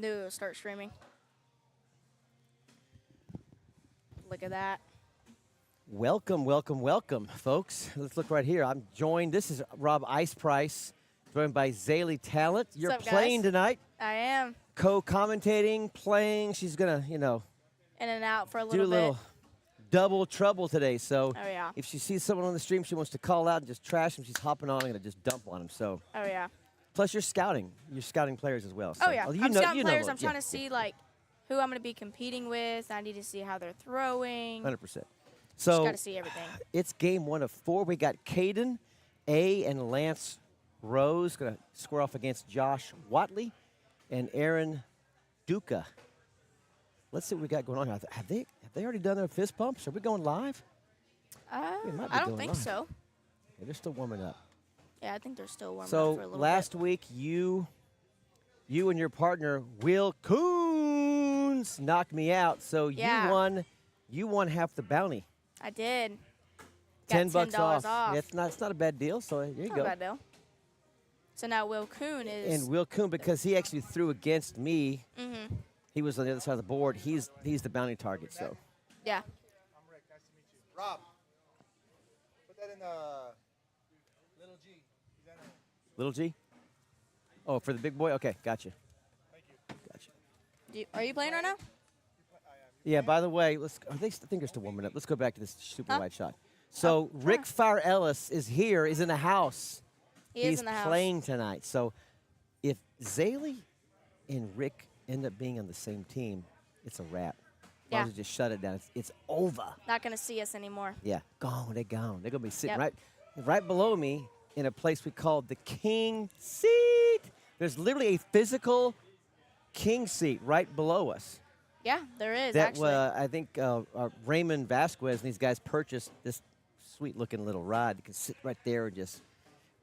Knew it would start streaming. Look at that. Welcome, welcome, welcome, folks. Let's look right here. I'm joined. This is Rob Ice Price, joined by Zaylee Talent. You're What's up, playing guys? tonight. I am. Co-commentating, playing. She's gonna, In and out for a do little a bit. little double trouble today. So Oh, yeah. if she sees someone on the stream she wants to call out and just trash them, she's hopping on and gonna just dump on them. So Oh, yeah. plus you're scouting. You're scouting players as well. So, Oh, yeah. you I'm know, scouting you know players. them. I'm trying Yeah, to see, like, who I'm going to be competing with. I need to see how they're throwing. 100%. Just So got to see everything. it's game 1 of 4. We got Caden, and Lance Rose going to square off against Josh Watley and Aaron Duca. Let's see what we got going on here. Have they already done their fist pumps? Are we going live? We might be I don't going think live. so. Okay, they're still warming up. Yeah, I think they're still warming up So for a little last bit. week, you and your partner, Will Coons, knocked me out. So Yeah. you won half the bounty. I did. Got $10 off. off. Yeah, it's not a bad deal. So there you Not go. a bad deal. So now Will Coon is. And Will Coon, because he actually threw against me, Mm-hmm. he was on the other side of the board. He's the bounty target. So Yeah. I'm Rick. Nice to meet you. Rob, put that in little G. Is that a- little G. Oh, for the big boy. Okay, gotcha. Thank you. Gotcha. Are you playing right now? I am. Yeah. By the way, I think they're still warming up. Let's go back to this super Huh? wide shot. So Rick Fire Ellis is here. Is in the house. He He's is in the house. playing tonight. So if Zaylee and Rick end up being on the same team, it's a wrap. As long Yeah. as you just shut it down, it's over. Not going to see us anymore. Yeah, gone. They're gone. They're gonna be sitting Yep. right below me in a place we call the king seat. There's literally a physical king seat right below us. Yeah, there is, That actually. I think Raymond Vasquez and these guys purchased this sweet-looking little ride. You can sit right there and just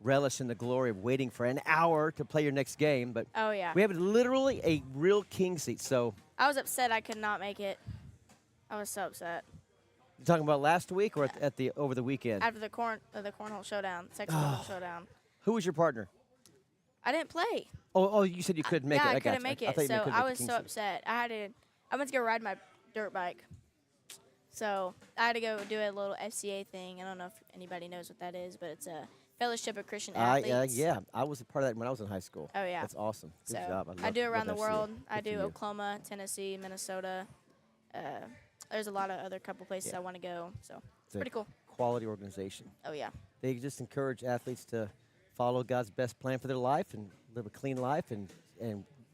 relish in the glory of waiting for an hour to play your next game. But Oh, yeah. we have literally a real king seat. So I was upset I could not make it. I was so upset. you're talking about last week or at the over the weekend? After the cornhole showdown, sex cornhole showdown. Who was your partner? I didn't play. Oh, you said you couldn't make yeah, it. I got couldn't you. make I it. thought you So couldn't I make the was king so seat. upset. I went to go ride my dirt bike. So I had to go do a little FCA thing. I don't know if anybody knows what that is, but it's a Fellowship of Christian Athletes. Yeah, I was a part of that when I was in high school. Oh, yeah. That's awesome. Good So job. I do around the love world. FCA. I Good do for you. Oklahoma, Tennessee, Minnesota. There's a lot of other couple places Yeah. I want to go. So It's a pretty cool. Quality organization. Oh, yeah. They just encourage athletes to follow God's best plan for their life and live a clean life and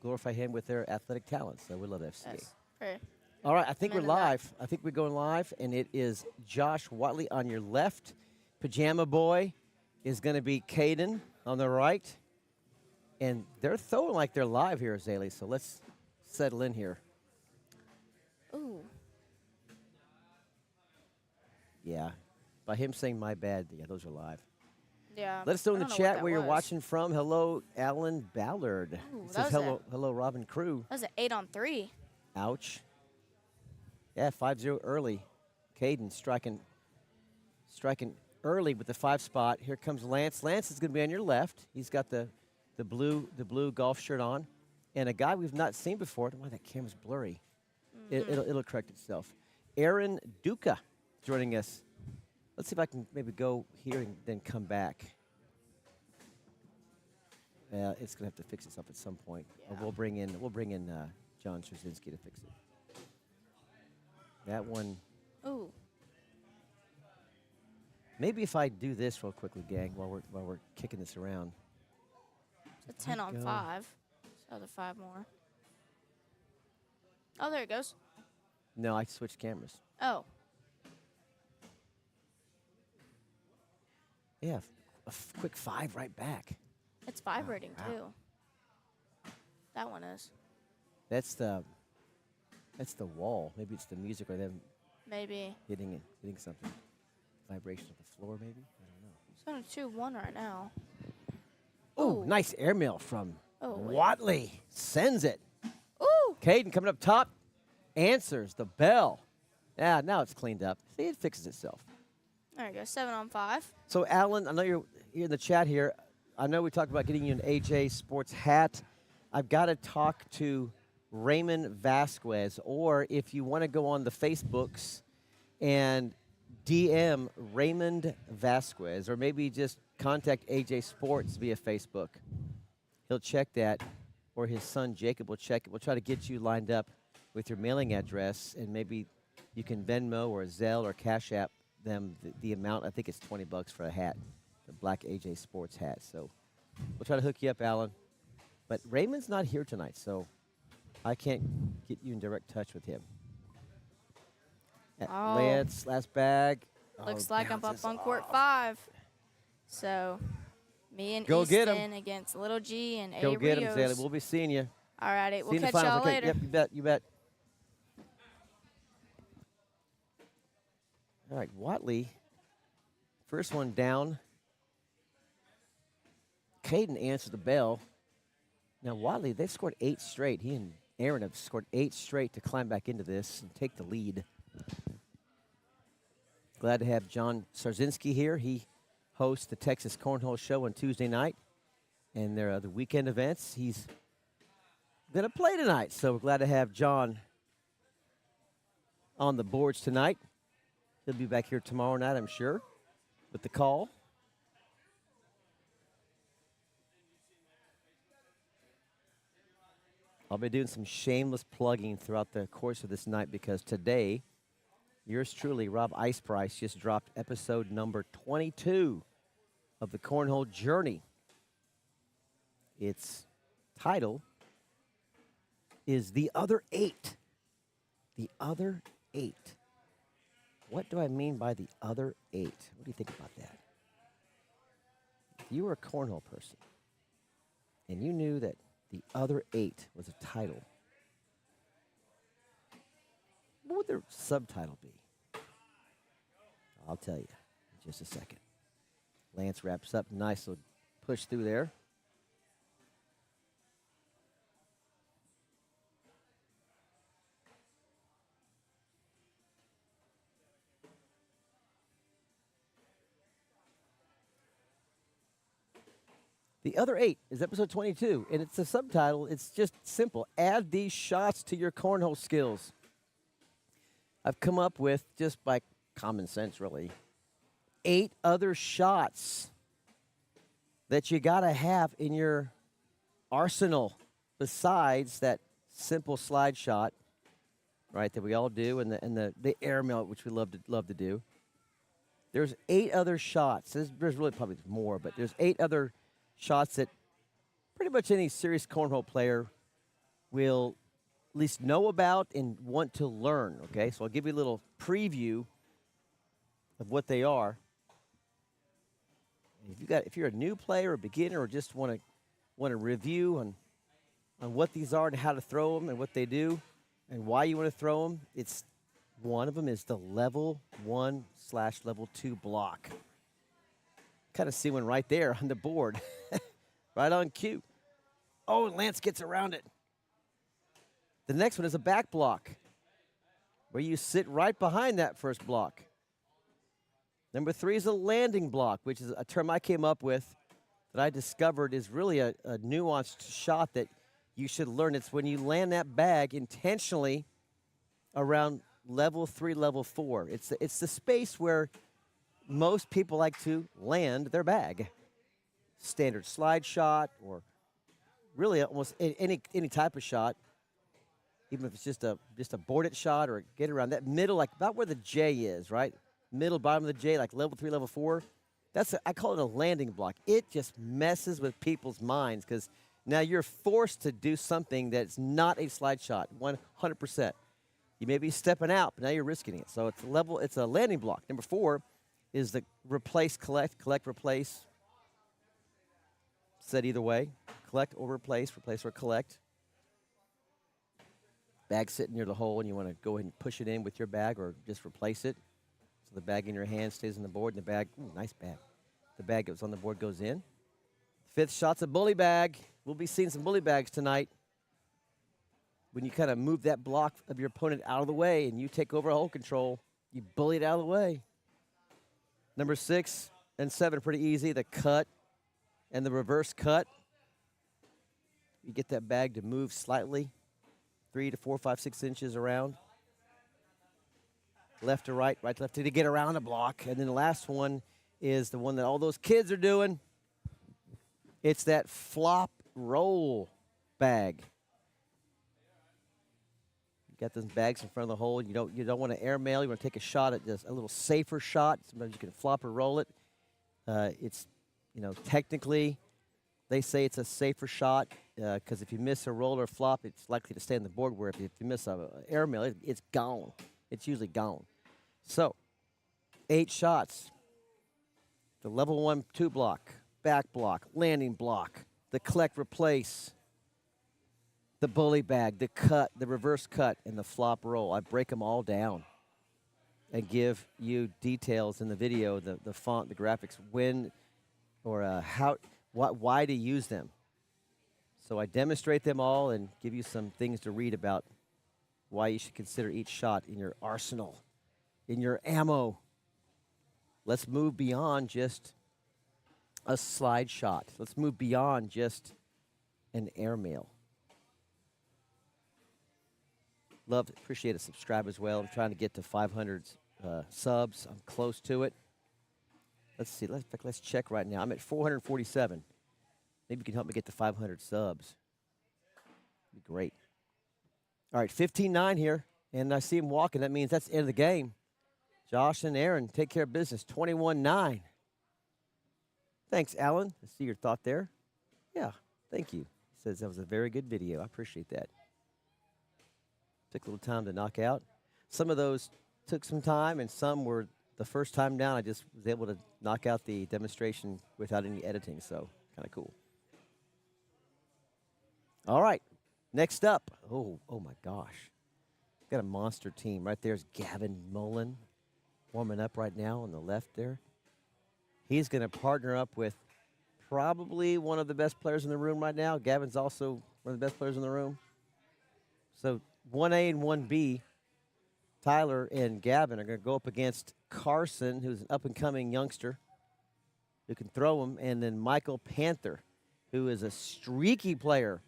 glorify Him with their athletic talents. So we love FCA. Yes. Very. All right, I think we're Amen to that. live. I think we're going live, and it is Josh Watley on your left. Pajama Boy is going to be Caden on the right. And they're throwing like they're live here, Zaylee, so let's settle in here. Ooh. Yeah. By him saying my bad, yeah, those are live. Yeah. Let us know in I the don't what chat that where you're was. watching from. Hello, Alan Ballard. Ooh, It that says was hello, Robin Crew. That was an 8-on-3. Ouch. Yeah, 5-0 early. Caden striking early with the 5 spot. Here comes Lance. Lance is going to be on your left. He's got the blue golf shirt on, and a guy we've not seen before. I don't know why that camera's blurry. It'll correct itself. Aaron Duca joining us. Let's see if I can maybe go here and then come back. It's going to have to fix itself at some point. Or Yeah. we'll bring in John Trzynski to fix it. That one. Ooh. Maybe if I do this real quickly, gang, while we're kicking this around. It's a 10-on-5. So the 5 more. Oh, there it goes. No, I switched cameras. Oh. Yeah, quick 5 right back. It's vibrating, wow. too. That one is. That's the wall. Maybe it's the music or them Maybe. hitting something. Vibration of the floor, maybe. I don't know. It's going to 2-1 right now. Oh, Ooh. nice airmail from Oh, wait. Watley. Sends it. Ooh. Caden coming up top. Answers the bell. Yeah, now it's cleaned up. See, it fixes itself. There you go. 7-on-5. So, Alan, I know you're in the chat here. I know we talked about getting you an AJ Sports hat. I've got to talk to Raymond Vasquez. Or if you want to go on the Facebooks and DM Raymond Vasquez, or maybe just contact AJ Sports via Facebook. He'll check that, or his son Jacob will check it. We'll try to get you lined up with your mailing address, and maybe you can Venmo or Zelle or Cash App them the amount. I think it's $20 for a hat, the black AJ Sports hat. So we'll try to hook you up, Alan. But Raymond's not here tonight, so I can't get you in direct touch with him. Oh. Lance, last bag. Looks like I'm up on court 5. So, me and Go get Easton against Little G and A. Go get him, Rios. Zaylee. We'll be seeing you. All righty. See We'll you in the catch finals. y'all Okay, later. Yep, you bet. You bet. All right, Watley. First one down. Caden answered the bell. Now, Watley, they've scored 8 straight. He and Aaron have scored 8 straight to climb back into this and take the lead. Glad to have John Sarzinski here. He hosts the Texas Cornhole Show on Tuesday night. And there are the weekend events. He's going to play tonight. So we're glad to have John on the boards tonight. He'll be back here tomorrow night, I'm sure, with the call. I'll be doing some shameless plugging throughout the course of this night because today, yours truly, Rob Iceprice, just dropped episode number 22 of the Cornhole Journey. Its title is The Other 8. The Other 8. What do I mean by the other 8? What do you think about that? If you were a cornhole person and you knew that The Other 8 was a title, what would their subtitle be? I'll tell you in just a second. Lance wraps up. Nice little push through there. The Other 8 is episode 22, and it's a subtitle. It's just simple. Add these shots to your cornhole skills. I've come up with, just by common sense, really, 8 other shots that you got to have in your arsenal besides that simple slide shot, right, that we all do, and the air melt, which we love to do. There's 8 other shots. There's really probably more, but there's 8 other shots that pretty much any serious cornhole player will at least know about and want to learn, okay? So I'll give you a little preview of what they are. If you're a new player, a beginner, or just want to review on what these are and how to throw them and what they do and why you want to throw them, it's one of them is the level 1/level 2 block. Kind of see one right there on the board, right on cue. Oh, Lance gets around it. The next one is a back block, where you sit right behind that first block. Number 3 is a landing block, which is a term I came up with that I discovered is really a nuanced shot that you should learn. It's when you land that bag intentionally around level 3, level 4. It's the space where most people like to land their bag. Standard slide shot, or really almost any type of shot, even if it's just a boarded shot or get around that middle, like about where the J is, right? Middle, bottom of the J, like level 3, level 4. I call it a landing block. It just messes with people's minds because now you're forced to do something that's not a slide shot, 100%. You may be stepping out, but now you're risking it. So it's a landing block. Number 4 is the replace, collect, replace. Said either way, collect or replace or collect. Bag sitting near the hole, and you want to go ahead and push it in with your bag or just replace it. So the bag in your hand stays on the board, and the bag, ooh, nice bag. The bag that was on the board goes in. 5th shot's a bully bag. We'll be seeing some bully bags tonight. When you kind of move that block of your opponent out of the way and you take over hole control, you bully it out of the way. Number 6 and 7, pretty easy. The cut and the reverse cut. You get that bag to move slightly 3 to 4, 5, 6 inches around. Left to right, right to left to get around the block. And then the last one is the one that all those kids are doing. It's that flop roll bag. You got those bags in front of the hole. You don't want to airmail. You want to take a shot at just a little safer shot. Sometimes you can flop or roll it. It's, technically, they say it's a safer shot because if you miss a roll or flop, it's likely to stay on the board. Where if you miss a airmail, it's gone. It's usually gone. So, 8 shots. The level 1 2 block, back block, landing block, the collect replace, the bully bag, the cut, the reverse cut, and the flop roll. I break them all down and give you details in the video, the font, the graphics, when or why to use them. So I demonstrate them all and give you some things to read about why you should consider each shot in your arsenal, in your ammo. Let's move beyond just a slide shot. Let's move beyond just an airmail. Appreciate a subscribe as well. I'm trying to get to 500 subs. I'm close to it. Let's see. Let's check right now. I'm at 447. Maybe you can help me get to 500 subs. That'd be great. All right, 15-9 here, and I see him walking. That means that's the end of the game. Josh and Aaron take care of business, 21-9. Thanks, Alan. I see your thought there. Yeah, thank you. He says that was a very good video. I appreciate that. Took a little time to knock out. Some of those took some time, and some were the first time down. I just was able to knock out the demonstration without any editing, so kind of cool. All right, next up. Oh my gosh. Got a monster team. Right there's Gavin Mullen warming up right now on the left there. He's going to partner up with probably one of the best players in the room right now. Gavin's also one of the best players in the room. So 1A and 1B, Tyler and Gavin are going to go up against Carson, who's an up-and-coming youngster who can throw him, and then Michael Panther, who is a streaky player.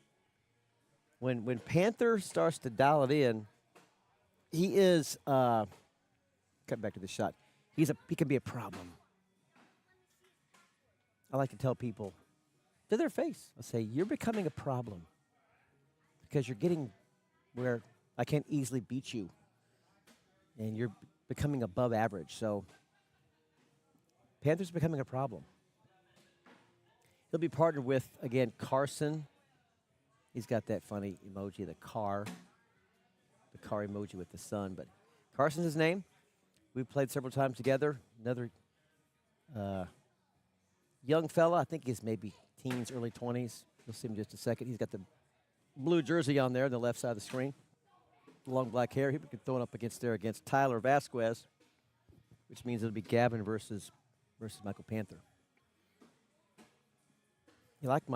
When Panther starts to dial it in, he is cut back to the shot. He can be a problem. I like to tell people to their face, I say, you're becoming a problem because you're getting where I can't easily beat you, and you're becoming above average. So Panther's becoming a problem. He'll be partnered with, again, Carson. He's got that funny emoji, the car emoji with the sun. But Carson's his name. We've played several times together. Another young fella. I think he's maybe teens, early 20s. You'll see him in just a second. He's got the blue jersey on there on the left side of the screen. Long black hair. He'll be throwing up against Tyler Vasquez, which means it'll be Gavin versus Michael Panther. You like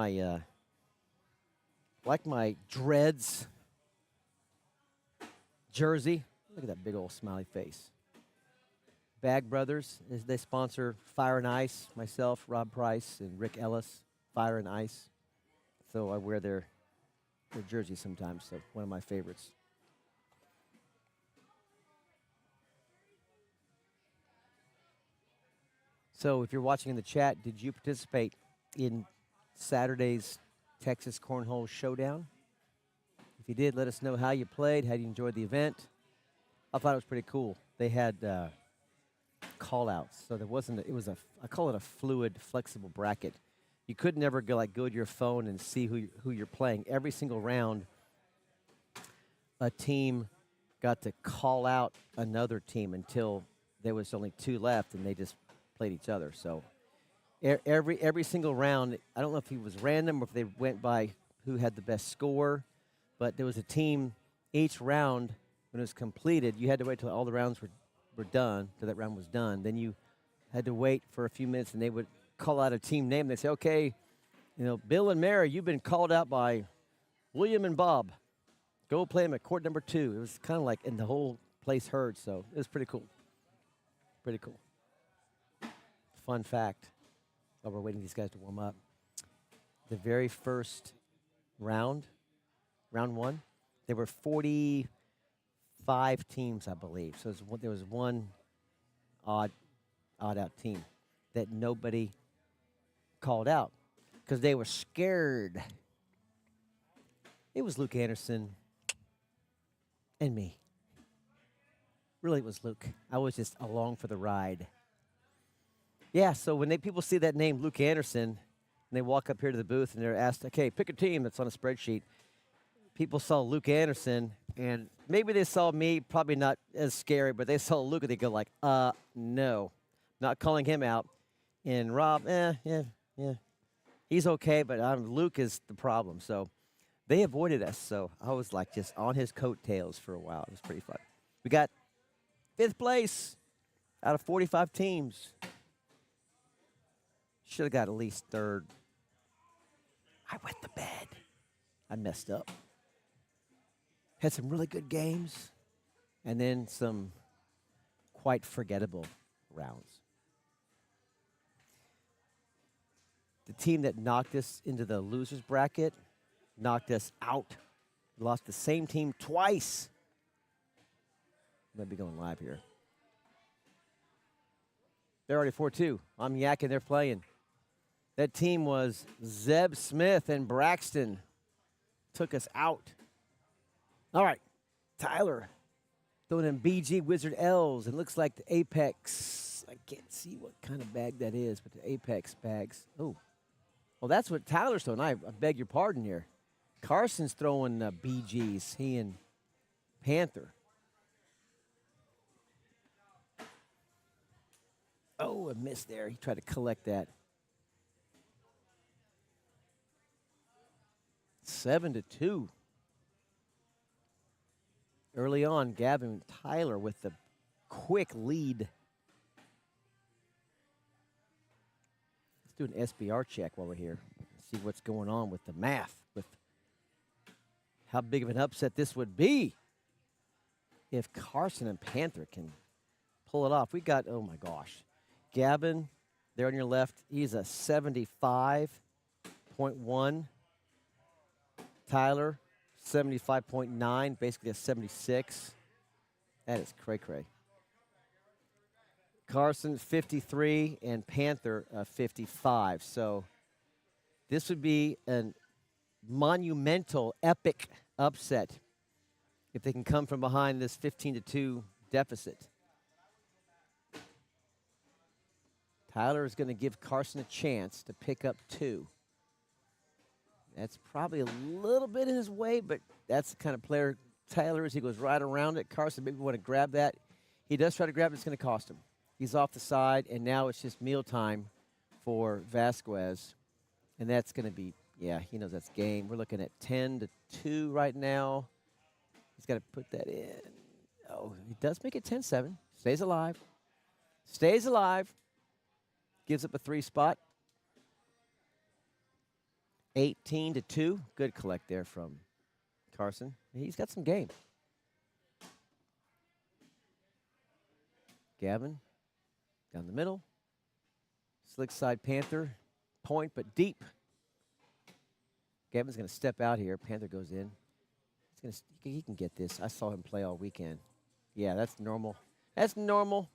my dreads jersey? Look at that big old smiley face. Bag Brothers, they sponsor Fire and Ice, myself, Rob Price, and Rick Ellis, Fire and Ice. So I wear their jerseys sometimes, so one of my favorites. So if you're watching in the chat, did you participate in Saturday's Texas Cornhole Showdown? If you did, let us know how you played, how you enjoyed the event. I thought it was pretty cool. They had call-outs, so there wasn't. I call it a fluid, flexible bracket. You could never go to your phone and see who you're playing. Every single round, a team got to call out another team until there was only 2 left, and they just played each other. So every single round, I don't know if it was random or if they went by who had the best score, but there was a team each round when it was completed. You had to wait till all the rounds were done, till that round was done. Then you had to wait for a few minutes, and they would call out a team name. They'd say, okay, Bill and Mary, you've been called out by William and Bob. Go play them at court number 2. It was kind of like, and the whole place heard, so it was pretty cool. Pretty cool. Fun fact, while we're waiting these guys to warm up, the very first round 1, There were 45 teams, I believe. So there was one odd out team that nobody called out because they were scared. It was Luke Anderson and me. Really, it was Luke. I was just along for the ride. Yeah, so when people see that name, Luke Anderson, and they walk up here to the booth and they're asked, okay, pick a team that's on a spreadsheet. People saw Luke Anderson, and maybe they saw me, probably not as scary, but they saw Luke and they go like, no. Not calling him out. And Rob, yeah. He's okay, but Luke is the problem. So they avoided us. So I was like just on his coattails for a while. It was pretty fun. We got 5th place out of 45 teams. Should have got at least 3rd. I went to bed. I messed up. Had some really good games, and then some quite forgettable rounds. The team that knocked us into the losers bracket knocked us out. Lost the same team twice. Might be going live here. They're already 4-2. I'm yakking, they're playing. That team was Zeb Smith and Braxton. Took us out. All right, Tyler throwing in BG Wizard L's, and looks like the Apex. I can't see what kind of bag that is, but the Apex bags. Oh, well, that's what Tyler's throwing. I beg your pardon here. Carson's throwing BGs, he and Panther. Oh, a miss there. He tried to collect that. 7-2. Early on, Gavin and Tyler with the quick lead. Let's do an SBR check while we're here. See what's going on with the math, with how big of an upset this would be if Carson and Panther can pull it off. We got, oh my gosh, Gavin there on your left, he's a 75.1. Tyler, 75.9, basically a 76. That is cray-cray. Carson, 53, and Panther, 55. So this would be a monumental, epic upset if they can come from behind this 15-2 deficit. Tyler is going to give Carson a chance to pick up 2. That's probably a little bit in his way, but that's the kind of player Tyler is. He goes right around it. Carson maybe want to grab that. He does try to grab it. It's going to cost him. He's off the side, and now it's just mealtime for Vasquez. And that's going to be, yeah, he knows that's game. We're looking at 10-2 right now. He's got to put that in. Oh, he does make it 10-7. Stays alive. Stays alive. Gives up a 3 spot. 18-2. Good collect there from Carson. He's got some game. Gavin down the middle. Slick side Panther. Point, but deep. Gavin's going to step out here. Panther goes in. He can get this. I saw him play all weekend. Yeah, that's normal. That's normal.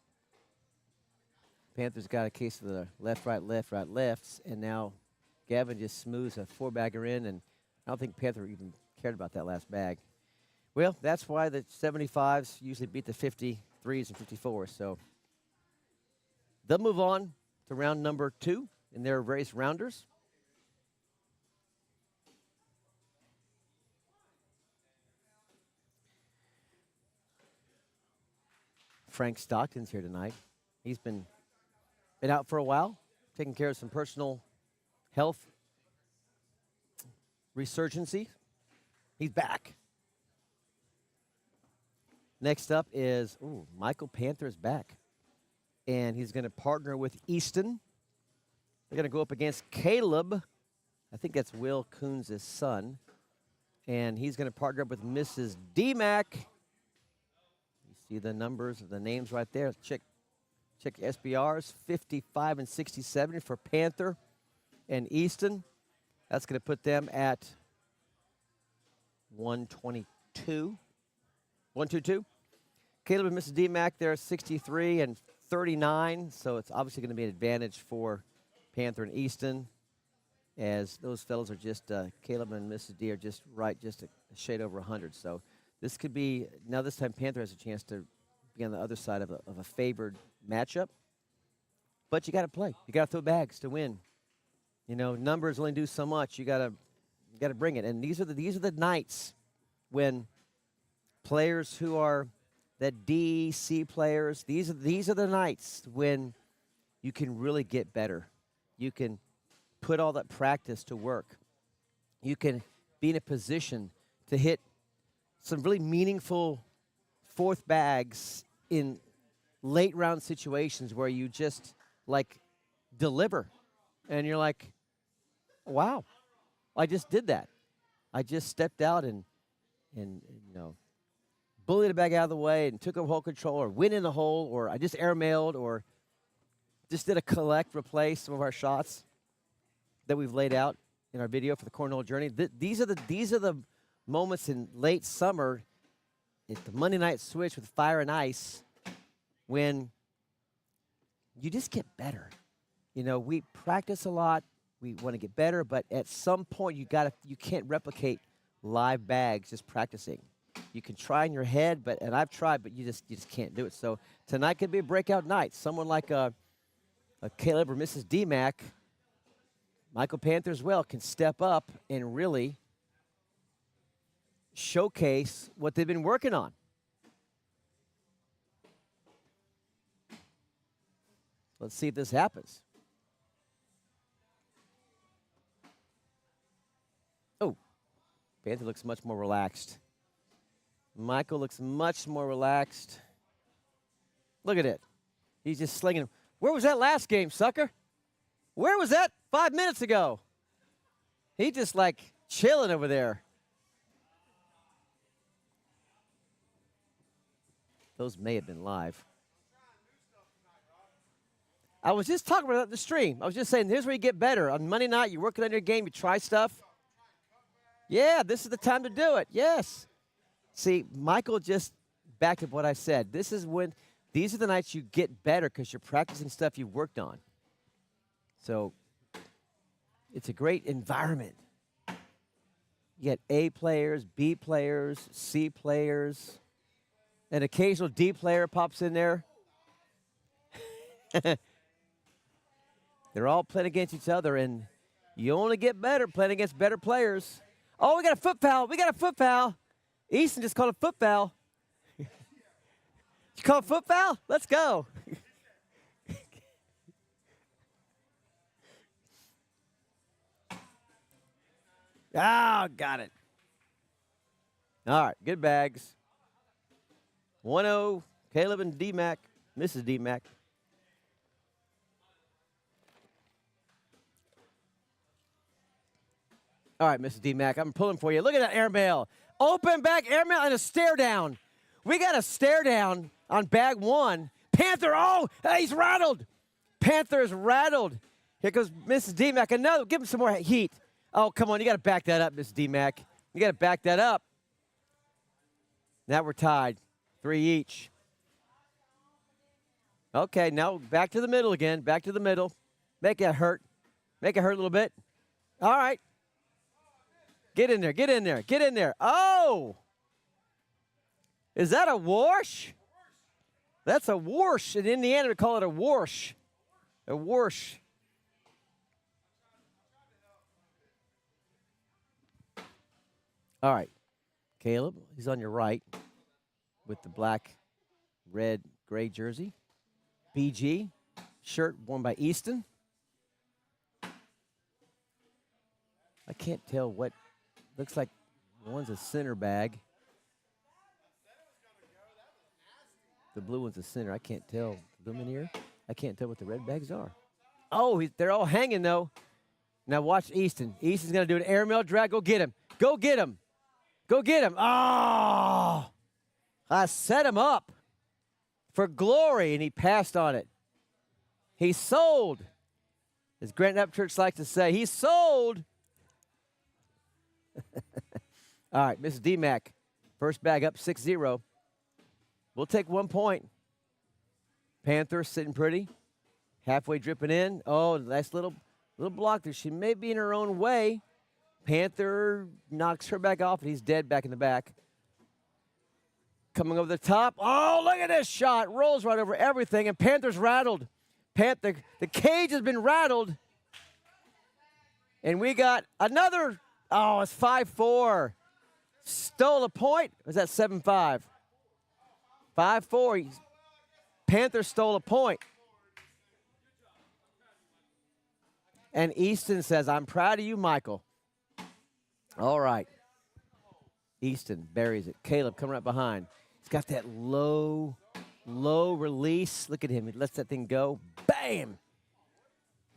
Panther's got a case of the left, right, lefts, and now Gavin just smooths a 4-bagger in, and I don't think Panther even cared about that last bag. Well, that's why the 75s usually beat the 53s and 54s. So they'll move on to round number 2 in their race rounders. Frank Stockton's here tonight. He's been out for a while, taking care of some personal health resurgency. He's back. Next up is, Michael Panther is back. And he's going to partner with Easton. They're going to go up against Caleb. I think that's Will Coons' son. And he's going to partner up with Mrs. D-Mac. You see the numbers, the names right there. Check SBRs, 55 and 67 for Panther and Easton. That's going to put them at 122. 1-2-2. 1-2-2. Caleb and Mrs. D-Mac, they're 63 and 39, so it's obviously going to be an advantage for Panther and Easton, as those fellows are just, Caleb and Mrs. D are just a shade over 100. So this could be, now this time Panther has a chance to be on the other side of a favored matchup. But you got to play. You got to throw bags to win. You know, numbers only do so much. You got to bring it. And these are the nights when players who are that D, C players, these are the nights when you can really get better. You can put all that practice to work. You can be in a position to hit some really meaningful fourth bags in late round situations where you just like deliver. And you're like, wow, I just did that. I just stepped out and you know, bullied a bag out of the way and took a hole control, or went in the hole, or I just airmailed, or just did a collect, replace some of our shots that we've laid out in our video for the Cornhole Journey. These are the moments in late summer at the Monday night switch with Fire and Ice when you just get better. You know, we practice a lot. We want to get better, but at some point you can't replicate live bags just practicing. You can try in your head, and I've tried, but you just can't do it. So tonight could be a breakout night. Someone like a Caleb or Mrs. D-Mac, Michael Panther as well, can step up and really showcase what they've been working on. Let's see if this happens. Oh, Panther looks much more relaxed. Michael looks much more relaxed. Look at it. He's just slinging them. Where was that last game, sucker? Where was that 5 minutes ago? He just like chilling over there. Those may have been live. I was just talking about the stream. I was just saying, here's where you get better. On Monday night, you're working on your game, you try stuff. Yeah, this is the time to do it. Yes. See, Michael just backed up what I said. These are the nights you get better because you're practicing stuff you've worked on. So it's a great environment. You get A players, B players, C players. An occasional D player pops in there. They're all playing against each other, and you only get better playing against better players. Oh, we got a foot foul. We got a foot foul. Easton just called a foot foul. You call a foot foul? Let's go. Got it. All right, good bags. 1-0, Caleb and D-Mac, Mrs. D-Mac. All right, Mrs. D-Mac, I'm pulling for you. Look at that airmail. Open back airmail and a stare down. We got a stare down on bag one. Panther, he's rattled. Panther is rattled. Here goes Mrs. D-Mac. Another, give him some more heat. Oh, come on, you got to back that up, Mrs. D-Mac. You got to back that up. Now we're tied, 3 each. Okay, now back to the middle again, back to the middle. Make it hurt. Make it hurt a little bit. All right. Get in there, get in there, get in there. Oh! Is that a wash? That's a wash. In Indiana, we call it a wash. A wash. All right. Caleb, he's on your right with the black, red, gray jersey. BG, shirt worn by Easton. I can't tell what, looks like one's a center bag. The blue one's a center. I can't tell. Lumineer? I can't tell what the red bags are. Oh, they're all hanging, though. Now watch Easton. Easton's going to do an airmail drag. Go get him. Go get him. Go get him. Oh! I set him up for glory, and he passed on it. He sold. As Grant Upchurch likes to say, he sold. All right, Mrs. D-Mac. First bag up 6-0. We'll take 1 point. Panther sitting pretty. Halfway dripping in. Oh, nice little block there. She may be in her own way. Panther knocks her back off, and he's dead back in the back. Coming over the top. Oh, look at this shot. Rolls right over everything, and Panther's rattled. The cage has been rattled. And we got another. Oh, it's 5-4. Stole a point. Or is that 7-5? 5-4. Panther stole a point. And Easton says, I'm proud of you, Michael. All right. Easton buries it. Caleb coming right behind. He's got that low release. Look at him. He lets that thing go. Bam!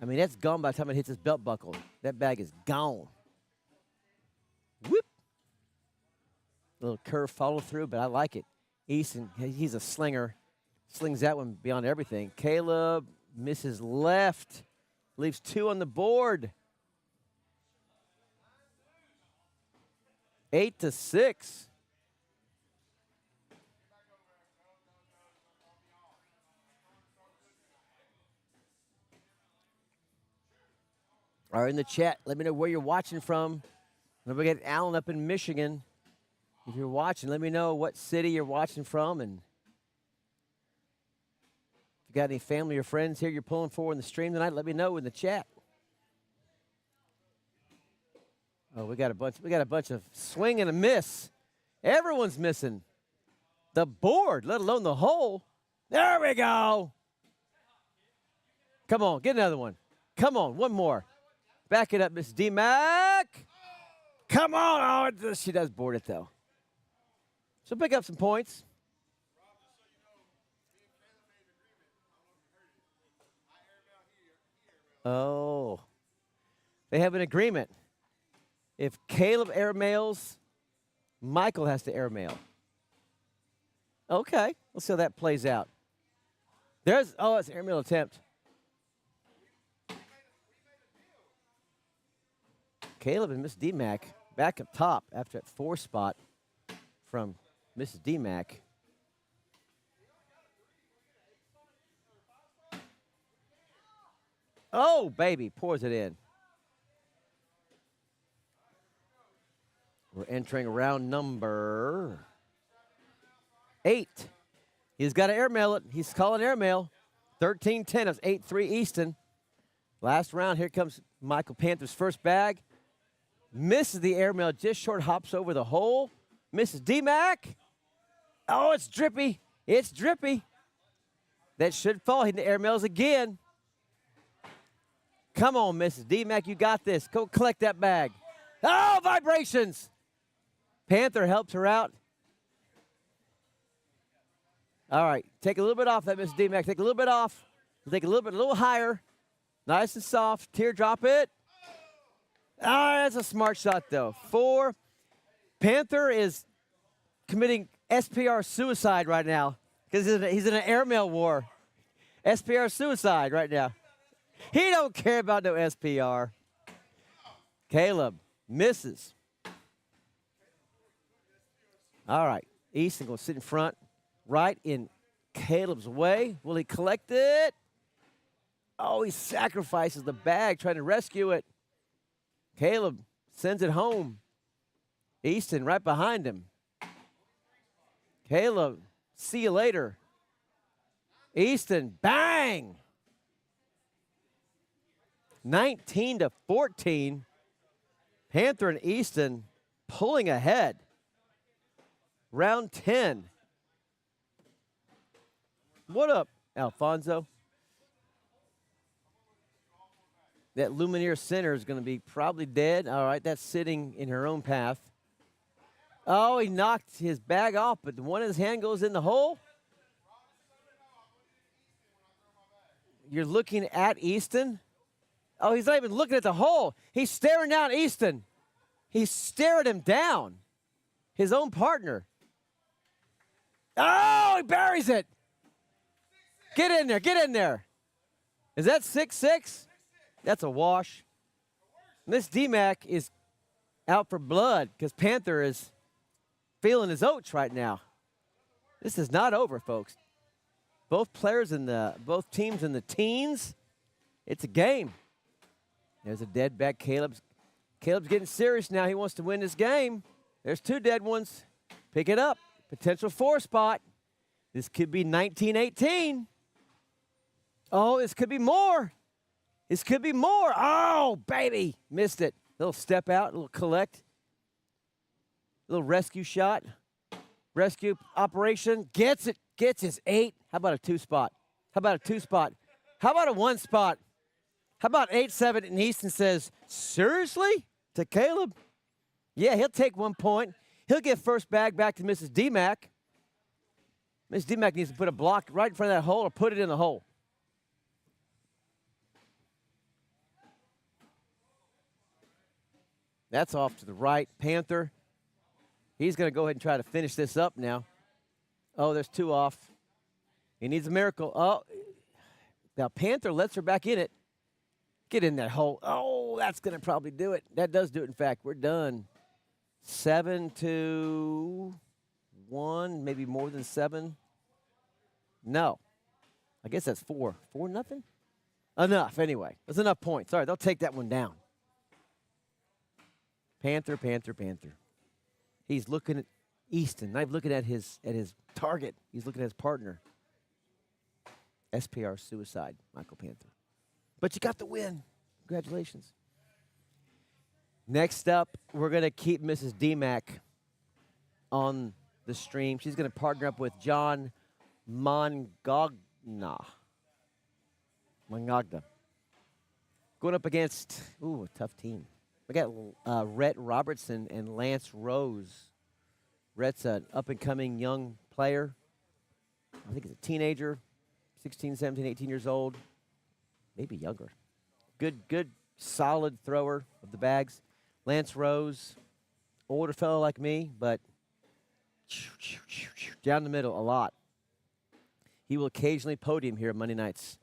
I mean, that's gone by the time it hits his belt buckle. That bag is gone. Whoop! A little curve follow through, but I like it. Easton, he's a slinger. Slings that one beyond everything. Caleb misses left. Leaves 2 on the board. 8-6. All right, in the chat, let me know where you're watching from. We got Alan up in Michigan. If you're watching, let me know what city you're watching from, and if you got any family or friends here you're pulling for in the stream tonight, let me know in the chat. Oh, we got a bunch of swing and a miss. Everyone's missing the board, let alone the hole. There we go. Come on, get another one. Come on, one more. Back it up, Miss D-Mac. Come on. Oh, she does board it, though. So pick up some points. Oh. They have an agreement. If Caleb airmails, Michael has to airmail. Okay. Let's see how that plays out. It's an airmail attempt. Caleb and Miss D-Mac back up top after that 4 spot from Mrs. D-Mac. Oh, baby, pours it in. We're entering round number 8. He's got to airmail it. He's calling airmail. 13-10. That's 8-3 Easton. Last round, here comes Michael Panther's first bag. Misses the airmail, just short hops over the hole. Mrs. D-Mac. Oh, it's drippy. It's drippy. That should fall. He airmails again. Come on, Mrs. D-Mac, you got this. Go collect that bag. Oh, vibrations. Panther helps her out. All right, take a little bit off that, Mrs. D-Mac. Take a little bit off. Take a little higher. Nice and soft. Teardrop it. Ah, that's a smart shot, though. 4. Panther is committing SPR suicide right now because he's in an airmail war. SPR suicide right now. He don't care about no SPR. Caleb misses. All right, Easton going to sit in front, right in Caleb's way. Will he collect it? Oh, he sacrifices the bag trying to rescue it. Caleb sends it home. Easton right behind him. Caleb, see you later. Easton, bang! 19-14. Panther and Easton pulling ahead. Round 10. What up, Alfonso? That Lumineer center is going to be probably dead. All right, that's sitting in her own path. Oh, he knocked his bag off, but one of his hand goes in the hole. You're looking at Easton? Oh, he's not even looking at the hole. He's staring down Easton. He's staring him down. His own partner. Oh, he buries it. Get in there, get in there. Is that 6-6? That's a wash. Miss D-Mac is out for blood because Panther is feeling his oats right now. This is not over, folks. Both teams in the teens. It's a game. There's a dead back. Caleb's getting serious now. He wants to win this game. There's 2 dead ones. Pick it up. Potential 4 spot. This could be 19-18. Oh, this could be more. This could be more. Oh, baby. Missed it. Little step out, little collect. Little rescue shot. Rescue operation. Gets it. Gets his 8. How about a 2 spot? How about a 2 spot? How about a 1 spot? How about 8-7? And Easton says, seriously? To Caleb? Yeah, he'll take 1 point. He'll get first bag back to Mrs. D-Mac. Mrs. D-Mac needs to put a block right in front of that hole or put it in the hole. That's off to the right. Panther. He's going to go ahead and try to finish this up now. Oh, there's 2 off. He needs a miracle. Oh, now Panther lets her back in it. Get in that hole. Oh, that's going to probably do it. That does do it, in fact. We're done. 7-1, maybe more than 7. No. I guess that's 4. 4-0? Enough, anyway. That's enough points. All right, they'll take that one down. Panther. He's looking at Easton. Not looking at his target. He's looking at his partner. SPR suicide, Michael Panther. But you got the win. Congratulations. Next up, we're going to keep Mrs. D-Mac on the stream. She's going to partner up with John Mangagna. Going up against, a tough team. We got Rhett Robertson and Lance Rose. Rhett's an up-and-coming young player. I think he's a teenager, 16, 17, 18 years old, maybe younger. Good, solid thrower of the bags. Lance Rose, older fellow like me, but down the middle a lot. He will occasionally podium here Monday nights.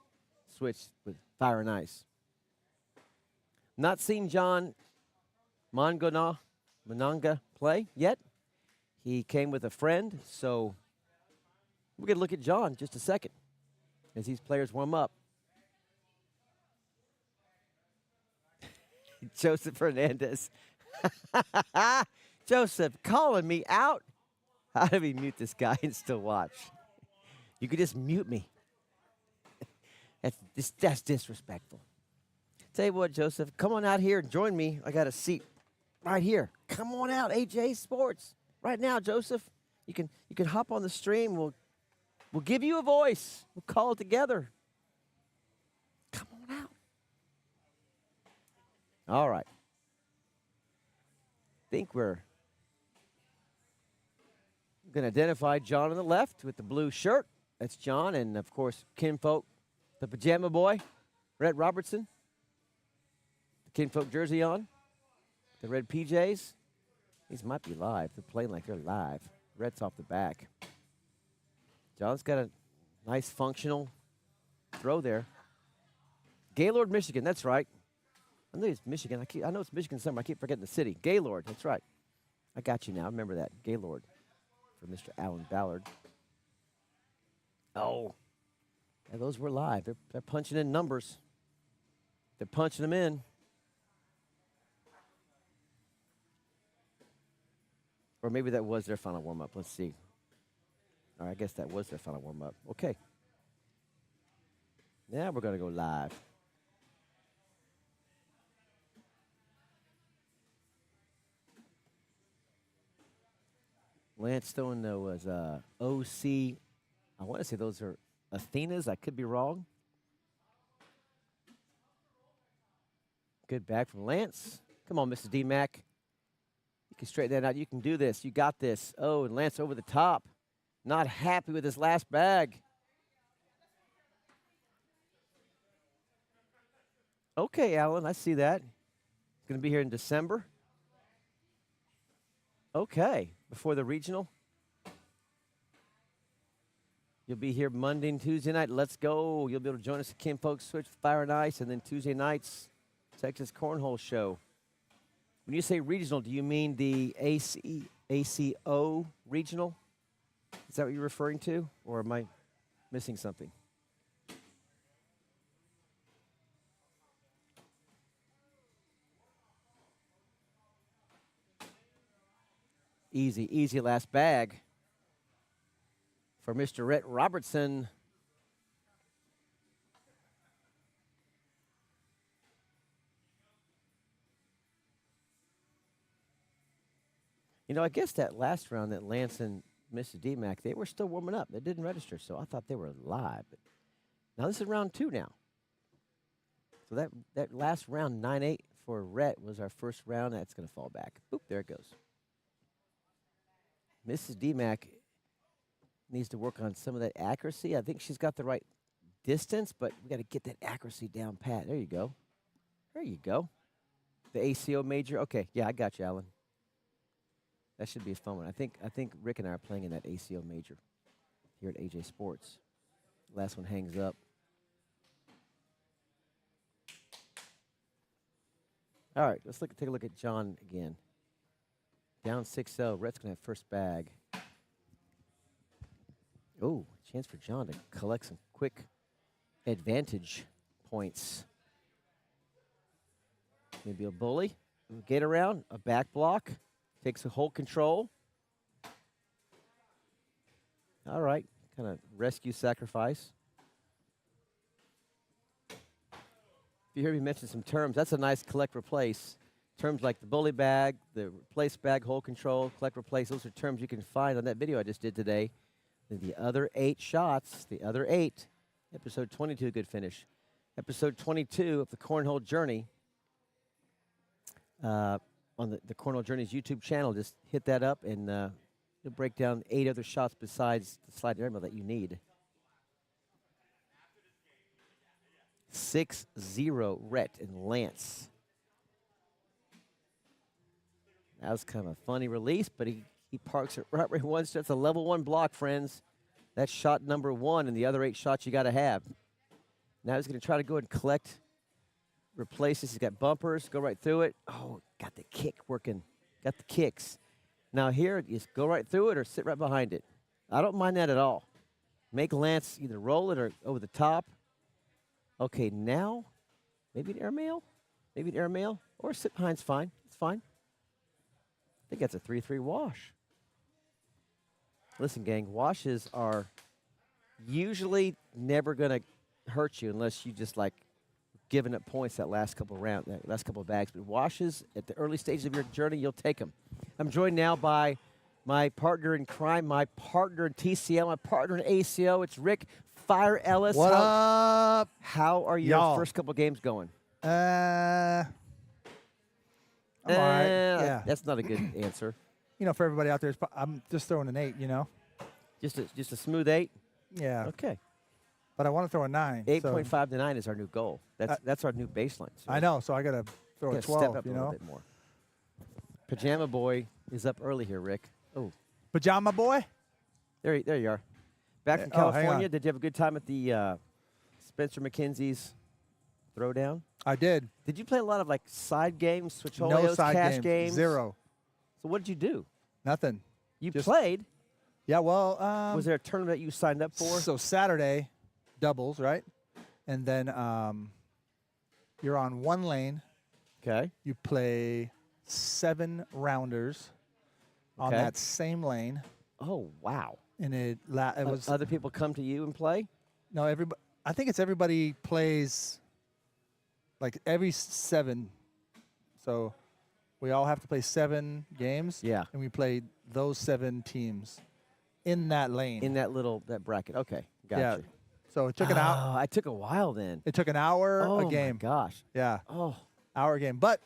Switch with Fire and Ice. Not seen John Mananga play yet. He came with a friend, so we're going to look at John just a second as these players warm up. Joseph Hernandez. Joseph calling me out. How do we mute this guy and still watch? You could just mute me. That's disrespectful. Tell you what, Joseph, come on out here and join me. I got a seat right here. Come on out, AJ Sports. Right now, Joseph. You can hop on the stream. We'll give you a voice. We'll call it together. Come on out. All right. I think we're going to identify John on the left with the blue shirt. That's John. And, of course, Kinfolk, the pajama boy, Rhett Robertson. The Kinfolk jersey on. The red PJs. These might be live. They're playing like they're live. Rhett's off the back. John's got a nice functional throw there. Gaylord, Michigan. That's right. I know it's Michigan. I know it's Michigan somewhere. I keep forgetting the city. Gaylord. That's right. I got you now. I remember that. Gaylord for Mr. Alan Ballard. Oh. Yeah, those were live. They're punching in numbers. They're punching them in. Or maybe that was their final warm-up. Let's see. All right, I guess that was their final warm-up. Okay. Now we're going to go live. Lance Stone, though, was OC. I want to say those are Athenas. I could be wrong. Good back from Lance. Come on, Mrs. D-Mac. You can straighten that out. You can do this. You got this. Oh, and Lance over the top. Not happy with his last bag. Okay, Alan, I see that. It's going to be here in December. Okay, before the regional. You'll be here Monday and Tuesday night. Let's go. You'll be able to join us at Kinfolk Switch, Fire and Ice, and then Tuesday nights, Texas Cornhole Show. When you say regional, do you mean the ACO regional. Is that what you're referring to, or am I missing something? Easy last bag for Mr. Rhett Robertson. You know, I guess that last round that Lance and Mr. DMAC, they were still warming up. It didn't register, so I thought they were live. But now this is round 2 now. So that last round, 9-8 for Rhett, was our first round. That's going to fall back. Boop, there it goes. Mrs. DMAC needs to work on some of that accuracy. I think she's got the right distance, but we got to get that accuracy down pat. There you go. There you go. The ACO major. Okay, yeah, I got you, Alan. That should be a fun one. I think Rick and I are playing in that ACO major here at AJ Sports. Last one hangs up. All right, let's take a look at John again. Down 6-0. Rhett's going to have first bag. Oh, chance for John to collect some quick advantage points. Maybe a bully, a gate around, a back block. Takes a whole control. All right, kind of rescue sacrifice. If you hear me mention some terms, that's a nice collect replace. Terms like the bully bag, the replace bag, hold control, collect replace, those are terms you can find on that video I just did today. The other 8 shots, the other 8, episode 22, good finish. Episode 22 of the Cornhole Journey. On the Cornhole Journey's YouTube channel, just hit that up and you'll break down 8 other shots besides the slide airmail that you need. 6-0 Rhett and Lance. That was kind of a funny release, but he parks it right where he wants to. That's a level 1 block, friends. That's shot number 1, and the other 8 shots you got to have. Now he's going to try to go and collect replaces. He's got bumpers. Go right through it. Oh, got the kick working. Got the kicks. Now here, just go right through it or sit right behind it. I don't mind that at all. Make Lance either roll it or over the top. Okay, now maybe an airmail. Maybe an airmail. Or sit behind's fine. It's fine. I think that's a 3-3 wash. Listen, gang, washes are usually never going to hurt you unless you just like giving up points that last couple of rounds, that last couple of bags. But washes at the early stages of your journey, you'll take them. I'm joined now by my partner in crime, my partner in TCL, my partner in ACO. It's Rick Fire Ellis. What up? How are your first couple games going? I'm all right. Yeah. That's not a good answer. You know, for everybody out there, I'm just throwing an 8, you know? Just a smooth 8? Yeah. Okay. But I want to throw a 9. 8.5 to 9 is our new goal. That's our new baseline. So I know, so I got to throw a 12, step up you a know? little bit more. Pajama Boy is up early here, Rick. Oh. Pajama Boy? There you are. Back from California, did you have a good time at the Spencer McKenzie's Throwdown? I did. Did you play a lot of like side games, switcholios, No side cash games? 0. So what did you do? Nothing. You played? Yeah, well. Was there a tournament you signed up for? So Saturday, doubles, right? And then you're on one lane. Okay. You play 7 rounders on that same lane. Oh, wow. And it was other people come to you and play? No, everybody. I think it's everybody plays like every 7. So we all have to play 7 games. Yeah. And we played those 7 teams in that lane. In that bracket. Okay. Gotcha. So it took an hour. Oh, it took a while then. It took an hour a game. Oh, my gosh. Yeah. Oh. Hour game. But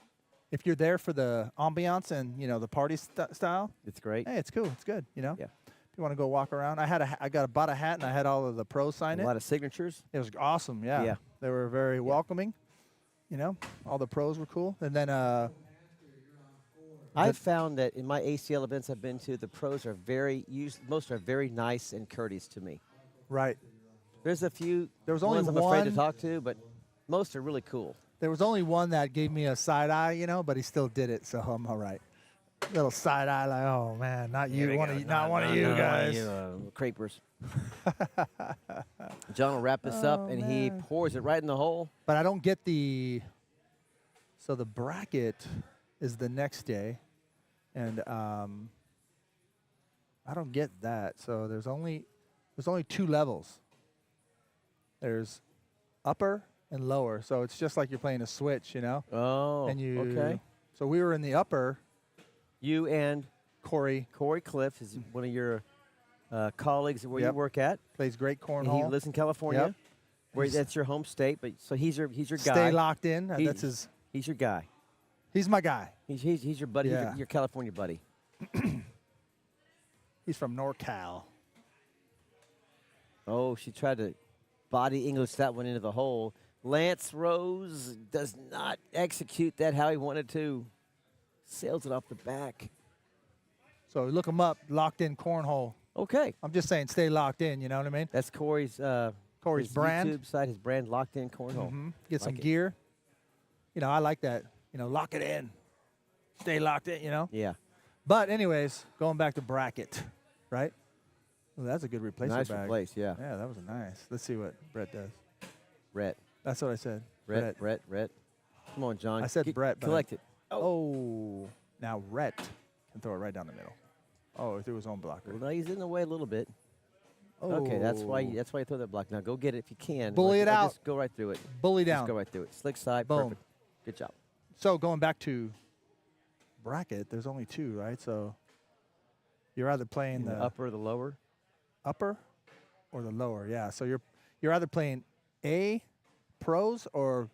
if you're there for the ambiance and, you know, the party style. It's great. Hey, it's cool. It's good, you know. Yeah. If you want to go walk around. I bought a hat and I had all of the pros sign it. A lot of signatures. It was awesome, yeah. Yeah. They were very welcoming. You know, all the pros were cool. And then I've found that in my ACL events I've been to, the pros are most are very nice and courteous to me. Right. There's a few there was only ones I'm afraid to talk to, but most are really cool. There was only one that gave me a side eye, you know, but he still did it, so I'm all right. Little side eye, like, oh man, not you, not one of you No, guys. Crapers. John will wrap this up, and he pours it right in the hole. But I don't get the. So the bracket is the next day, and I don't get that. So there's only 2 levels. There's upper and lower, so it's just like you're playing a Switch, you know. Oh, and you, okay. So we were in the upper. You and Corey Cliff is one of your colleagues where you work at. Plays great And cornhole. he lives in California. Yep. Where that's your home state, but so he's your guy. Stay locked in. That's his. He's your guy. He's my guy. He's your buddy. Yeah. He's your California buddy. He's from NorCal. Oh, she tried to body English that one into the hole. Lance Rose does not execute that how he wanted to. Sails it off the back. So look him up. Locked in cornhole. Okay. I'm just saying, stay locked in. You know what I mean? That's Corey's his brand. YouTube site, his brand, Locked In Cornhole. Get some gear. You know, I like that. You know, lock it in. Stay locked in, you know? Yeah. But anyways, going back to bracket, right? Well, that's a good replacement Nice bag. replace, yeah. Yeah, that was nice. Let's see what Brett does. Rhett. That's what I said. Rhett. Come on, John. I said Brett. But Collect it. Oh. Now Rhett can throw it right down the middle. Oh, he threw his own blocker. Well, he's in the way a little bit. Oh. Okay, that's why you throw that block. Now go get it if you can. Bully it out. Just go right through it. Bully down. Just go right through it. Slick side. Boom. Perfect. Good job. So going back to bracket, there's only 2, right? So you're either playing the upper or the lower. Upper or the lower, yeah. So you're either playing A, pros, or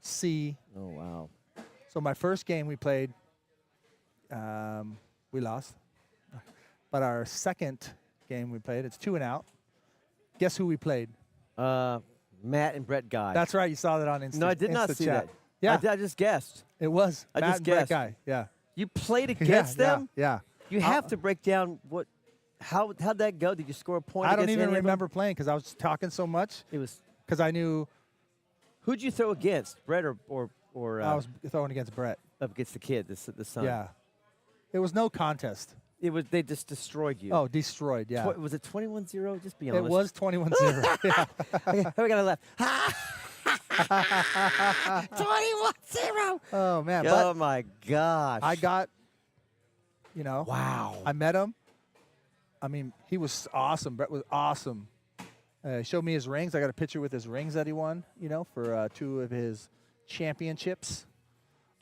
C. Oh, wow. So my first game we played, we lost. But our second game we played, it's 2 and out. Guess who we played? Matt and Brett Guy. That's right. You saw that on Insta. No, I did not see chat. that. Yeah, I just guessed. it was. I Matt just and Brett guessed. Guy. Yeah. You played against them? Yeah. You have to break down how'd that go? Did you score a point? I don't against even any of them? remember playing because I was talking so much. It was. Because I knew Who'd you throw against, Brett or I was throwing against Brett. up against the kid, the son? Yeah. It was no contest. It was. They just destroyed you. Oh, destroyed. Yeah. Was it 21-0? Just be It honest. was 21-0. Yeah. Okay, we got a left. 21-0. Oh man. Oh But my gosh. I got. Wow. I met him. I mean, he was awesome. Brett was awesome. Showed me his rings. I got a picture with his rings that he won, for 2 of his championships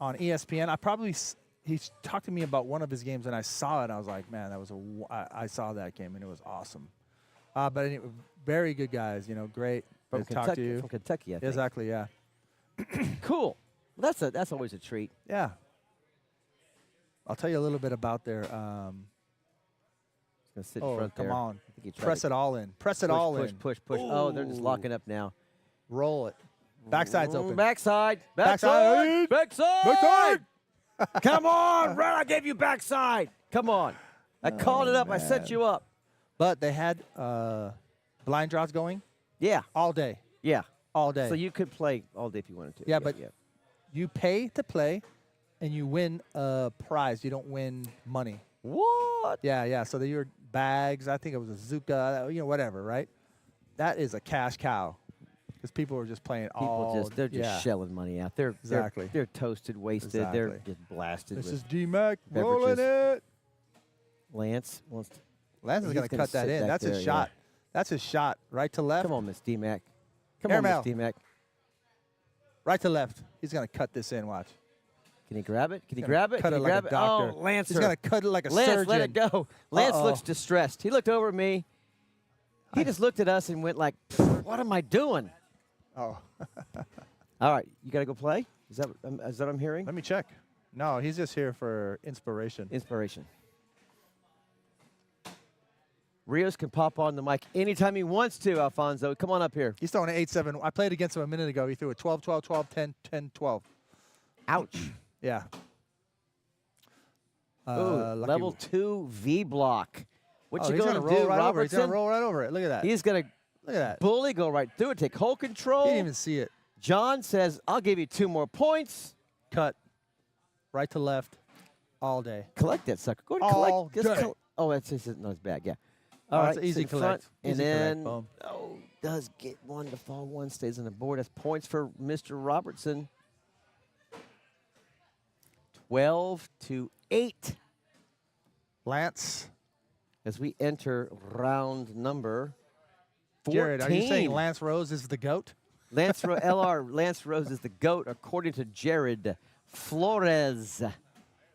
on ESPN. He talked to me about one of his games, and I saw it. And I was like, man, I saw that game, and it was awesome. But anyway, very good guys, great. From to talk to you. From Kentucky, I think. Exactly, yeah. Cool. Well, that's always a treat. Yeah. I'll tell you a little bit about their It's gonna sit in front come there. on. I think he tried Press to it all in. Press it all in. Push. Oh, they're just locking up now. Roll it. Backside's open. Backside. Backside. Backside. Come on, Brett. I gave you backside. Come on. I called it up. I set you up. But they had blind draws going Yeah. all day. Yeah. All day. So you could play all day if you wanted to. Yeah, but you pay to play, and you win a prize. You don't win money. What? Yeah. So your bags, I think it was a Zuka, whatever, right? That is a cash cow. Because people are just playing They're just shelling money out. They're Exactly. They're toasted, wasted. They're Exactly. just blasted. This with is D-Mac beverages. rolling it. Lance wants to. Lance is He's going to gonna cut that sit in. back That's his there, shot. That's his shot. Right to left. Come on, Miss D-Mac. Come Air on, Miss mail. D-Mac. Right to left. He's going to cut this in. Watch. Can he grab it? Can he He's grab gonna it? cut Can it he like grab a it? doctor. Oh, Lance. He's going to cut it like a Lance, surgeon. let it go. Lance looks distressed. He looked over at me. He just looked at us and went like, what am I doing? Oh. All right, you got to go play? Is that what I'm hearing? Let me check. No, he's just here for inspiration. Inspiration. Rios can pop on the mic anytime he wants to, Alfonso. Come on up here. He's throwing an 8-7. I played against him a minute ago. He threw a 12, 12, 12, 10, 10, 12. Ouch. Yeah. Ooh, level 2 V block. What you he's going to roll do, right over it. He's Robertson? going to roll right over it. Look at that. He's going to Look at that. bully, go right through it, take whole control. He didn't even see it. John says, I'll give you 2 more points. Cut. Right to left. All day. Collect that sucker. Go ahead and All collect. day. Oh, it's no, it's bad. Yeah. Oh, All it's right. an easy sit in collect. front, and Easy then collect. Boom. does get one to fall. One stays on the board. That's points for Mr. Robertson. 12-8 Lance. as we enter round number 14. Jared, are you saying Lance Rose is the GOAT? Lance Rose is the GOAT, according to Jared Flores.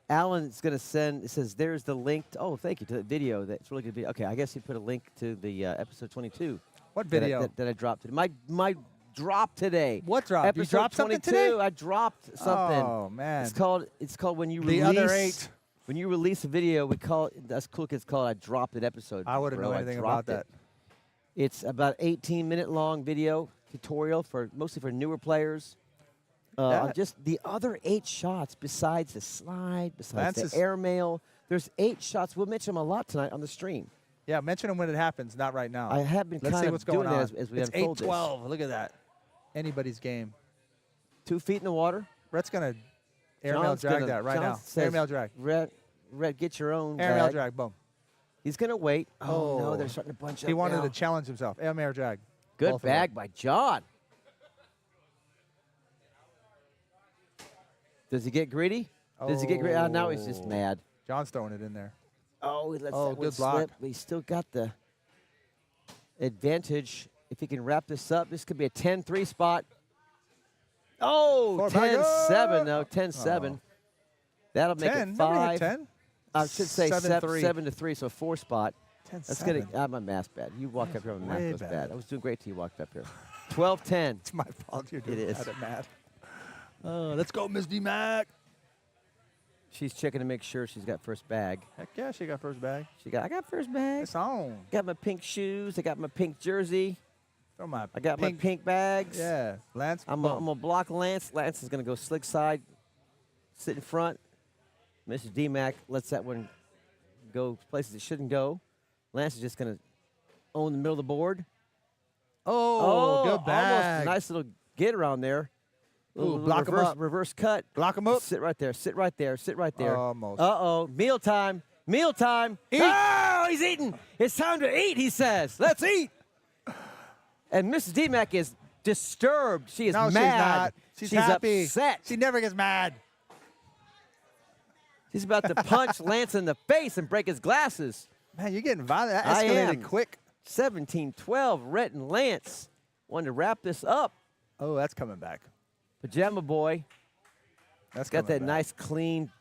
Alan's going to send, it says, there's the link. Thank you, to the video. That's really good video. Okay, I guess he put a link to the episode 22. What video? That I dropped today. My drop today. What drop? Episode You dropped 22, something today? I dropped something. Oh, man. It's called when you The release. other 8. When you release a video, we call it, that's cool. It's called I dropped it episode. I wouldn't know bro. anything about that. It's about 18-minute long video tutorial mostly for newer players. Just the other 8 shots besides the slide, besides the airmail. There's 8 shots. We'll mention them a lot tonight on the stream. Yeah, mention them when it happens, not right now. I have been Let's kind see of what's doing going on. that as we it's unfold 8-12. Look at that. Anybody's game. 2 feet in the water. Brett's going to airmail drag that right now. Airmail drag. Rhett, get your own airmail bag. drag. Boom. He's going to wait. Oh, no, they're starting to bunch up. He wanted now. to challenge himself. Airmail drag. Good bag by John. Does he get greedy? Does he get greedy? Oh, now he's just mad. John's throwing it in there. Oh, he lets that one good slip, block. but he's still got the advantage. If he can wrap this up, this could be a 10-3 spot. Oh, 10-7. No, 10-7. That'll make 10? it 5. 10? I should say 7-3. 7-3, so 4 spot. 10-7. That's going to my math bad. You walk up here, my math goes bad. bad. I was doing great till you walked up here. 12-10. It's my fault. You're doing It is. bad at math. Let's go, Miss D-Mac. She's checking to make sure she's got first bag. Heck yeah, she got first bag. I got first bag. It's on. Got my pink shoes. I got my pink jersey. Throw my I got my pink bags. Yeah, Lance. I'm going to block Lance. Lance is going to go slick side, sit in front. Mrs. D-Mac lets that one go places it shouldn't go. Lance is just going to own the middle of the board. Oh, good bag. Almost a nice little get around there. Ooh, block him up. Reverse cut. Block him up. Sit right there. Sit right there. Sit right there. Almost. Uh-oh. Meal time. Meal time. Eat. Oh, he's eating. It's time to eat, he says. Let's eat. And Mrs. D-Mac is disturbed. She is mad. She's not. She's happy. Upset. She never gets mad. She's about to punch Lance in the face and break his glasses. Man, you're getting violent. That I escalated am. quick. 17-12. Rhett and Lance wanted to wrap this up. Oh, that's coming back. Pajama Boy. That's got that back. nice, clean.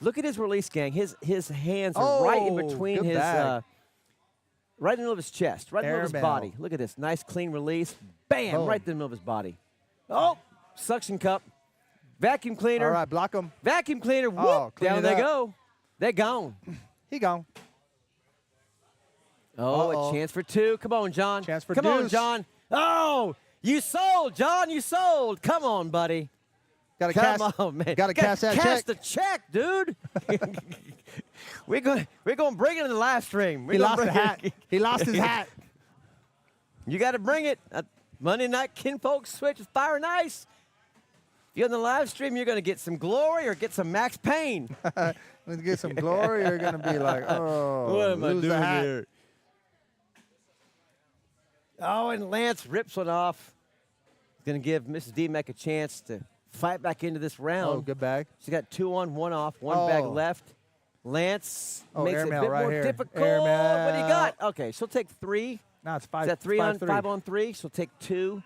Look at his release, gang. His hands are right in between good his, bag. right in the middle of his chest, right in the middle of his Airmail. body. Look at this, nice, clean release. Bam, Boom. right in the middle of his body. Oh, suction cup, vacuum cleaner. All right, block him. Vacuum cleaner. Oh, Whoop, clean down it they up. go. They're gone. He gone. Oh, Uh-oh. a chance for 2. Come on, John. Chance for Come on, deuce. John. Oh, you sold, John. You sold. Come on, buddy. Got to Come cash. on, man. Got to cash that Cash check. the check, dude. we're going to bring it in the live stream. He lost the hat. He lost his hat. You got to bring it. Monday night Kinfolk Switch is Fire and Ice. If you're on the live stream, you're going to get some glory or get some Max Payne. Let's get some glory. You're going to be like, oh, What am I lose the doing hat. here? Oh, and Lance rips one off. He's going to give Mrs. D-Mac a chance to fight back into this round. Oh, good bag. She's got 2 on, 1 off, 1 bag Oh. left. Lance Oh, makes it a airmail bit right more here. difficult. What do you Airmail. got? Okay, she'll take 3. No, it's 5. Is that 3 5, on 3. 5 on 3? She'll take 2.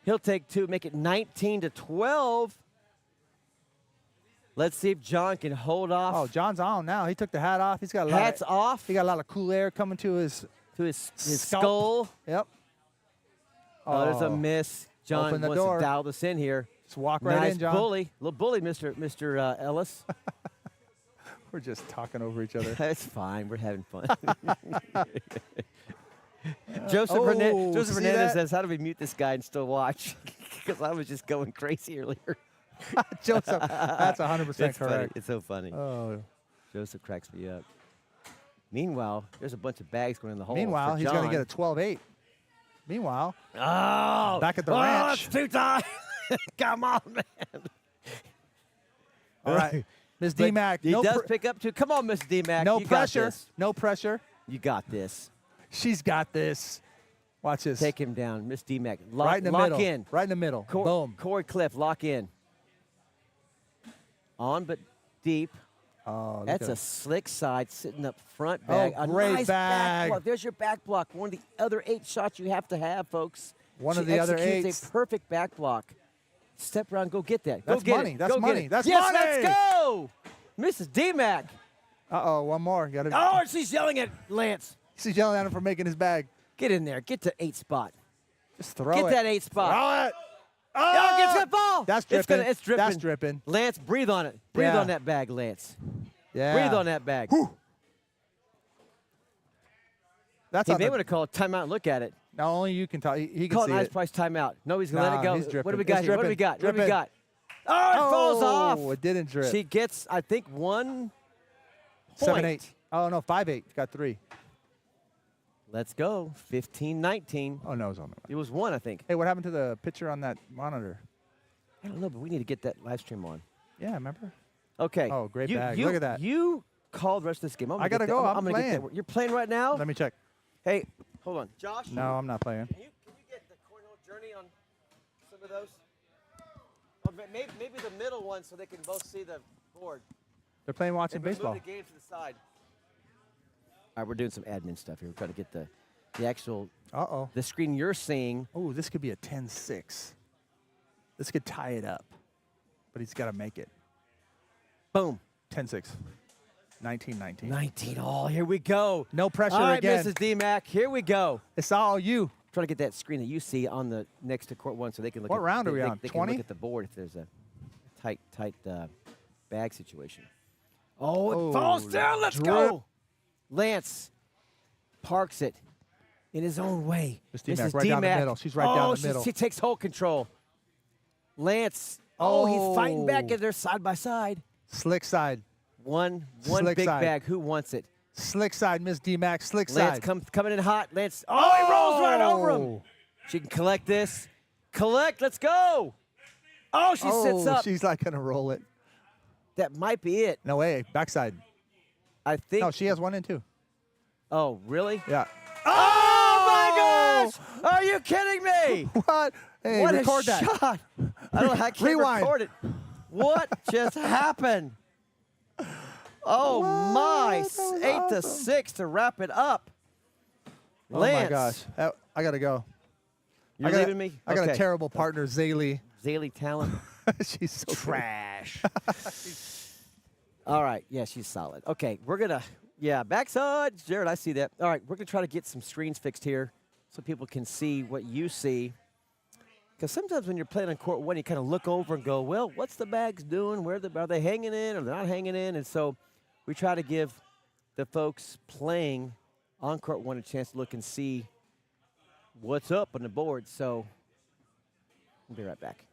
He'll take 2, make it 19-12. Let's see if John can hold off. Oh, John's on now. He took the hat off. He's got a lot. Hats off He got a lot of cool air coming to his scalp. skull. Yep. Oh, there's a miss. John Open the wants door. to dial this in here. Just walk right Nice in, John. bully. Little bully, Mr. Ellis. We're just talking over each other. It's fine. We're having fun. Joseph Oh, Hernandez see that? says, how do we mute this guy and still watch? Because I was just going crazy earlier. Joseph, that's 100% It's funny. correct. It's so funny. Oh. Joseph cracks me up. Meanwhile, there's a bunch of bags going in the hole. Meanwhile, for he's going to John. get a 12-8. Meanwhile, Oh, back at the oh, ranch. it's 2 times. Come on, man. All right. Ms. But D-Mac. He does pick up 2. Come on, Miss D-Mac. No You pressure. Got this. No pressure. You got this. She's got this. Watch this. Take him down, Miss D-Mac. Right in the lock middle. in. Right in the middle. Boom. Corey Cliff, lock in. On but deep. Oh, That's a slick side sitting up front bag. Oh, a great nice bag. back block. There's your back block. One of the other 8 shots you have to have, folks. One She of the other executes 8s. a perfect back block. Step around, go get that. That's go get money. it. That's go money. Get it. That's yes, money. Let's go. Mrs. D-Mac. Uh-oh, one more. Oh, she's yelling at Lance. She's yelling at him for making his bag. Get in there. Get to 8 spot. Just throw Get it. that 8 spot. Throw it. Oh, get that ball. That's dripping. It's dripping. That's dripping. Lance, breathe on it. Breathe Yeah. on that bag, Lance. Yeah. Breathe on that bag. Whew. That's He on may the, want to call a timeout and look at it. Now only you can tell. He can Call see an ice it. price timeout. No, he's going to let it go. He's dripping. What do we got It's here? What do we dripping. got? What do we Dripping. got? Oh, it falls off. It didn't drip. She gets, I think, 1 7, point. 8. Oh, no, 5, 8. Got 3. Let's go. 15-19. Oh, no, it was on the It was 1, I think. Hey, what happened to the picture on that monitor? I don't know, but we need to get that live stream on. Yeah, remember? Okay. Oh, great You- bag. you- Look at that. You called the rest of this game. I gotta go. I'm gonna playing. Get that. You're playing right now? Let me check. Hey, hold on. Josh? No, I'm not playing. Can you get the Cornhole journey on some of those? Or maybe the middle one so they can both see the board. They're playing watching And move baseball. the game to the side. All right, we're doing some admin stuff here. We're trying to get the actual Uh-oh. the screen you're seeing. Oh, this could be a 10-6. This could tie it up. But he's got to make it. Boom. 10-6. 19-19. 19 all. Here we go. No pressure All right, again. Mrs. D-Mac. Here we go. It's all you. Trying to get that screen that you see on the next to court 1 so they can look What at round are we on? They can 20? look at the board if there's a tight bag situation. Oh, it Oh, falls down. Let's drip. go. Lance parks it in his own way. Miss D-Mac, right down the middle. She's right down the middle. She takes whole control. Lance, he's fighting back as they're side by side. Slick side. One Slick big side. bag. Who wants it? Slick side, Miss D-Mac. Slick Lance side. coming in hot. Lance, he rolls right over him. Oh. She can collect this. Collect, let's go. Oh, she sits up. She's like going to roll it. That might be it. No way. Backside. I think. No, she has 1 and 2. Oh, really? Yeah. Oh, my gosh! Are you kidding me? What? Hey, What record a that. shot. I don't know how I can't Rewind. record it. What just happened? Oh, my. That was 8 to awesome. 6 to wrap it up. Oh, Lance. my gosh. I got to go. You're I got, leaving me? I got a Okay. terrible partner, Zaylee. Zaylee talent. She's so good. Trash. All right. Yeah, she's solid. Okay, we're going to, backside. Jared, I see that. All right, we're going to try to get some screens fixed here so people can see what you see. Because sometimes when you're playing on court 1, you kind of look over and go, well, what's the bags doing? Are they hanging in or they're not hanging in? And so we try to give the folks playing on court 1 a chance to look and see what's up on the board. So we'll be right back.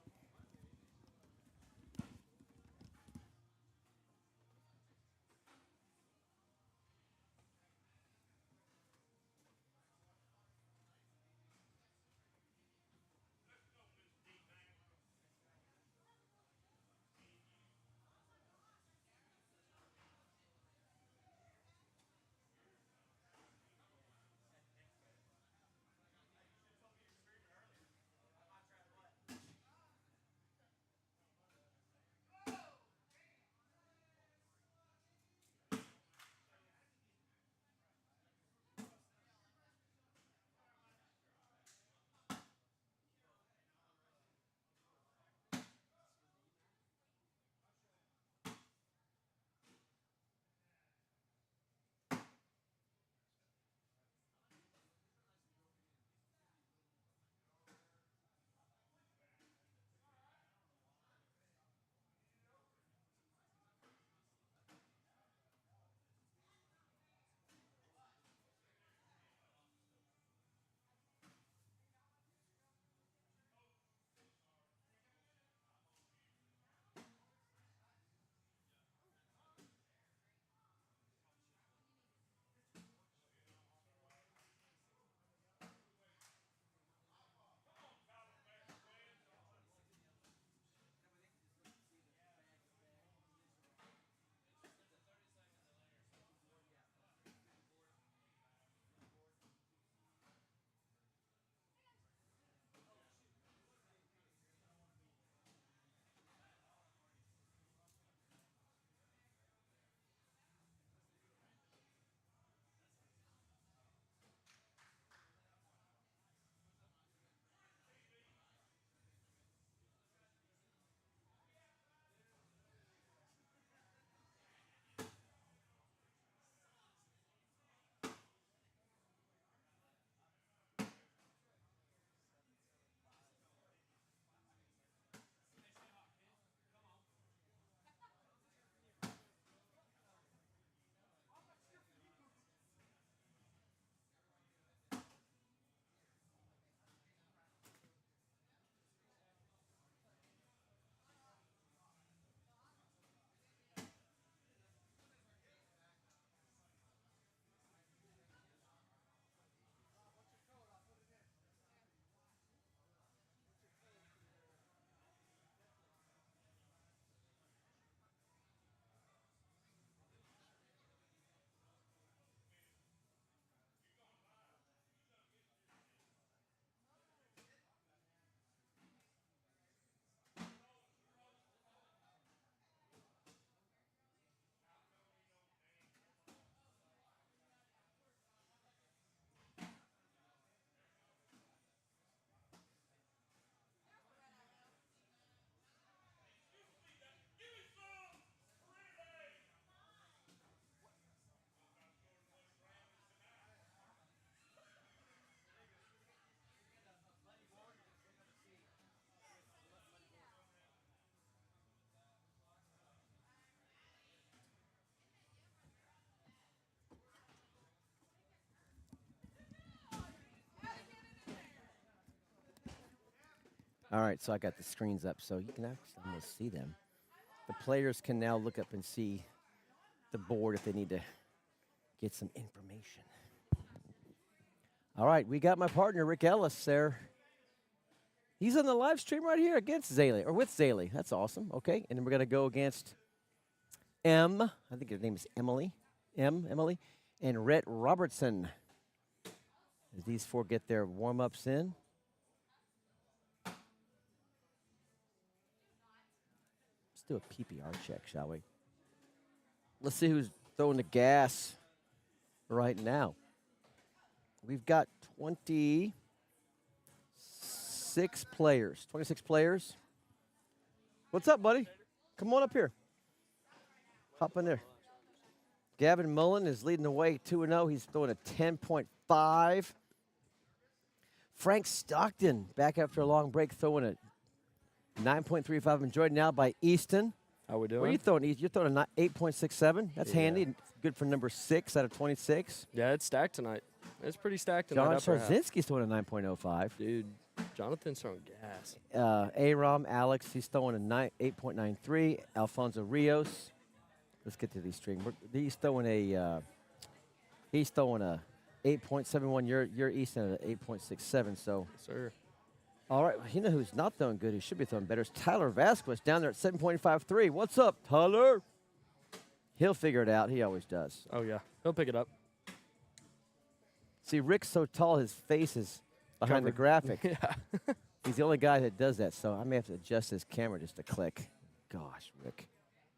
All right, so I got the screens up, so you can actually almost see them. The players can now look up and see the board if they need to get some information. All right, we got my partner, Rick Ellis, there. He's on the live stream right here against Zaley, or with Zaley. That's awesome. Okay, and then we're going to go against I think her name is Emily, and Rhett Robertson. As these four get their warm-ups in. Let's do a PPR check, shall we? Let's see who's throwing the gas right now. We've got 26 players. 26 players. What's up, buddy? Come on up here. Hop in there. Gavin Mullen is leading the way 2-0. He's throwing a 10.5. Frank Stockton back after a long break throwing a 9.35. Enjoyed now by Easton. How we doing? What are you throwing? You're throwing a 8.67. That's handy. Good for number 6 out of 26. Yeah, it's stacked tonight. It's pretty stacked John tonight. Sharzinski's throwing a 9.05. Dude, Jonathan's throwing gas. Aram Alex, he's throwing a 8.93. Alfonso Rios. Let's get to these strings. He's throwing a 8.71. You're Easton at 8.67. So, Yes, sir. all right. You know who's not throwing good? Who should be throwing better? Is Tyler Vasquez down there at 7.53. What's up, Tyler? He'll figure it out. He always does. Oh, yeah. He'll pick it up. See, Rick's so tall, his face is behind the Covered. graphic. Yeah. He's the only guy that does that, so I may have to adjust his camera just a click. Gosh, Rick.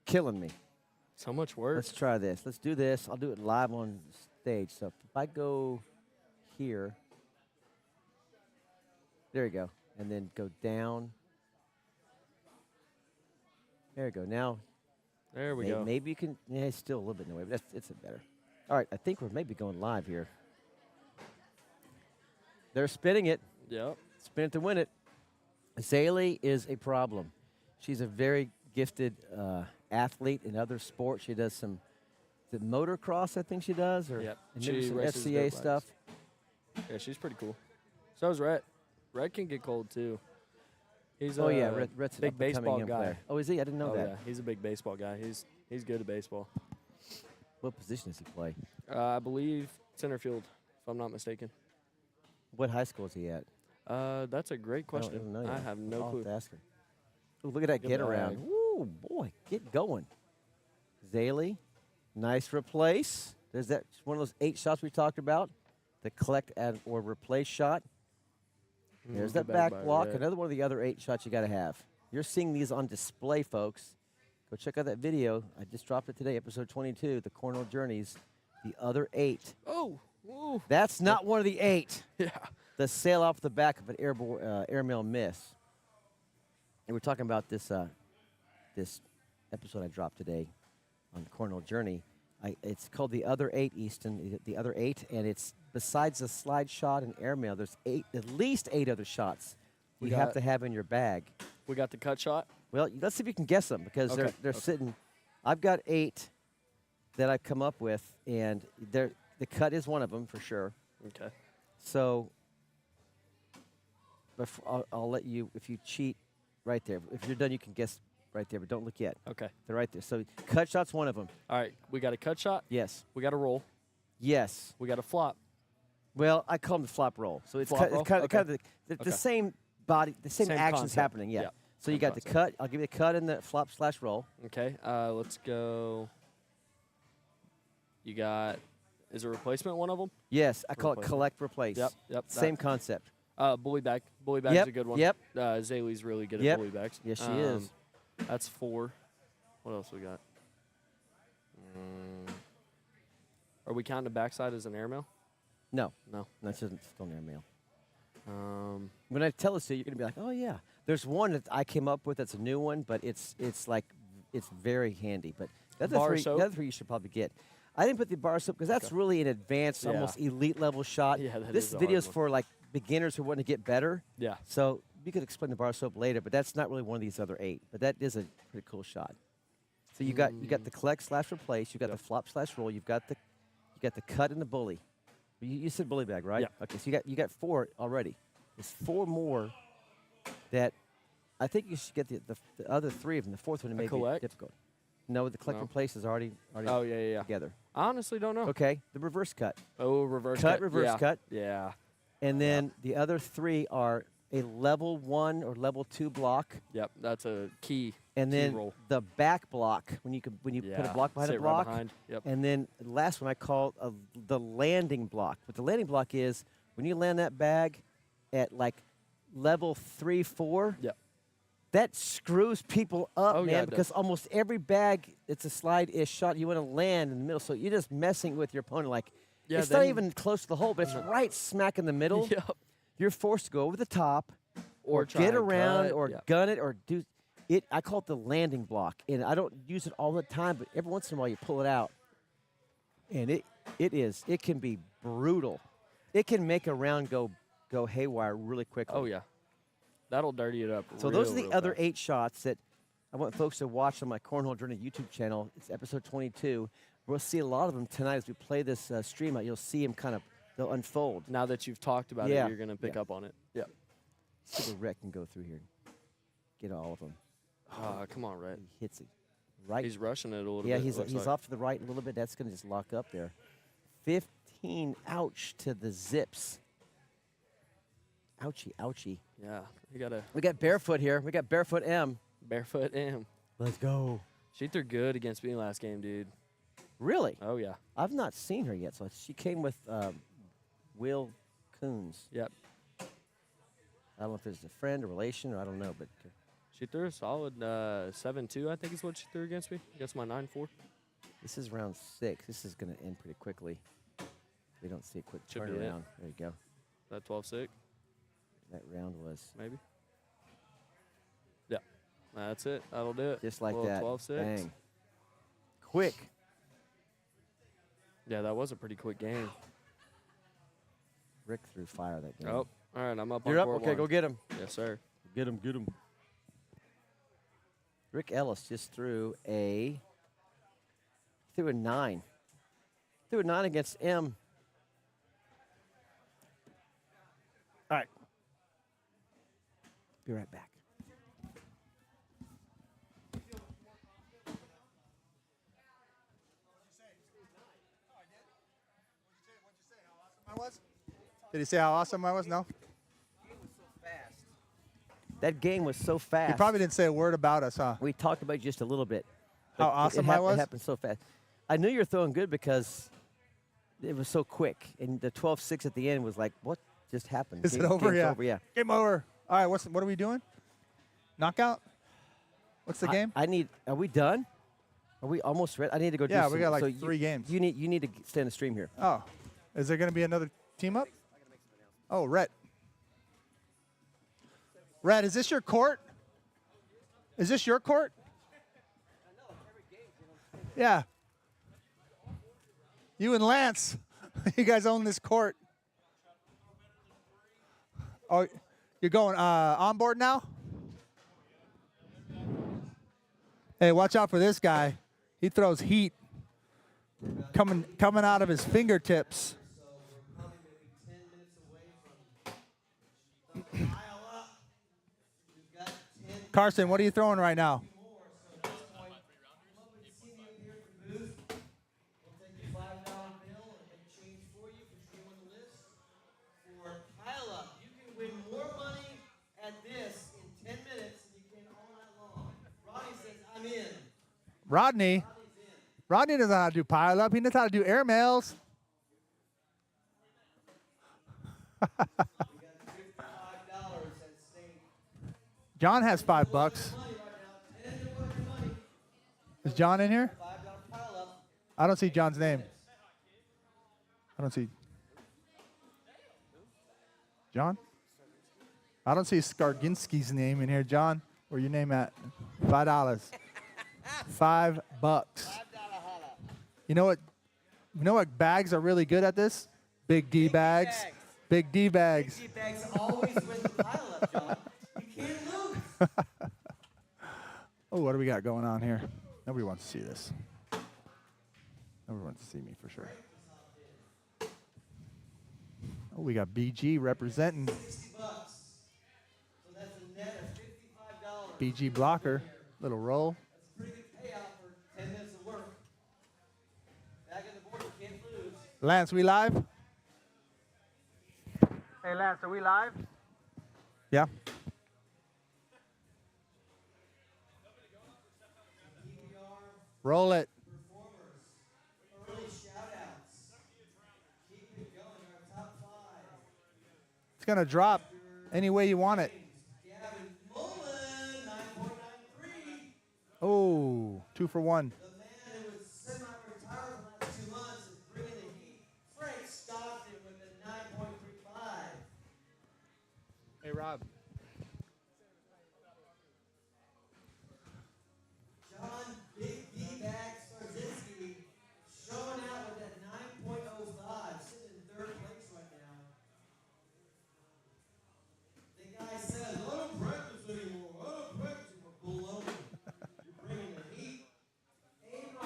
Killing me. So much work. Let's try this. Let's do this. I'll do it live on stage. So if I go here, there you go, and then go down. There you go. Now, There we go. maybe you can, yeah, it's still a little bit in the way, but it's better. All right, I think we're maybe going live here. They're spinning it. Yep. Spin it to win it. Zaley is a problem. She's a very gifted athlete in other sports. She does some the motocross, I think she does, or Yep. and maybe She some races FCA dirt stuff. Yeah, she's pretty cool. So is Rhett. Rhett can get cold, too. He's Oh yeah, a Rhett's an big up-and-coming baseball young guy. player. Oh, is he? I didn't know Oh, that. yeah. He's a big baseball guy. He's good at baseball. What position does he play? I believe center field, if I'm not mistaken. What high school is he at? That's a great I don't question. know I yet. have no I'll clue. have to ask her. Ooh, look at that Good get bag. around. Woo, boy, get going. Zaley, nice replace. There's that one of those 8 shots we talked about. The collect and or replace shot. There's that Good bag back by block. Rhett. Another one of the other 8 shots you got to have. You're seeing these on display, folks. Go check out that video. I just dropped it today, episode 22, the Cornhole Journeys. The other 8. Oh, ooh. That's not one of the 8. Yeah. The sail off the back of an airmail miss. And we're talking about this this episode I dropped today on Cornhole Journey. It's called The Other 8, Easton, The Other 8, and it's besides the slide shot and airmail, there's at least 8 other shots We you have got- to have in your bag. We got the cut shot. Well, let's see if you can guess them because Okay, they're okay. sitting. I've got 8 that I've come up with, and the cut is one of them for sure. Okay. So I'll let you, if you cheat right there. If you're done, you can guess right there, but don't look yet. Okay. They're right there. So cut shot's one of them. All right. We got a cut shot. Yes. We got a roll. Yes. We got a flop. Well, I call them the flop roll. So it's Flop kind roll? of, kind Okay. of the Okay. same body, the same actions concept. happening. Yeah. Yeah, So you same got the concept. cut. I'll give you the cut and the flop / roll. Okay. Let's go. You got. Is a replacement one of them? Yes. I call it Replace. collect replace. Yep. Yep. Same concept. Bully bag. Bully bag's Yep, a good one. yep. Zaley's really good Yep. at bully bags. Yes, she is. That's 4. What else we got? Are we counting the backside as an airmail? No. No. That's just still near mail. Um, When I tell this to you, you're gonna be like, "Oh yeah." There's one that I came up with that's a new one, but it's very handy. But the Bar other soap? three you should probably get. I didn't put the bar soap because that's Okay. really an advanced, Yeah. almost elite level shot. Yeah, that This is a video hard is one. for like beginners who want to get better. yeah. So you could explain the bar soap later, but that's not really one of these other 8. But that is a pretty cool shot. So you got the collect / replace. You got Yep. the flop / roll. You got the cut and the bully. You said bully bag, right? Yeah. Okay, so you got 4 already. There's 4 more that I think you should get the other 3 of them. The fourth one may be collect? difficult. No, the collect No. replace is already Oh, yeah. together. I honestly don't know. Okay, the reverse cut. Oh, reverse Cut, cut. reverse yeah. cut. Yeah. And then the other 3 are a level 1 or level 2 block. Yep, that's a key. And key then roll. the back block, when you put a block behind Sit a block. Right behind. Yep. And then the last one I call the landing block. What the landing block is, when you land that bag at like level 3, 4, Yep. that screws people up, Oh, man, yeah, it because does. almost every bag, it's a slide-ish shot. You want to land in the middle, so you're just messing with your opponent. Like, Yeah, it's not then- even close to the hole, but it's right smack in the middle. Yep. You're forced to go over the top or try get and around cut. or Yep. gun it or do it. I call it the landing block, and I don't use it all the time, but every once in a while you pull it out, and it can be brutal. It can make a round go haywire really quickly. Oh, yeah. That'll dirty it up. So those are real the other fast. 8 shots that I want folks to watch on my Cornhole Journey YouTube channel. It's episode 22. We'll see a lot of them tonight as we play this stream out. You'll see them they'll unfold. Now that you've talked about Yeah. it, you're going to pick Yeah. up on it. Yep. See if Rhett can go through here and get all of them. Come on, Rhett. He hits it right. He's rushing it a little Yeah, bit. he's looks like. off to the right a little bit. That's going to just lock up there. 15, ouch, to the zips. Ouchie, ouchie. Yeah. You got to We got Barefoot here. We got Barefoot M. barefoot him. Let's go. She threw good against me last game, dude. Really? Oh, yeah. I've not seen her yet. So she came with Will Coons. Yep. I don't know if it's a friend, a relation, or I don't know, but She threw a solid 7-2, I think is what she threw against me. Against my 9-4. this is round 6. This is going to end pretty quickly. We don't see a quick Should be it. turnaround. There you go. That 12-6, That round was maybe. Yeah. That's it. That'll do it. just like Little that. 12-6. Bang. Quick. Yeah, that was a pretty quick game. Rick threw fire that game. Oh, all right. I'm up You're on up? court Okay, one. go get him. Yes, sir. Get him, get him. Rick Ellis just threw a 9. Threw a 9 against M. All right. Be right back. Did he say how awesome I was? No. That game was so fast. He probably didn't say a word about us, huh? We talked about it just a little bit. How but awesome I was? It happened so fast. I knew you were throwing good because it was so quick. And the 12-6 at the end was like, what just happened? Is it over? Game's Yeah. over, yeah. Game over. All right. What are we doing? Knockout? What's the game? Are we done? Are we almost ready? I need to go do Yeah, some. we got like so 3 games. You need to stay in the stream here. Oh, is there going to be another team up? Oh, Rhett. Rhett, is this your court? Is this your court? Yeah. You and Lance, you guys own this court. Oh, you're going on board now? Hey, watch out for this guy. He throws heat coming out of his fingertips. Carson, what are you throwing right now? Rodney doesn't know how to do pile up. He knows how to do air mails. John has $5. Is John in here? I don't see John's name. I don't see John. I don't see Skarginski's name in here. John, where your name at? $5. $5. You know what? You know what bags are really good at this? Big D bags. Big D bags. Big D bags always win the pile up, John. You can't lose. Oh, what do we got going on here? Nobody wants to see this. Nobody wants to see me for sure. Oh, we got BG representing. $60. So that's a net of BG blocker. Little roll. That's a pretty good payout for 10 minutes of work. Back on the board, you can't lose. Lance, we live? Hey, Lance, are we live? Yeah. Roll it. Performers, early shout-outs. Keep it going, our top 5. It's going to drop any way you want it. Gavin Mullen, 9.93. Oh, 2 for 1. The man who was semi-retired the last 2 months is bringing the heat. Frank Stockton with a 9.35. Hey, Rob. John Big D-Bag Starzinski showing out with that 9.05, sitting in 3rd place right now. The guy says, I don't practice anymore. I don't practice anymore. Baloney. You're bringing the heat.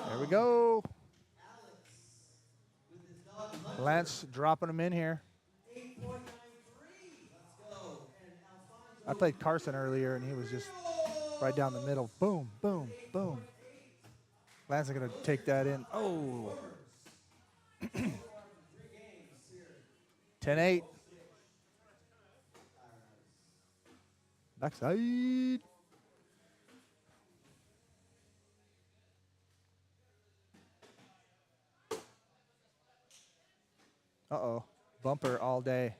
There we go. Alex with his dog Hunter. Lance dropping them in here. 8.93. Let's go. And Alfonso. I played Carson earlier, and he was just right down the middle. Boom, boom, boom. Lance is going to take that in. Oh. 10-8. Backside. Uh-oh. Bumper all day.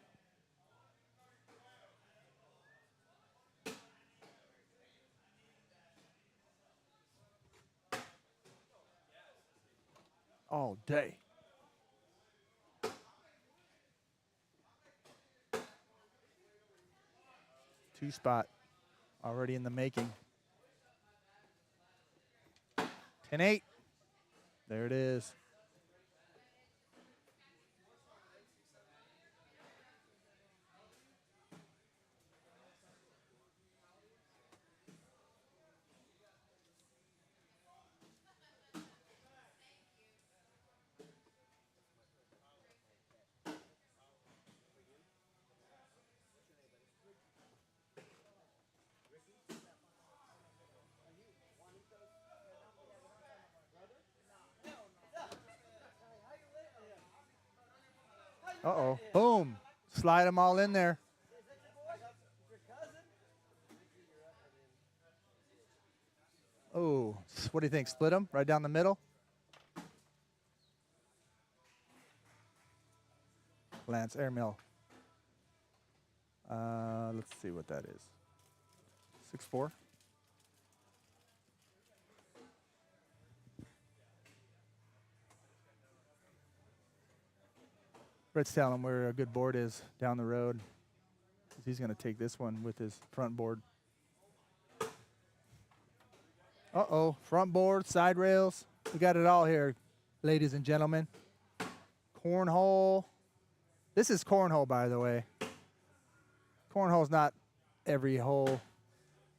All day. Two spot already in the making. 10-8. There it is. Uh-oh. Boom. Slide them all in there. Oh, what do you think? Split them right down the middle? Lance Airmail. Let's see what that is. 6'4". Brett's telling him where a good board is down the road. He's going to take this one with his front board. Uh-oh, front board, side rails. We got it all here, ladies and gentlemen. Cornhole. This is cornhole, by the way. Cornhole's not every hole,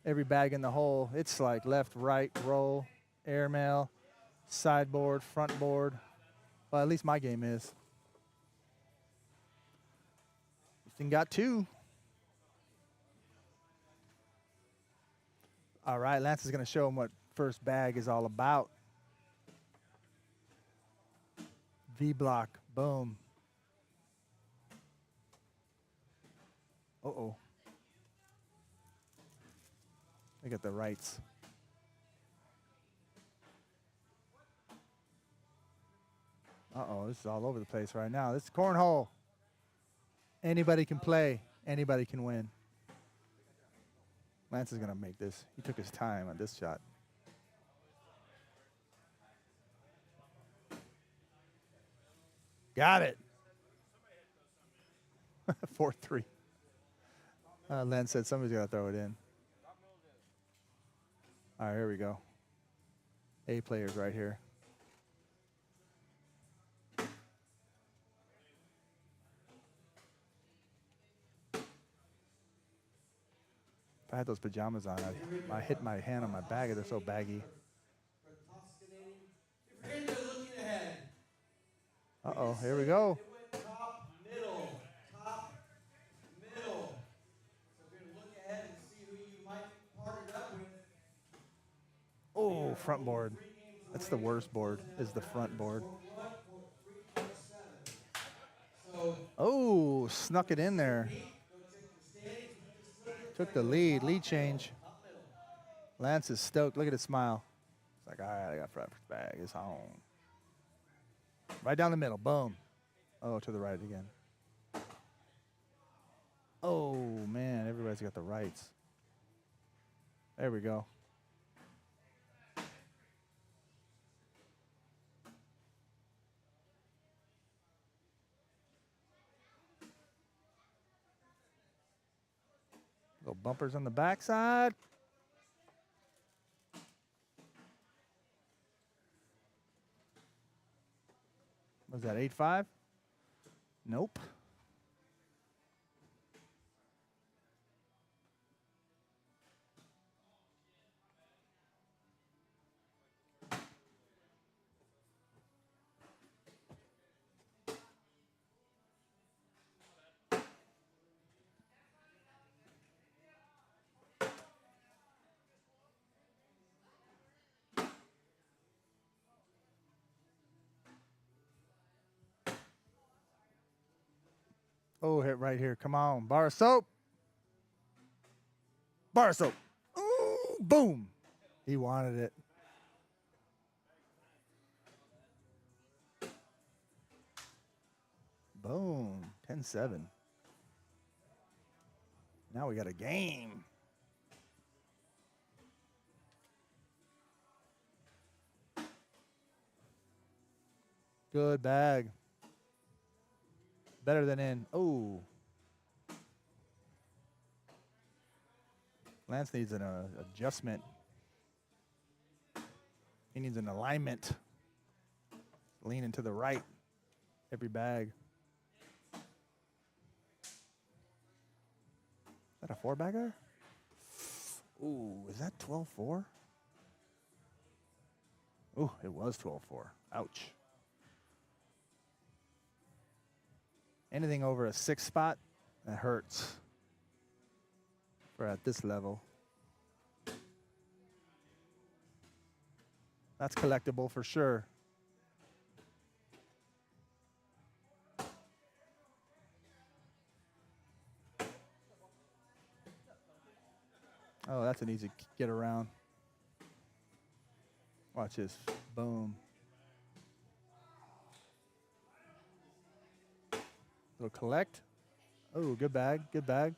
every bag in the hole. It's like left, right, roll, airmail, sideboard, front board. Well, at least my game is. Easton got 2. All right, Lance is going to show him what first bag is all about. V-block, boom. Uh-oh. They got the rights. Uh-oh, this is all over the place right now. This is cornhole. Anybody can play. Anybody can win. Lance is going to make this. He took his time on this shot. Got it. 4-3. Lance said somebody's got to throw it in. All right, here we go. A players right here. If I had those pajamas on, I hit my hand on my bag. They're so baggy. Uh-oh, here we go. Top, middle. So we're going to look ahead and see who you might partner up with. front board. That's the worst board, is the front board. Oh, snuck it in there. Took the lead change. Lance is stoked. Look at his smile. It's like, all right, I got first bag. It's home. Right down the middle. Boom. Oh, to the right again. Oh, man, everybody's got the rights. There we go. Little bumpers on the backside. Was that 8.5? Nope. Oh, hit right here. Come on. Bar of soap. Bar of soap. Ooh, boom. He wanted it. Boom. 10-7. Now we got a game. Good bag. Better than in. Oh. Lance needs an adjustment. He needs an alignment. Leaning to the right. Every bag. Is that a 4-bagger? Ooh, is that 12-4? Ooh, it was 12-4. Ouch. Anything over a 6 spot, that hurts. For at this level. That's collectible for sure. Oh, that's an easy get around. Watch this. Boom. Little collect. Oh, good bag. Good bag.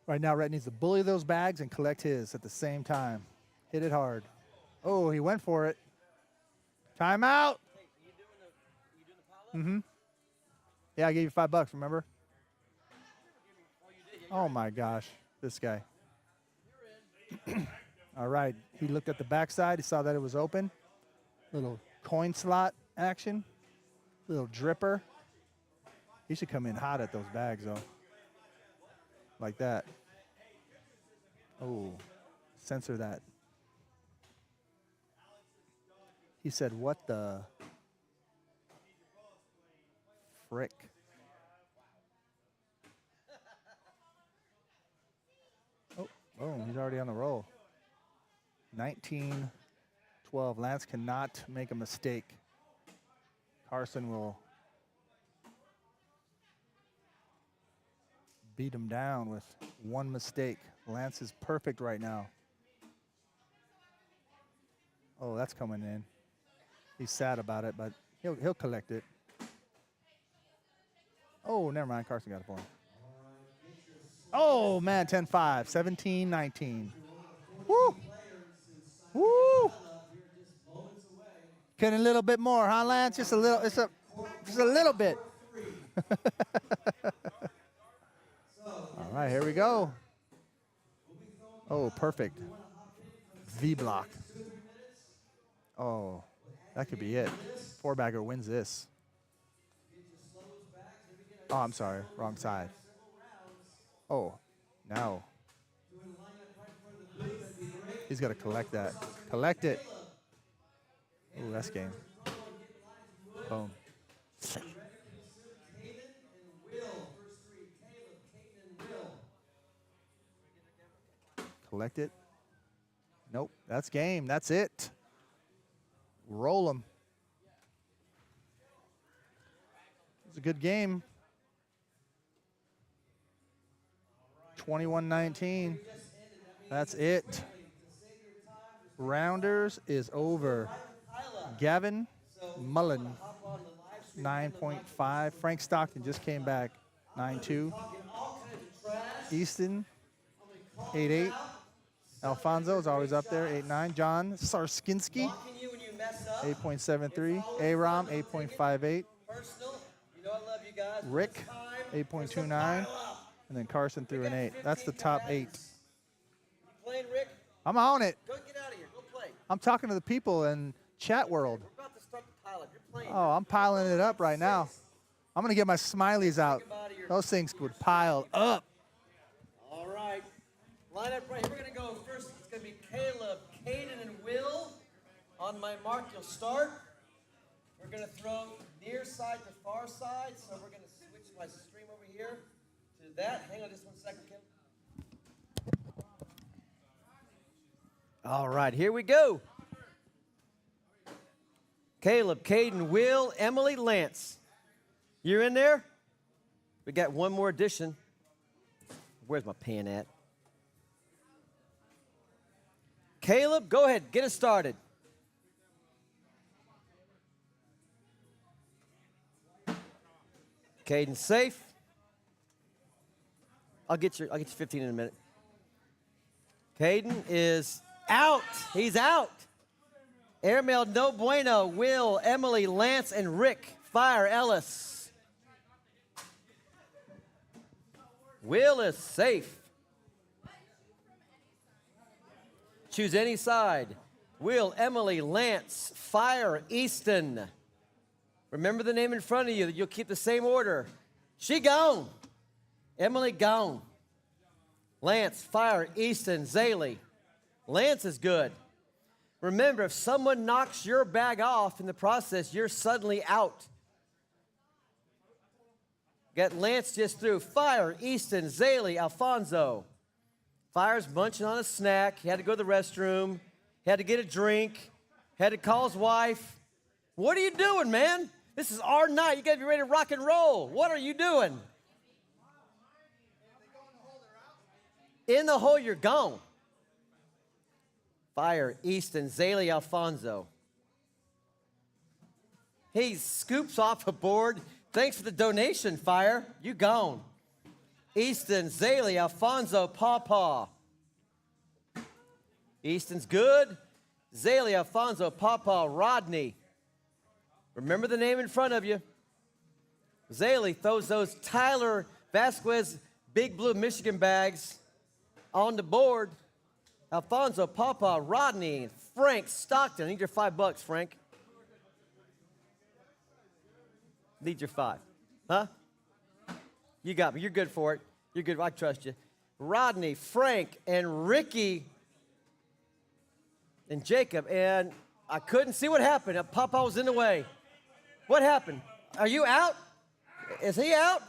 Right now, Rhett needs to bully those bags and collect his at the same time. Hit it hard. Oh, he went for it. Timeout. Mm-hmm. Yeah, I gave you $5, remember? Oh, my gosh. This guy. All right. He looked at the backside. He saw that it was open. Little coin slot action. Little dripper. He should come in hot at those bags, though. Like that. Oh, censor that. He said, what the frick? Oh, he's already on the roll. 19-12. Lance cannot make a mistake. Carson will beat him down with one mistake. Lance is perfect right now. Oh, that's coming in. He's sad about it, but he'll collect it. Oh, never mind. Carson got a point. Oh, man, 10-5, 17-19. Woo! Woo! Can a little bit more, huh, Lance? Just a little. Just a little bit. All right, here we go. Oh, perfect. V block. Oh, that could be it. 4-bagger wins this. Oh, I'm sorry. Wrong side. Oh, now. He's got to collect that. Collect it. Ooh, that's game. Boom. Collect it. Nope, that's game. That's it. Roll them. It's a good game. 21-19. That's it. Rounders is over. Gavin Mullen, 9.5. Frank Stockton just came back, 9.2. Easton, 8.8. Alfonso is always up there, 8.9. John Sarskinsky, 8.73. Aram, 8.58. Rick, 8.29. And then Carson threw an 8. That's the top 8. I'm on it. Go get out of here. Go play. I'm talking to the people in chat world. We're about to start the pile up. You're playing. Oh, I'm piling it up right now. I'm going to get my smileys out. Those things would pile up. All right. Line up right here. We're going to go first. It's going to be Caleb, Caden, and Will. On my mark, you'll start. We're going to throw near side to far side. So we're going to switch my stream over here to that. Hang on just 1 second, Caleb. All right, here we go. Caleb, Caden, Will, Emily, Lance. You're in there? We got one more addition. Where's my pen at? Caleb, go ahead, get us started. Caden safe. I'll get you 15 in a minute. Caden is out. He's out. Airmail, no bueno. Will, Emily, Lance, and Rick. Fire, Ellis. Will is safe. Choose any side. Will, Emily, Lance, Fire, Easton. Remember the name in front of you. You'll keep the same order. She gone. Emily gone. Lance, Fire, Easton, Zaley. Lance is good. Remember, if someone knocks your bag off in the process, you're suddenly out. Got Lance just through. Fire, Easton, Zaley, Alfonso. Fire's munching on a snack. He had to go to the restroom. He had to get a drink. Had to call his wife. What are you doing, man? This is our night. You got to be ready to rock and roll. What are you doing? In the hole, you're gone. Fire, Easton, Zaley, Alfonso. He scoops off a board. Thanks for the donation, Fire. You gone. Easton, Zaley, Alfonso, Pawpaw. Easton's good. Zaley, Alfonso, Pawpaw, Rodney. Remember the name in front of you. Zaley throws those Tyler Vasquez Big Blue Michigan bags on the board. Alfonso, Pawpaw, Rodney, Frank, Stockton. I need your $5, Frank. Need your 5. Huh? You got me. You're good for it. You're good. I trust you. Rodney, Frank, and Ricky, and Jacob. And I couldn't see what happened. Pawpaw was in the way. What happened? Are you out? Is he out?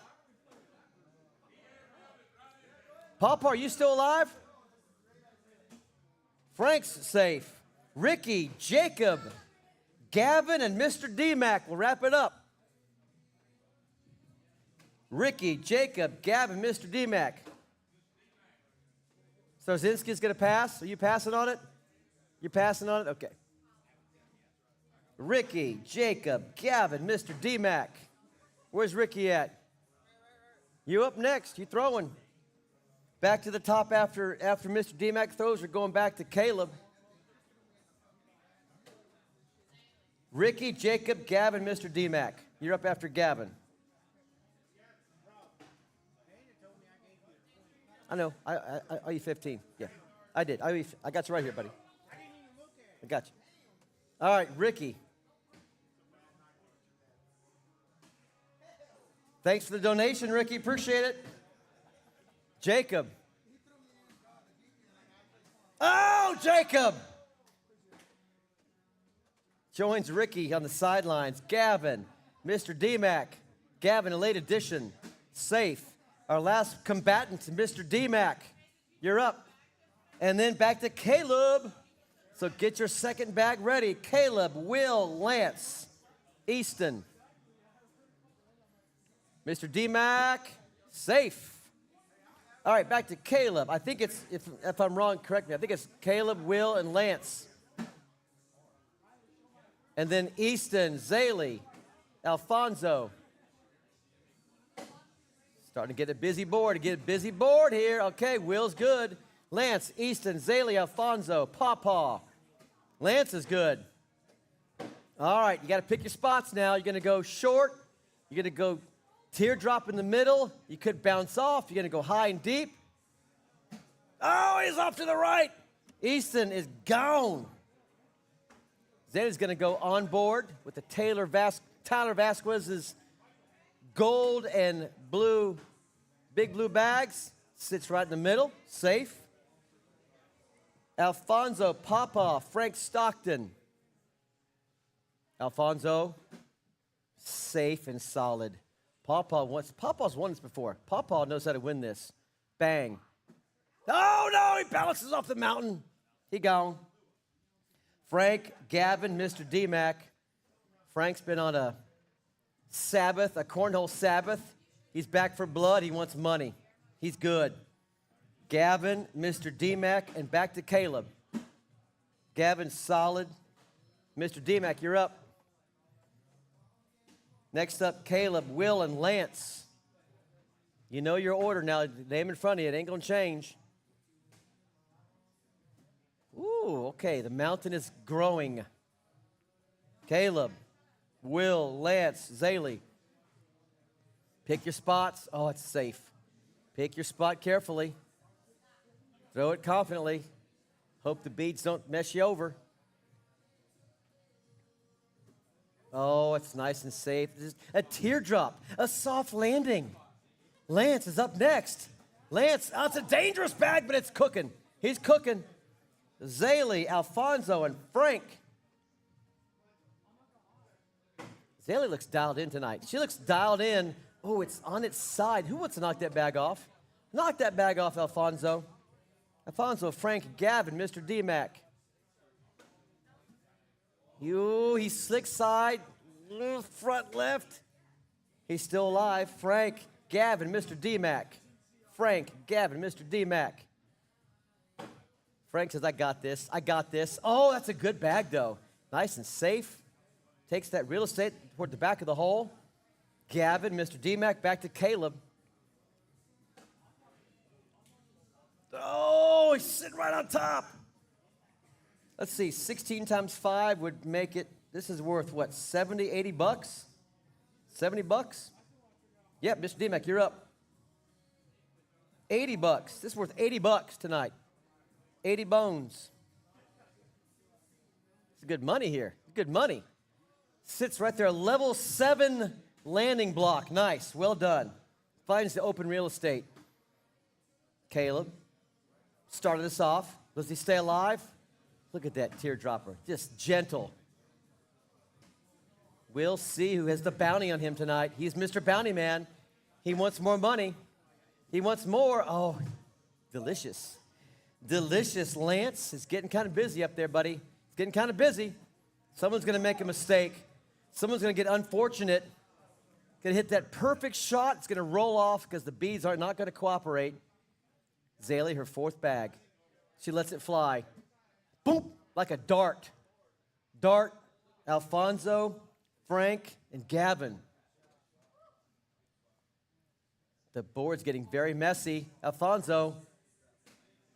Pawpaw, are you still alive? Frank's safe. Ricky, Jacob, Gavin, and Mr. D-Mac will wrap it up. Ricky, Jacob, Gavin, Mr. D-Mac. So Zinski's going to pass? Are you passing on it? You're passing on it? Okay. Ricky, Jacob, Gavin, Mr. D-Mac. Where's Ricky at? You up next. You throwing. Back to the top after Mr. D-Mac throws. We're going back to Caleb. Ricky, Jacob, Gavin, Mr. D-Mac. You're up after Gavin. I know. I owe you 15. Yeah, I did. I got you right here, buddy. I got you. All right, Ricky. Thanks for the donation, Ricky. Appreciate it. Jacob. Oh, Jacob! Joins Ricky on the sidelines. Gavin, Mr. D-Mac. Gavin, a late addition. Safe. Our last combatant, Mr. D-Mac. You're up. And then back to Caleb. So get your second bag ready. Caleb, Will, Lance, Easton. Mr. D-Mac, safe. All right, back to Caleb. I think it's, if I'm wrong, correct me. I think it's Caleb, Will, and Lance. And then Easton, Zaylee, Alfonso. Starting to get a busy board. Here. Okay, Will's good. Lance, Easton, Zaylee, Alfonso, Pawpaw. Lance is good. All right, you got to pick your spots now. You're going to go short. You're going to go teardrop in the middle. You could bounce off. You're going to go high and deep. Oh, he's off to the right. Easton is gone. Zaylee's going to go on board with the Tyler Vasquez's gold and blue, big blue bags. Sits right in the middle, safe. Alfonso, Papa, Frank Stockton. Alfonso, safe and solid. Papa's won this before. Papa knows how to win this. Bang. Oh, no, he balances off the mountain. He gone. Frank, Gavin, Mr. D-Mac. Frank's been on a Sabbath, a cornhole Sabbath. He's back for blood. He wants money. He's good. Gavin, Mr. D-Mac, and back to Caleb. Gavin's solid. Mr. D-Mac, you're up. Next up, Caleb, Will, and Lance. You know your order now. Name in front of you. It ain't going to change. Ooh, okay. The mountain is growing. Caleb, Will, Lance, Zaylee. Pick your spots. Oh, it's safe. Pick your spot carefully. Throw it confidently. Hope the beads don't mess you over. Oh, it's nice and safe. Just a teardrop, a soft landing. Lance is up next. Lance, oh, it's a dangerous bag, but it's cooking. He's cooking. Zaylee, Alfonso, and Frank. Zaylee looks dialed in tonight. She looks dialed in. Oh, it's on its side. Who wants to knock that bag off? Knock that bag off, Alfonso. Alfonso, Frank, Gavin, Mr. D-Mac. He's slick side, little front left. He's still alive. Frank, Gavin, Mr. D-Mac. Frank, Gavin, Mr. D-Mac. Frank says, I got this. I got this. Oh, that's a good bag, though. Nice and safe. Takes that real estate toward the back of the hole. Gavin, Mr. D-Mac, back to Caleb. Oh, he's sitting right on top. Let's see, 16 times 5 would make it, this is worth what, 70, 80 bucks? 70 bucks? Yep, Mr. D-Mac, you're up. 80 bucks. This is worth 80 bucks tonight. 80 bones. It's good money here. Good money. Sits right there, level 7 landing block. Nice, well done. Finds the open real estate. Caleb started us off. Does he stay alive? Look at that teardropper, just gentle. We'll see who has the bounty on him tonight. He's Mr. Bounty Man. He wants more money. He wants more. Oh, delicious. Delicious. Lance is getting kind of busy up there, buddy. It's getting kind of busy. Someone's going to make a mistake. Someone's going to get unfortunate. Going to hit that perfect shot. It's going to roll off because the beads are not going to cooperate. Zaylee, her 4th bag. She lets it fly. Boom, like a dart. Dart, Alfonso, Frank, and Gavin. The board's getting very messy. Alfonso,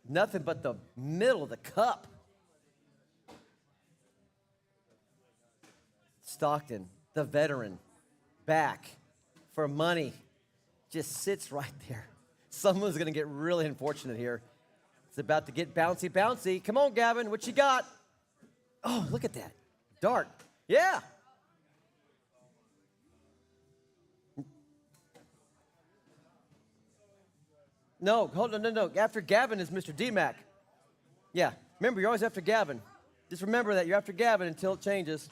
nothing but the middle of the cup. Stockton, the veteran, back for money. Just sits right there. Someone's going to get really unfortunate here. It's about to get bouncy, bouncy. Come on, Gavin, what you got? Oh, look at that. Dart. Yeah. No, hold on, no. After Gavin is Mr. D-Mac. Yeah, remember, you're always after Gavin. Just remember that you're after Gavin until it changes.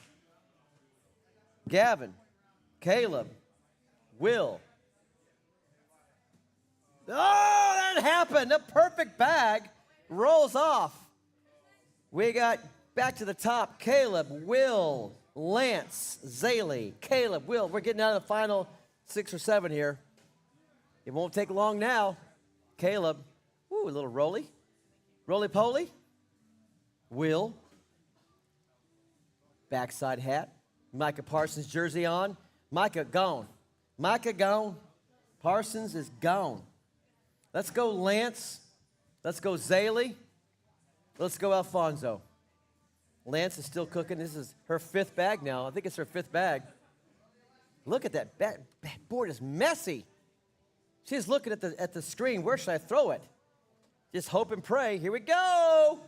Gavin, Caleb, Will. Oh, that happened. A perfect bag rolls off. We got Back to the top, Caleb, Will, Lance, Zaylee, Caleb, Will. We're getting out of the final 6 or 7 here. It won't take long now. Caleb, ooh, a little roly. Roly-poly. Will. Backside hat. Micah Parsons jersey on. Micah gone. Micah gone. Parsons is gone. Let's go Lance. Let's go Zaylee. Let's go Alfonso. Lance is still cooking. This is her 5th bag now. I think it's her 5th bag. Look at that. That board is messy. She's looking at the screen. Where should I throw it? Just hope and pray. Here we go.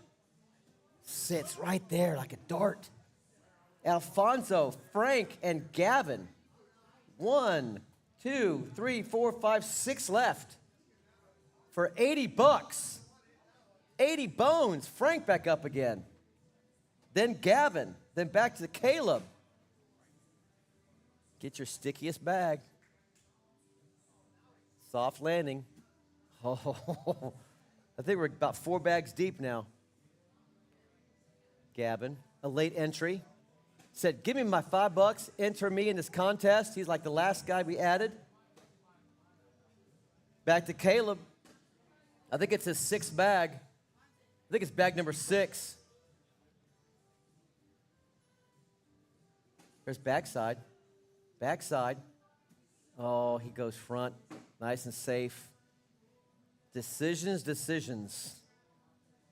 Sits right there like a dart. Alfonso, Frank, and Gavin. 1, 2, 3, 4, 5, 6 left. For $80. 80 bones. Frank back up again. Then Gavin. Then back to Caleb. Get your stickiest bag. Soft landing. Oh, I think we're about 4 bags deep now. Gavin, a late entry. Said, give me my $5, enter me in this contest. He's like the last guy we added. Back to Caleb. I think it's his 6th bag. I think it's bag number 6. There's backside. Backside. Oh, he goes front. Nice and safe. Decisions.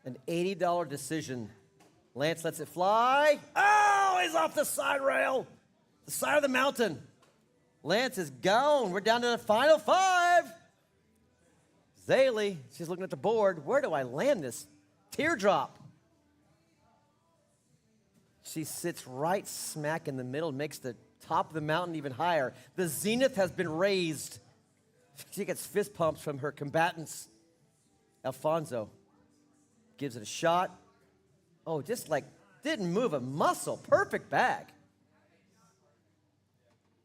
An $80 decision. Lance lets it fly. Oh, he's off the side rail. The side of the mountain. Lance is gone. We're down to the final 5. Zaylee, she's looking at the board. Where do I land this teardrop? She sits right smack in the middle, makes the top of the mountain even higher. The zenith has been raised. She gets fist pumps from her combatants. Alfonso gives it a shot. Oh, just like didn't move a muscle. Perfect bag.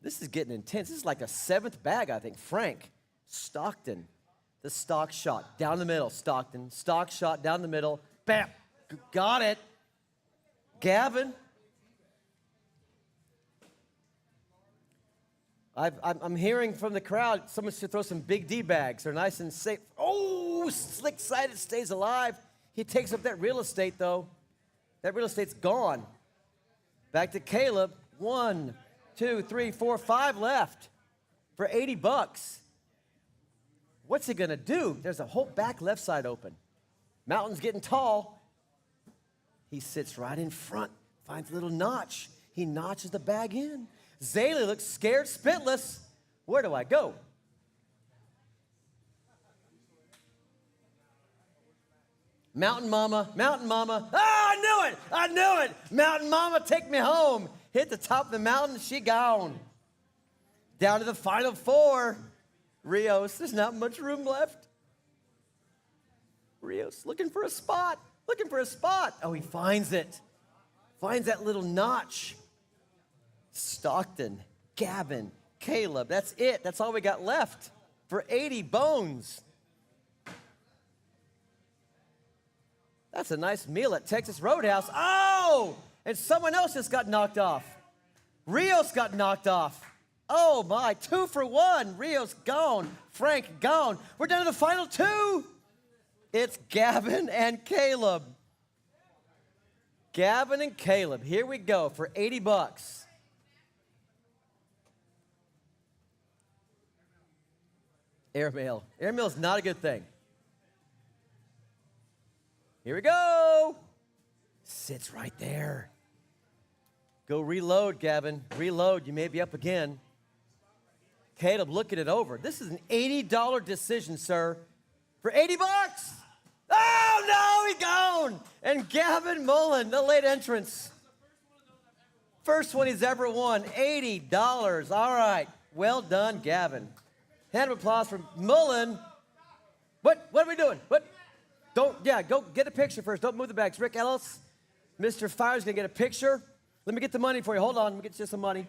This is getting intense. This is like a 7th bag, I think. Frank, Stockton, the stock shot down the middle. Stockton, stock shot down the middle. Bam, got it. Gavin. I'm hearing from the crowd, someone should throw some big D bags. They're nice and safe. Oh, slick-sided stays alive. He takes up that real estate, though. That real estate's gone. Back to Caleb. 1, 2, 3, 4, 5 left for $80. What's he going to do? There's a whole back left side open. Mountain's getting tall. He sits right in front, finds a little notch. He notches the bag in. Zaylee looks scared, spitless. Where do I go? Mountain Mama. Oh, I knew it. Mountain Mama, take me home. Hit the top of the mountain, she gone. Down to the final 4. Rios, there's not much room left. Rios looking for a spot. Oh, he finds it. Finds that little notch. Stockton, Gavin, Caleb. That's it. That's all we got left for 80 bones. That's a nice meal at Texas Roadhouse. Oh, and someone else just got knocked off. Rios got knocked off. Oh, my. 2 for 1. Rios gone. Frank gone. We're down to the final 2. It's Gavin and Caleb. Gavin and Caleb. Here we go for $80. Airmail. Airmail is not a good thing. Here we go. Sits right there. Go reload, Gavin. Reload. You may be up again. Caleb looking it over. This is an $80 decision, sir. For $80. Oh, no, he's gone. And Gavin Mullen, the late entrance. First one he's ever won, $80. All right. Well done, Gavin. Hand of applause for Mullen. What are we doing? Go get a picture first. Don't move the bags. Rick Ellis, Mr. Fire's going to get a picture. Let me get the money for you. Hold on. Let me get you some money.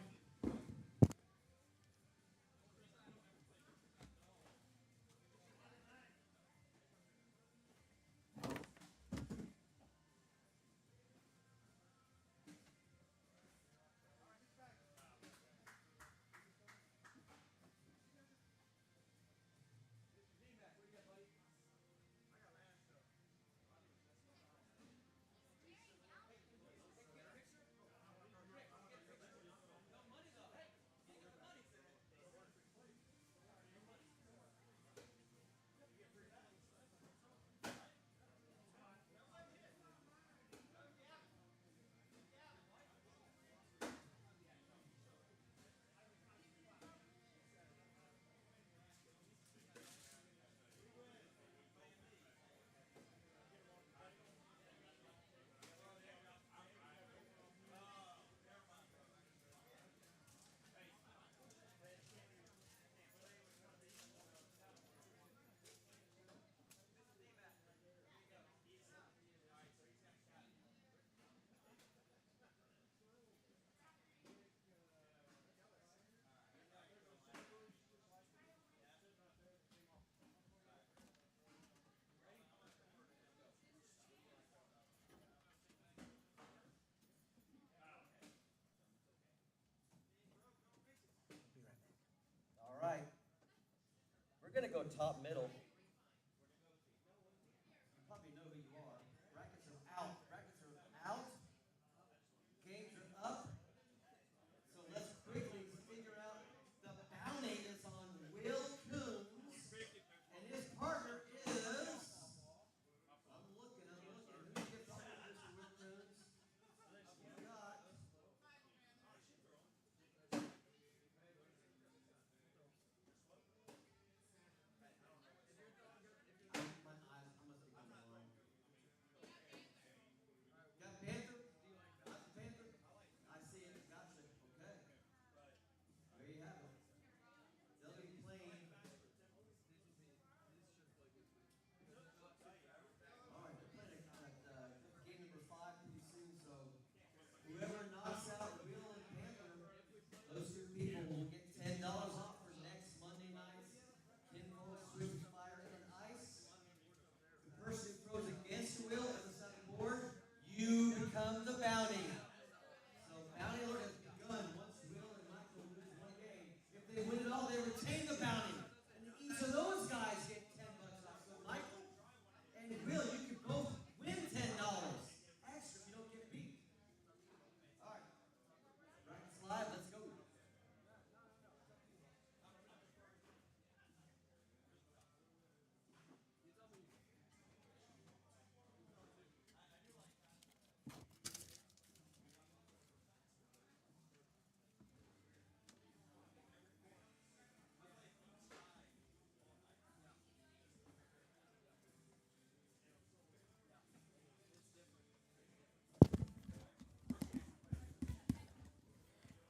top middle. You probably know who you are. Brackets are out. Brackets are out. Games are up. So let's quickly figure out the bounty is on Will Coons, and his partner is. I'm looking. Who gets all of this for Will Coons? You got. My eyes, I must be going wrong. Got Panther? Got the Panther? I see it. Gotcha. Okay. There you have it. They'll be playing. All right, they're playing at game number 5 pretty soon. So whoever knocks out Will and Panther, those two people will get $10 off for next Monday night's Kinfolk Switch Fire and Ice. The person who throws against Will on the second board, you become the bounty. So bounty alert has begun once Will and Michael lose one game. If they win it all, they retain the bounty. And each of those guys get $10 off. So Michael and Will, you can both win $10 extra if you don't get beat. All right. Brackets live, let's go.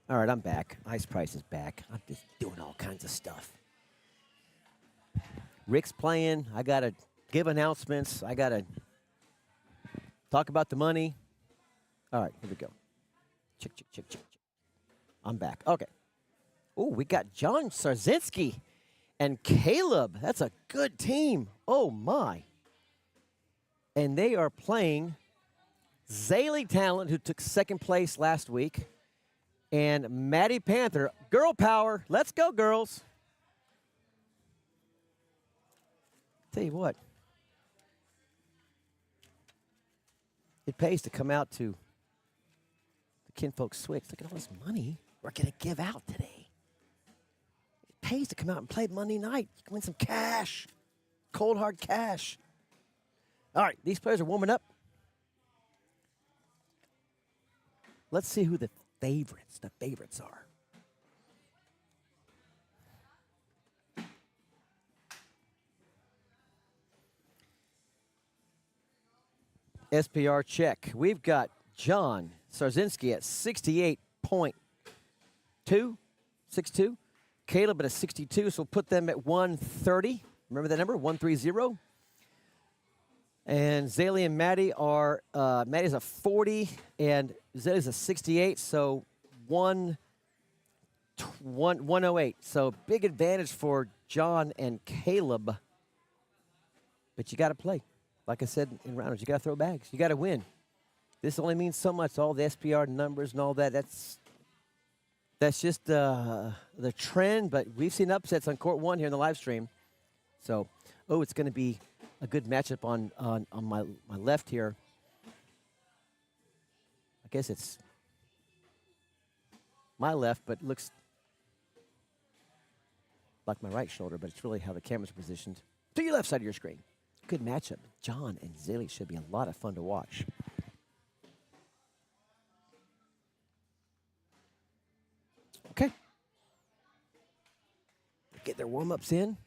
All right, I'm back. Ice Price is back. I'm just doing all kinds of stuff. Rick's playing. I got to give announcements. I got to talk about the money. All right, here we go. Check. I'm back. Okay. Oh, we got John Sarzinski and Caleb. That's a good team. Oh, my. And they are playing Zaylee Talent, who took second place last week, and Maddie Panther. Girl power. Let's go, girls. Tell you what. It pays to come out to the Kinfolk Switch. Look at all this money we're going to give out today. It pays to come out and play Monday night. You can win some cash. Cold, hard cash. All right, these players are warming up. Let's see who the favorites are. SPR check. We've got John Sarzinski at 68.262. Caleb at a 62, so we'll put them at 130. Remember that number, 130. And Zaylee and Maddie are, Maddie's a 40 and Zaylee's a 68, so 108. So big advantage for John and Caleb. But you got to play. Like I said in rounders, you got to throw bags. You got to win. This only means so much, all the SPR numbers and all that. That's just the trend, but we've seen upsets on court 1 here in the live stream. So, it's going to be a good matchup on my left here. I guess it's my left, but looks like my right shoulder, but it's really how the camera's positioned. To your left side of your screen. Good matchup. John and Zaylee should be a lot of fun to watch. Okay. Get their warm-ups in.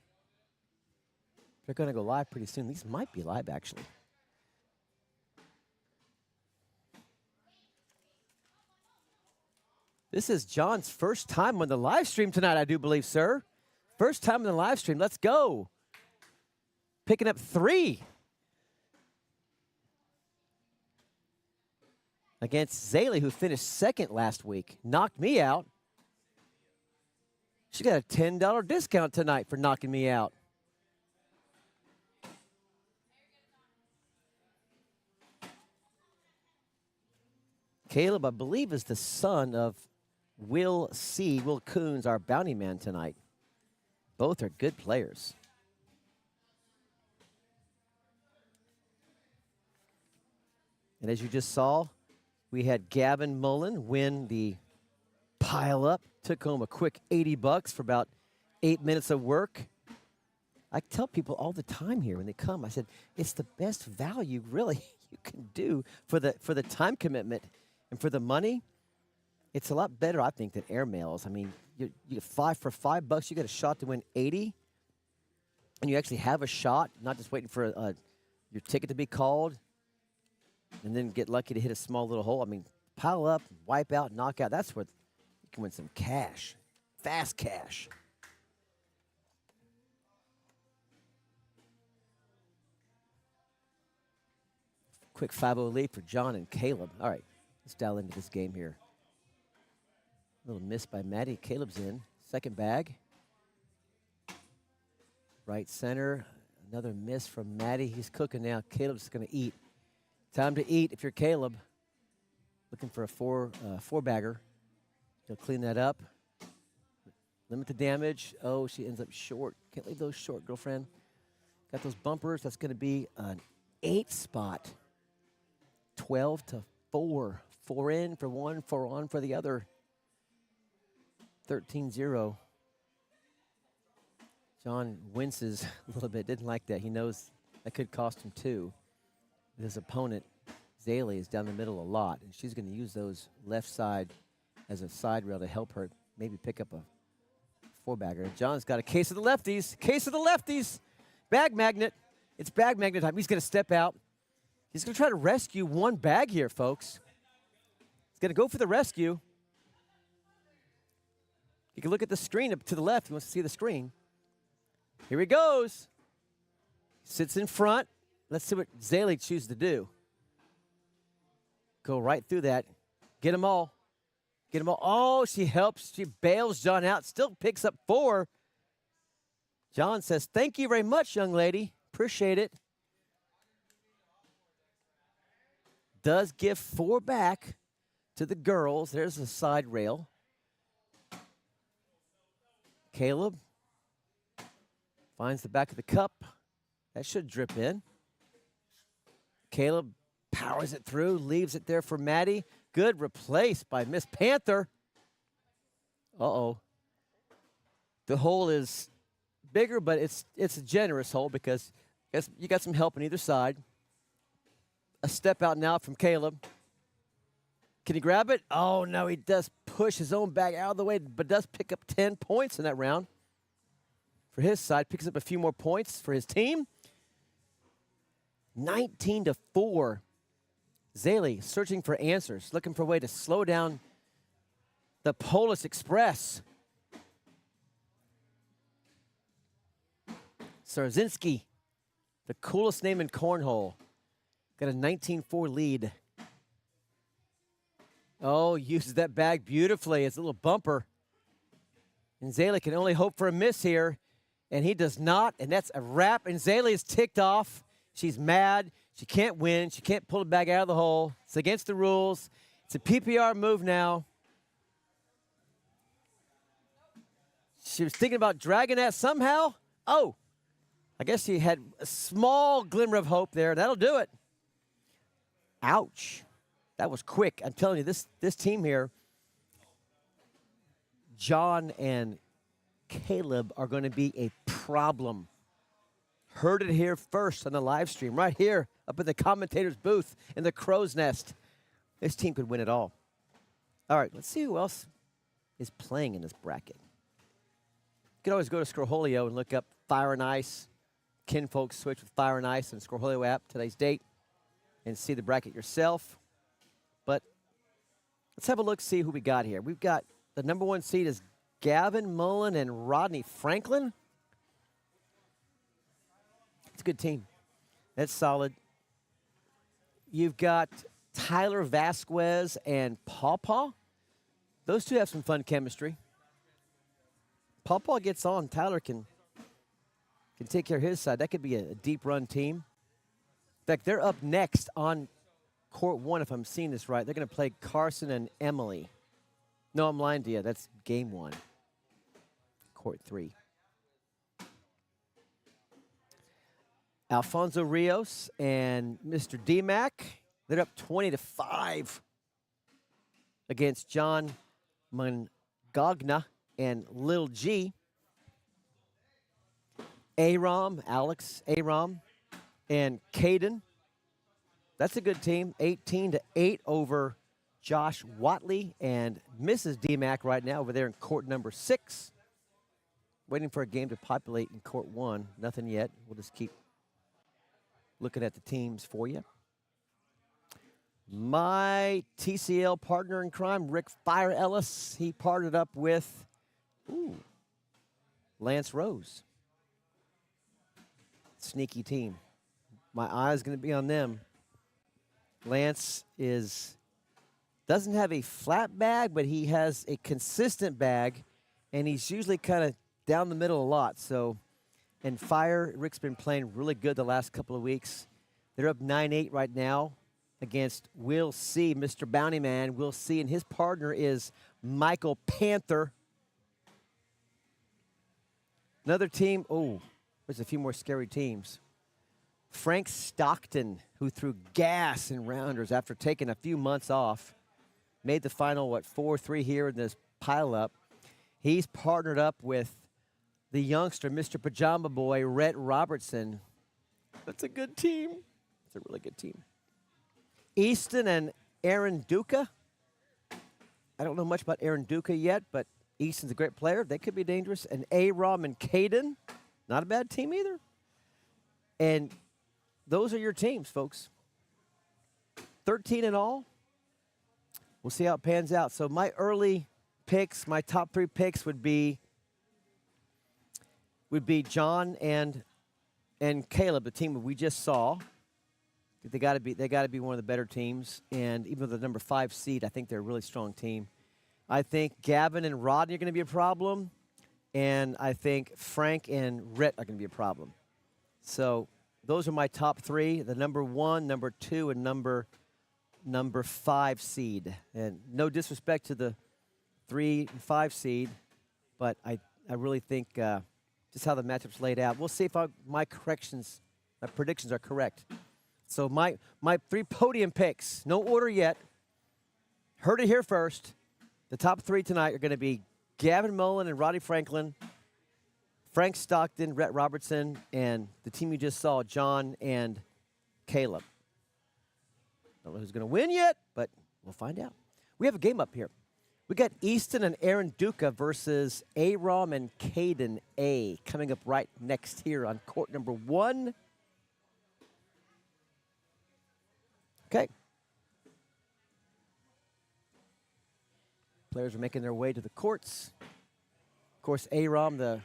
They're going to go live pretty soon. These might be live, actually. This is John's first time on the live stream tonight, I do believe, sir. First time on the live stream. Let's go. Picking up 3. Against Zaylee, who finished second last week. Knocked me out. She got a $10 discount tonight for knocking me out. Caleb, I believe, is the son of Will Coons, our bounty man tonight. Both are good players. And as you just saw, we had Gavin Mullen win the pile up. Took home a quick $80 for about 8 minutes of work. I tell people all the time here when they come, I said, it's the best value really you can do for the time commitment and for the money. It's a lot better, I think, than air mails. I mean, you get for $5, you get a shot to win 80, and you actually have a shot, not just waiting for your ticket to be called, and then get lucky to hit a small little hole. I mean, pile up, wipe out, knock out. That's what you can win some cash, fast cash. Quick 5-0 lead for John and Caleb. All right, let's dial into this game here. A little miss by Maddie. Caleb's in. Second bag. Right center. Another miss from Maddie. He's cooking now. Caleb's going to eat. Time to eat if you're Caleb. Looking for a four-bagger. He'll clean that up. Limit the damage. Oh, she ends up short. Can't leave those short, girlfriend. Got those bumpers. That's going to be an 8 spot. 12-4. 4 in for one, 4 on for the other. 13-0. John winces a little bit. Didn't like that. He knows that could cost him 2. His opponent, Zaylee, is down the middle a lot, and she's going to use those left side as a side rail to help her maybe pick up a 4-bagger. John's got a case of the lefties. Case of the lefties. Bag magnet. It's bag magnet time. He's going to step out. He's going to try to rescue one bag here, folks. He's going to go for the rescue. You can look at the screen up to the left. He wants to see the screen. Here he goes. Sits in front. Let's see what Zaylee chooses to do. Go right through that. Get them all. Get them all. Oh, she helps. She bails John out. Still picks up 4. John says, thank you very much, young lady. Appreciate it. Does give 4 back to the girls. There's a side rail. Caleb finds the back of the cup. That should drip in. Caleb powers it through, leaves it there for Maddie. Good replace by Miss Panther. Uh-oh. The hole is bigger, but it's a generous hole because you got some help on either side. A step out now from Caleb. Can he grab it? Oh, no, he does push his own bag out of the way, but does pick up 10 points in that round. For his side, picks up a few more points for his team. 19-4. Zaylee searching for answers, looking for a way to slow down the Polish Express. Sarzinski, the coolest name in Cornhole. Got a 19-4 lead. Oh, uses that bag beautifully. It's a little bumper. And Zaylee can only hope for a miss here. And he does not, and that's a wrap. And Zaylee is ticked off. She's mad. She can't win. She can't pull the bag out of the hole. It's against the rules. It's a PPR move now. She was thinking about dragging that somehow. Oh, I guess she had a small glimmer of hope there. That'll do it. Ouch. That was quick. I'm telling you, this team here, John and Caleb are going to be a problem. Heard it here first on the live stream, right here up at the commentator's booth in the crow's nest. This team could win it all. All right, let's see who else is playing in this bracket. You can always go to Scorholio and look up Fire and Ice. Kinfolk switch with Fire and Ice and Scorholio app, today's date, and see the bracket yourself. But let's have a look, see who we got here. We've got the number 1 seed is Gavin Mullen and Rodney Franklin. It's a good team. That's solid. You've got Tyler Vasquez and Pawpaw. Those two have some fun chemistry. Pawpaw gets on. Tyler can take care of his side. That could be a deep run team. In fact, they're up next on court 1, if I'm seeing this right. They're going to play Carson and Emily. No, I'm lying to you. That's game 1. Court 3. Alfonso Rios and Mr. D-Mac They're up 20-5 against John Mangagna and Lil G. Alex Aram, and Caden. That's a good team. 18-8 over Josh Watley and Mrs. DMAC right now over there in court number 6. Waiting for a game to populate in court 1. Nothing yet. We'll just keep looking at the teams for you. My TCL partner in crime, Rick Fire Ellis, he partnered up with Lance Rose. Sneaky team. My eye's going to be on them. Lance doesn't have a flat bag, but he has a consistent bag, and he's usually kind of down the middle a lot. So, and Fire, Rick's been playing really good the last couple of weeks. They're up 9-8 right now against Will C, Mr. Bounty Man. Will C, and his partner is Michael Panther. Another team, there's a few more scary teams. Frank Stockton, who threw gas in rounders after taking a few months off, made the final, 4-3 here in this pileup. He's partnered up with the youngster, Mr. Pajama Boy, Rhett Robertson. That's a good team. It's a really good team. Easton and Aaron Duca. I don't know much about Aaron Duca yet, but Easton's a great player. They could be dangerous. And A-Rom and Caden, not a bad team either. And those are your teams, folks. 13 in all. We'll see how it pans out. So my early picks, my top 3 picks would be John and Caleb, the team that we just saw. They got to be one of the better teams. And even though the number 5 seed, I think they're a really strong team. I think Gavin and Rodney are going to be a problem. And I think Frank and Rhett are going to be a problem. So those are my top 3, the number 1, number 2, and number 5 seed. And no disrespect to the 3 and 5 seed, but I really think just how the matchup's laid out. We'll see if my predictions are correct. So my 3 podium picks, no order yet. Heard it here first. The top 3 tonight are going to be Gavin Mullen and Roddy Franklin, Frank Stockton, Rhett Robertson, and the team you just saw, John and Caleb. Don't know who's going to win yet, but we'll find out. We have a game up here. We got Easton and Aaron Duca versus A-Rom and Caden A coming up right next here on court number 1. Okay. Players are making their way to the courts. Of course, A-Rom, the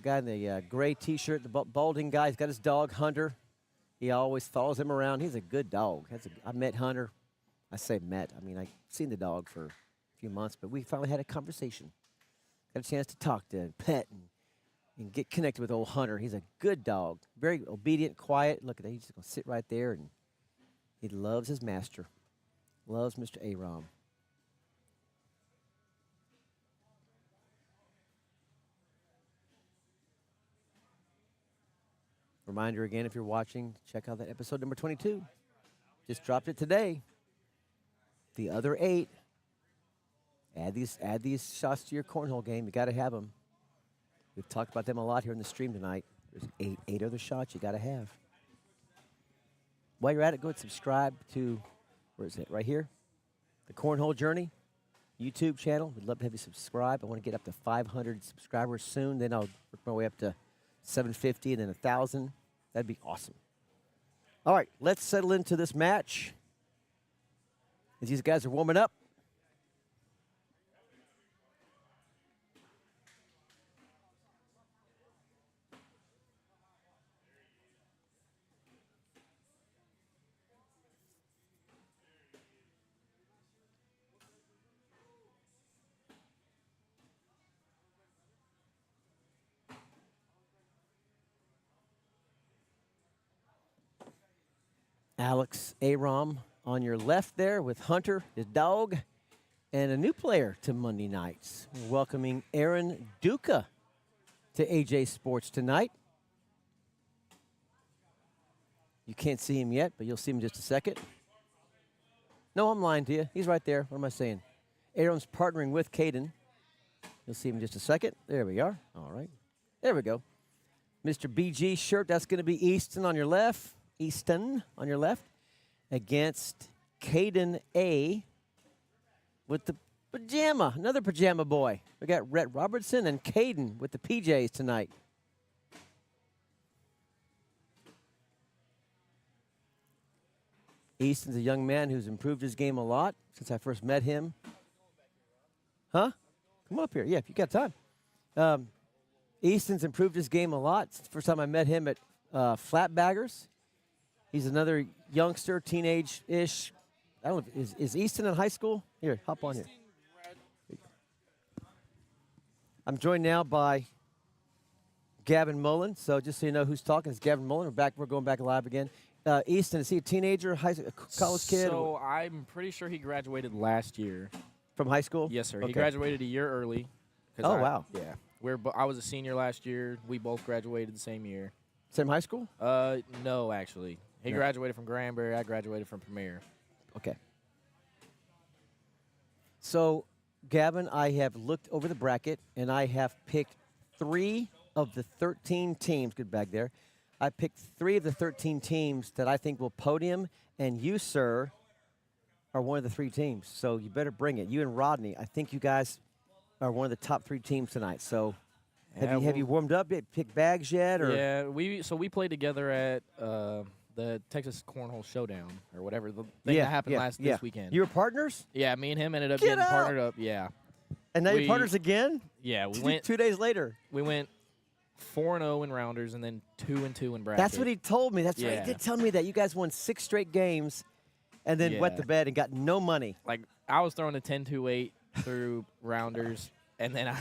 guy in the gray T-shirt, the balding guy, he's got his dog, Hunter. He always follows him around. He's a good dog. I met Hunter. I say met. I mean, I've seen the dog for a few months, but we finally had a conversation. Got a chance to talk to him, pet, and get connected with old Hunter. He's a good dog. Very obedient, quiet. Look at that. He's just going to sit right there, and he loves his master. Loves Mr. A-Rom. Reminder again, if you're watching, check out that episode number 22. Just dropped it today. The other 8. Add these shots to your cornhole game. You got to have them. We've talked about them a lot here in the stream tonight. There's 8 other shots you got to have. While you're at it, go and subscribe to, where is it? Right here. The Cornhole Journey YouTube channel. We'd love to have you subscribe. I want to get up to 500 subscribers soon. Then I'll work my way up to 750 and then 1,000. That'd be awesome. All right, let's settle into this match. As these guys are warming up. Alex A-Rom on your left there with Hunter, his dog, and a new player to Monday nights. Welcoming Aaron Duca to AJ Sports tonight. You can't see him yet, but you'll see him in just a second. No, I'm lying to you. He's right there. What am I saying? Aaron's partnering with Caden. You'll see him in just a second. There we are. All right. There we go. Mr. BG shirt, that's going to be Easton on your left. Easton on your left. Against Caden A with the pajama. Another pajama boy. We got Rhett Robertson and Caden with the PJs tonight. Easton's a young man who's improved his game a lot since I first met him. Huh? Come up here. Yeah, if you got time. Easton's improved his game a lot. Since the first time I met him at Flatbaggers. He's another youngster, teenage-ish. I don't know, is Easton in high school? Here, hop on here. I'm joined now by Gavin Mullen. So just so you know who's talking, it's Gavin Mullen. We're going back live again. Easton, is he a teenager, college kid? So I'm pretty sure he graduated last year. From high school? Yes, sir. Okay. He graduated a year early. Oh, wow. Yeah. I was a senior last year. We both graduated the same year. Same high school? No, actually. He graduated from Granbury. I graduated from Premier. Okay. So, Gavin, I have looked over the bracket, and I have picked 3 of the 13 teams. Good bag there. I picked 3 of the 13 teams that I think will podium, and you, sir, are one of the 3 teams. So you better bring it. You and Rodney, I think you guys are one of the top 3 teams tonight. So have you warmed up yet? Picked bags yet? Or? Yeah, we played together at the Texas Cornhole Showdown or whatever the thing that happened this weekend. You were partners? Yeah, me and him ended up Get getting out. partnered up. Yeah. And now you're partners again? Yeah, we 2 days later. We went 4-0 in rounders and then 2-2 in bracket. That's what he told me. That's right. He did tell me that. You guys won 6 straight games and then wet the bed and got no money. Like, I was throwing a 10-2-8 through rounders, and then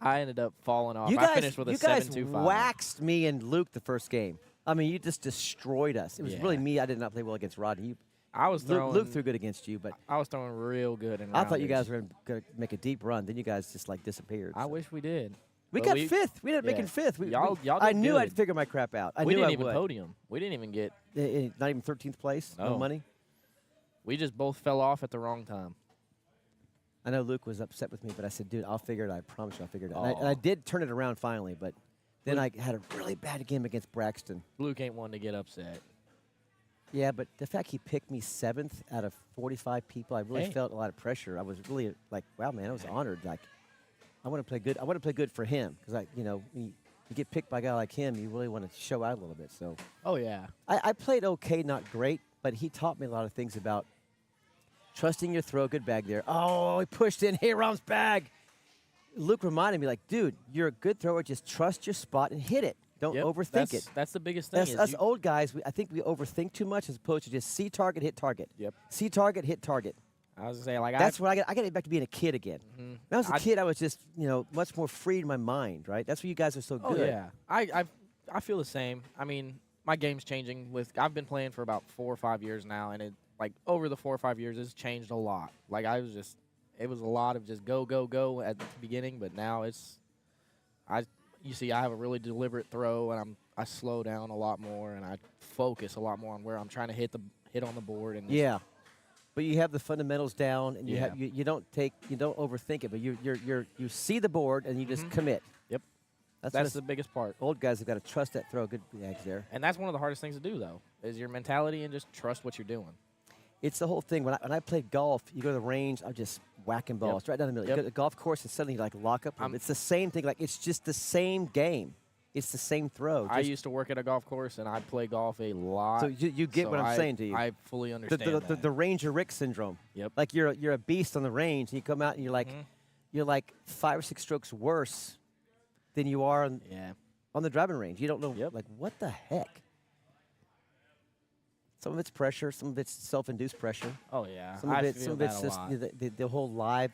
I ended up falling off. I finished with a 7-2-5. You guys waxed me and Luke the first game. I mean, you just destroyed us. It was really me. I did not play well against Rodney. I was throwing. Luke threw good against you, but I was throwing real good in rounders. I thought you guys were going to make a deep run. Then you guys just like disappeared. I wish we did. We got 5th. We ended up making 5th. Y'all I did knew good. I'd figure my crap out. We didn't even podium. We didn't even get. Not even 13th place. No money. We just both fell off at the wrong time. I know Luke was upset with me, but I said, dude, I'll figure it out. I promise you I'll figure it out. And I did turn it around finally, but then I had a really bad game against Braxton. Luke ain't one to get upset. Yeah, but the fact he picked me 7th out of 45 people, I really felt a lot of pressure. I was really like, wow, man, I was honored. Like, I want to play good. I want to play good for him because when you get picked by a guy like him, you really want to show out a little bit. So. Oh yeah. I played okay, not great, but he taught me a lot of things about trusting your throw. Good bag there. Oh, he pushed in Hiram's bag. Luke reminded me, like, dude, you're a good thrower. Just trust your spot and hit it. Don't overthink it. That's the biggest thing. Us old guys, I think we overthink too much as opposed to just see target, hit target. Yep. See target, hit target. I was saying, like, that's what I got to get back to being a kid again. Mm-hmm. When I was a kid, I was just, much more free in my mind, right? That's why you guys are so good. Oh, yeah. I feel the same. I mean, my game's changing. I've been playing for about 4 or 5 years now, and over the 4 or 5 years, it's changed a lot. Like, it was a lot of just go, go, go at the beginning, but now you see I have a really deliberate throw, and I slow down a lot more, and I focus a lot more on where I'm trying to hit on the board. And but you have the fundamentals down, and you don't overthink it, but you see the board and you just commit. Yep, that's the biggest part. Old guys have got to trust that throw. Good bags there. And that's one of the hardest things to do, though, is your mentality and just trust what you're doing. It's the whole thing. When I played golf, you go to the range, I'm just whacking balls right down the middle. You go to the golf course and suddenly you lock up. It's the same thing. Like, it's just the same game. It's the same throw. I used to work at a golf course, and I play golf a lot. So you get what I'm saying to you. I fully understand the Ranger Rick syndrome. Yep. Like you're a beast on the range, and you come out and you're like 5 or 6 strokes worse than you are on the driving range. You don't know like what the heck. Some of it's pressure, some of it's self-induced pressure. Oh yeah, some of it's just the whole live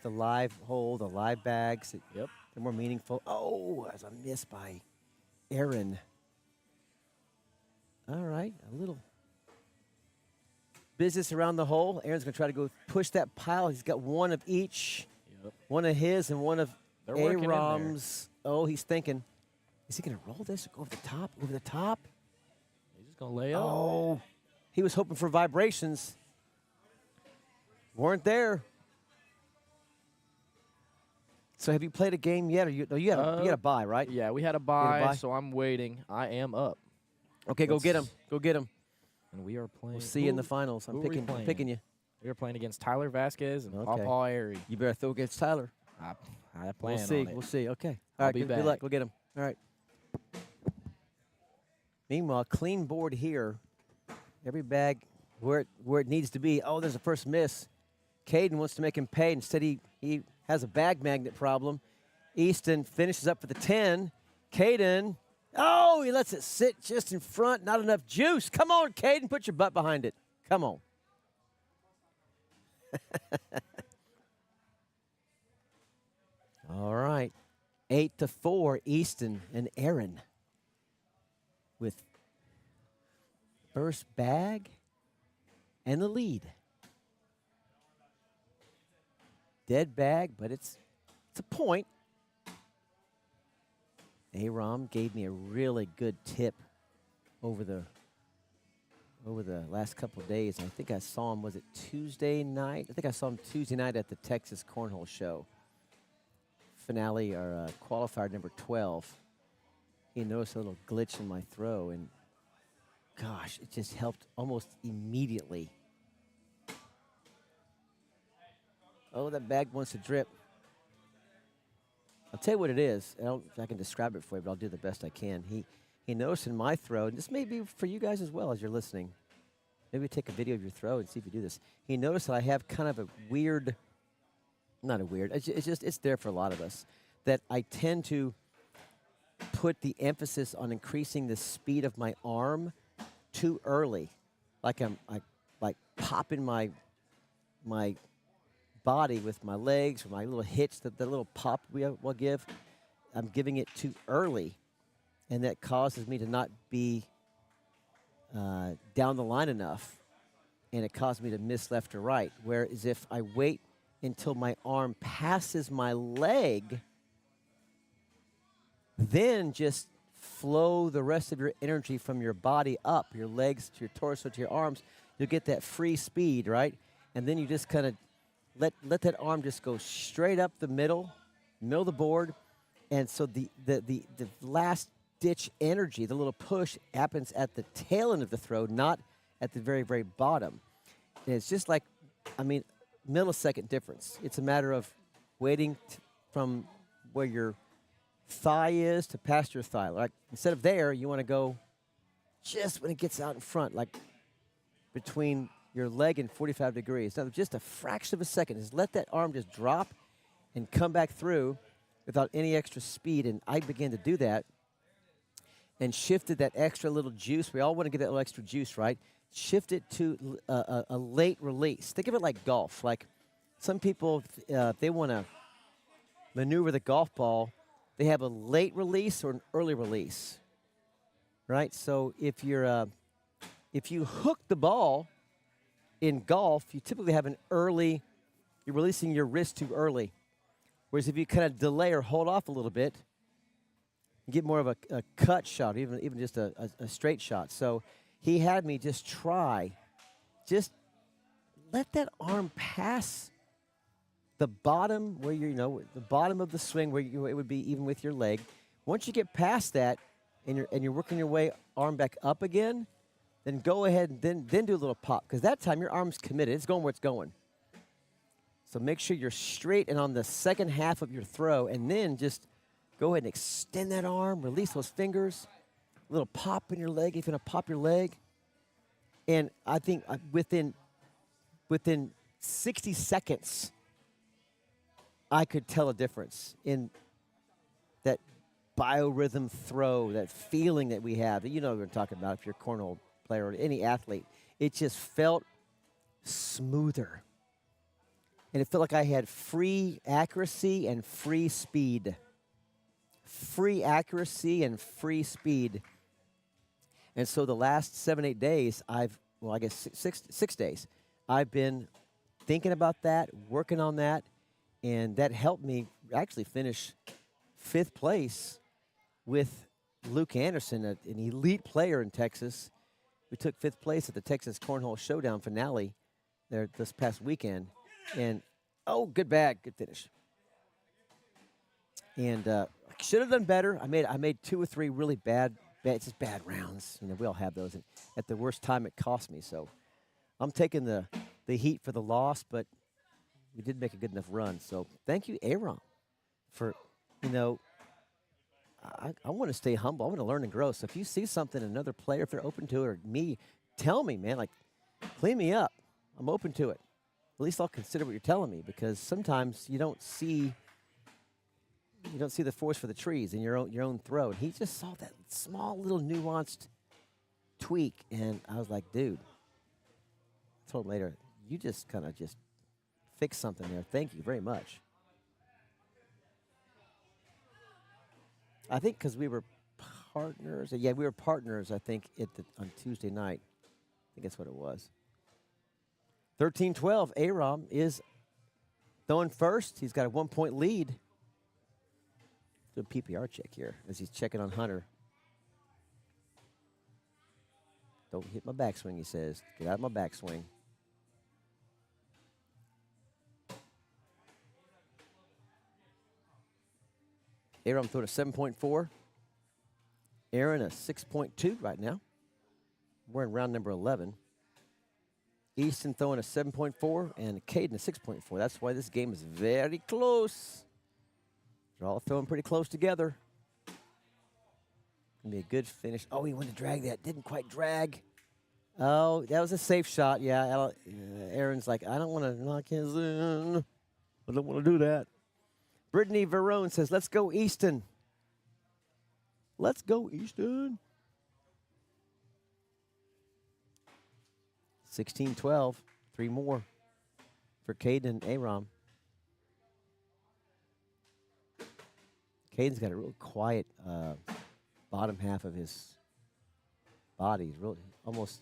hole, the live bags. Yep, they're more meaningful. Oh, as a miss by Aaron. All right, a little business around the hole. Aaron's gonna try to go push that pile. He's got one of each, one of his and one of Aram's. Oh, he's thinking, is he gonna roll this or go over the top? Over the top? going to lay up. Oh, he was hoping for vibrations. Weren't there. So have you played a game yet? Or you had a bye, right? Yeah, we had a bye, so I'm waiting. I am up. Okay, go get him. Go get him. And we are playing. We'll see you in the finals. I'm picking you. We are playing against Tyler Vasquez and Okay. Pawpaw Airy. You better throw against Tyler. I plan We'll see. on it. We'll see. Okay. I'll All right. be Good back. luck. Go get him. All right. Meanwhile, clean board here. Every bag where it needs to be. Oh, there's a first miss. Caden wants to make him pay. Instead, he has a bag magnet problem. Easton finishes up for the 10. Caden. Oh, he lets it sit just in front. Not enough juice. Come on, Caden. Put your butt behind it. Come on. All right. 8-4, Easton and Aaron with first bag and the lead. Dead bag, but it's a point. Aram gave me a really good tip over the last couple of days. I think I saw him, was it Tuesday night? I think I saw him Tuesday night at the Texas Cornhole show. Finale or qualifier number 12. He noticed a little glitch in my throw, and gosh, it just helped almost immediately. Oh, that bag wants to drip. I'll tell you what it is. I don't know if I can describe it for you, but I'll do the best I can. He noticed in my throw, and this may be for you guys as well as you're listening. Maybe take a video of your throw and see if you do this. He noticed that I have kind of a weird, it's there for a lot of us, that I tend to put the emphasis on increasing the speed of my arm too early. Like I'm popping my body with my legs, or my little hitch, the little pop we'll give. I'm giving it too early, and that causes me to not be down the line enough, and it causes me to miss left or right. Whereas if I wait until my arm passes my leg, then just flow the rest of your energy from your body up, your legs to your torso to your arms. You'll get that free speed, right? And then you just kind of let that arm just go straight up the middle of the board. And so the last ditch energy, the little push, happens at the tail end of the throw, not at the very, very bottom. And it's just like, millisecond difference. It's a matter of waiting from where your thigh is to past your thigh. Like, instead of there, you want to go just when it gets out in front, like between your leg and 45 degrees. Now, just a fraction of a second. Just let that arm just drop and come back through without any extra speed. And I began to do that and shifted that extra little juice. We all want to get that little extra juice, right? Shift it to a late release. Think of it like golf. Like some people, if they want to maneuver the golf ball, they have a late release or an early release, right? So if you hook the ball in golf, you typically have you're releasing your wrist too early. Whereas if you kind of delay or hold off a little bit, you get more of a cut shot, even just a straight shot. So he had me just let that arm pass the bottom where the bottom of the swing where it would be even with your leg. Once you get past that and you're working your way arm back up again, then go ahead and then do a little pop, because that time your arm's committed. It's going where it's going. So make sure you're straight and on the second half of your throw, and then just go ahead and extend that arm, release those fingers, a little pop in your leg if you're going to pop your leg. And I think within 60 seconds, I could tell a difference in that biorhythm throw, that feeling that we have. You know what we're talking about if you're a cornhole player or any athlete. It just felt smoother. And it felt like I had free accuracy and free speed. Free accuracy and free speed. And so the last 7-8 days, six days, I've been thinking about that, working on that, and that helped me actually finish 5th place with Luke Anderson, an elite player in Texas. We took 5th place at the Texas Cornhole Showdown finale there this past weekend. And, oh, good bag, good finish. And should have done better. I made 2 or 3 really bad just bad rounds. You know, we all have those. And at the worst time, it cost me. So I'm taking the heat for the loss, but we did make a good enough run. So thank you, Aaron, for, you know, I want to stay humble. I want to learn and grow. So if you see something, another player, if they're open to it, or me, tell me, man. Like, clean me up. I'm open to it. At least I'll consider what you're telling me, because sometimes you don't see the forest for the trees in your own throw. And he just saw that small little nuanced tweak, and I was like, dude. I told him later, you just kind of just fixed something there. Thank you very much. I think because we were partners. Yeah, we were partners, I think, on Tuesday night. I think that's what it was. 13-12. Aram is throwing first. He's got a 1-point lead. Do a PPR check here as he's checking on Hunter. Don't hit my backswing, he says. Get out of my backswing. Aram throwing a 7.4. Aaron a 6.2 right now. We're in round number 11. Easton throwing a 7.4 and Caden a 6.4. That's why this game is very close. They're all throwing pretty close together. Gonna be a good finish. Oh, he went to drag that. Didn't quite drag. Oh, that was a safe shot. Yeah, Aaron's like, I don't want to knock his in. I don't want to do that. Brittany Verone says, let's go Easton. Let's go Easton. 16-12. 3 more for Caden and Aram. Caden's got a real quiet bottom half of his body. He's really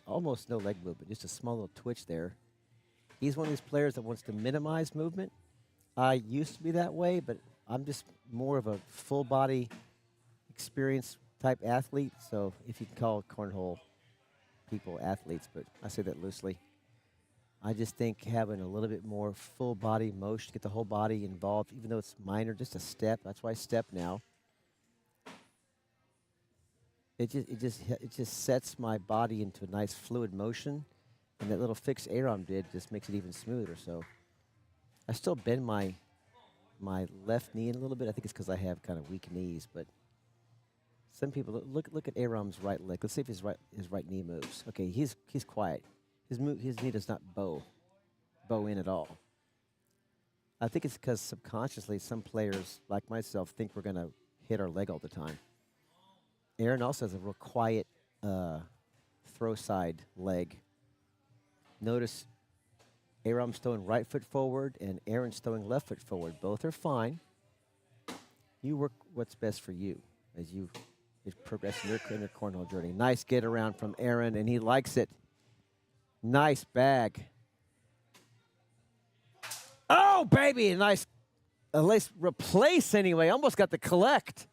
almost no leg movement, just a small little twitch there. He's one of these players that wants to minimize movement. I used to be that way, but I'm just more of a full body experience type athlete. So if you can call cornhole people athletes, but I say that loosely. I just think having a little bit more full body motion, get the whole body involved, even though it's minor, just a step. That's why I step now. It just sets my body into a nice fluid motion, and that little fix Aram did just makes it even smoother. So I still bend my left knee in a little bit. I think it's because I have kind of weak knees, but some people look at Aram's right leg. Let's see if his right knee moves. Okay, he's quiet. His knee does not bow in at all. I think it's because subconsciously some players like myself think we're gonna hit our leg all the time. Aaron also has a real quiet throw side leg. Notice Aram's throwing right foot forward and Aaron's throwing left foot forward. Both are fine. You work what's best for you as you progress in your cornhole journey. Nice get around from Aaron, and he likes it. Nice bag. Oh, baby, nice. At least replace anyway. Almost got the collect.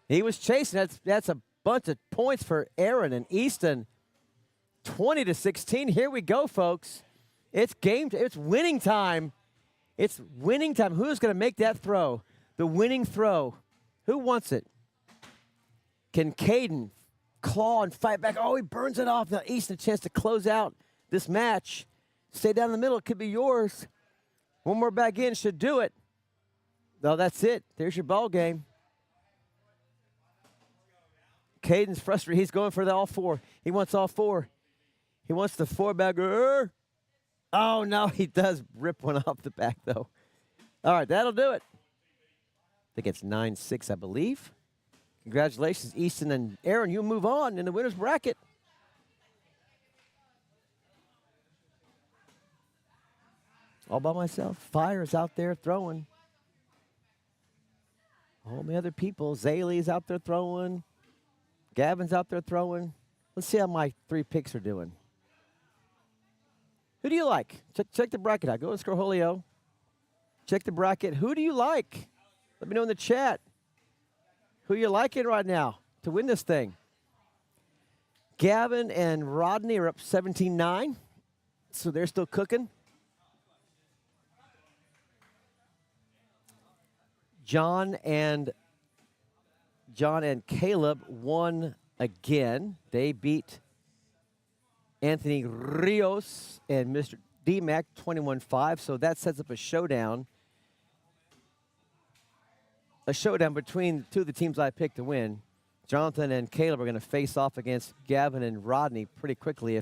He was chasing. That's a bunch of points for Aaron and Easton. 20-16. Here we go, folks. It's game. It's winning time. It's winning time. Who's going to make that throw? The winning throw. Who wants it? Can Caden claw and fight back? Oh, he burns it off. Now Easton a chance to close out this match. Stay down in the middle. It could be yours. One more back in should do it. No, that's it. There's your ball game. Caden's frustrated. He's going for all 4. He wants all 4. He wants the 4-bagger. Oh, no, he does rip one off the back, though. All right, that'll do it. I think it's 9-6, I believe. Congratulations, Easton and Aaron. You move on in the winner's bracket. All by myself. Fire's out there throwing. All my other people. Zaylee's out there throwing. Gavin's out there throwing. Let's see how my 3 picks are doing. Who do you like? Check the bracket out. Go to Scorholio. Check the bracket. Who do you like? Let me know in the chat. Who you liking right now to win this thing? Gavin and Rodney are up 17-9, so they're still cooking. John and Caleb won again. They beat Anthony Rios and Mr. D-Mac 21-5, so that sets up a showdown. A showdown between two of the teams I picked to win. Jonathan and Caleb are going to face off against Gavin and Rodney pretty quickly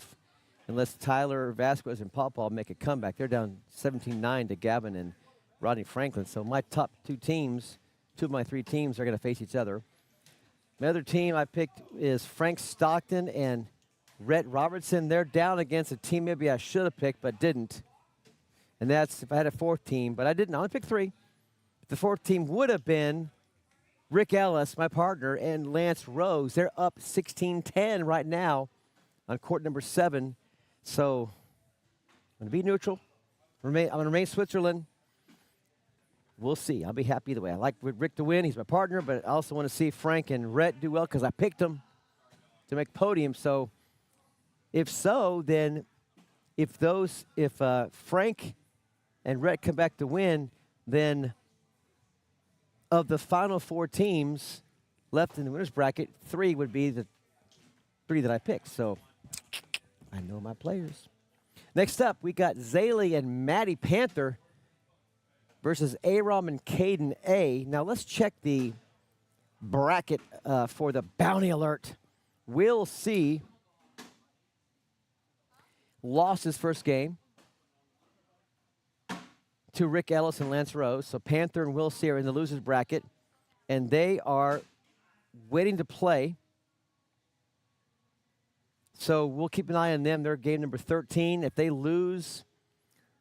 unless Tyler Vasquez and Paul make a comeback. They're down 17-9 to Gavin and Rodney Franklin. So my top two teams, two of my three teams, are going to face each other. My other team I picked is Frank Stockton and Rhett Robertson. They're down against a team maybe I should have picked but didn't. And that's if I had a fourth team, but I didn't. I only picked three. The fourth team would have been Rick Ellis, my partner, and Lance Rose. They're up 16-10 right now on court number 7. So I'm going to be neutral. I'm going to remain Switzerland. We'll see. I'll be happy either way. I like Rick to win. He's my partner, but I also want to see Frank and Rhett do well because I picked them to make podium. So if so, then if Frank and Rhett come back to win, then of the final 4 teams left in the winner's bracket, 3 would be the 3 that I picked. So I know my players. Next up, we got Zaylee and Maddie Panther versus Aram and Caden A. Now let's check the bracket for the bounty alert. We'll see. Lost his first game to Rick Ellis and Lance Rose. So Panther and Will C are in the losers bracket, and they are waiting to play. So we'll keep an eye on them. They're game number 13. If they lose,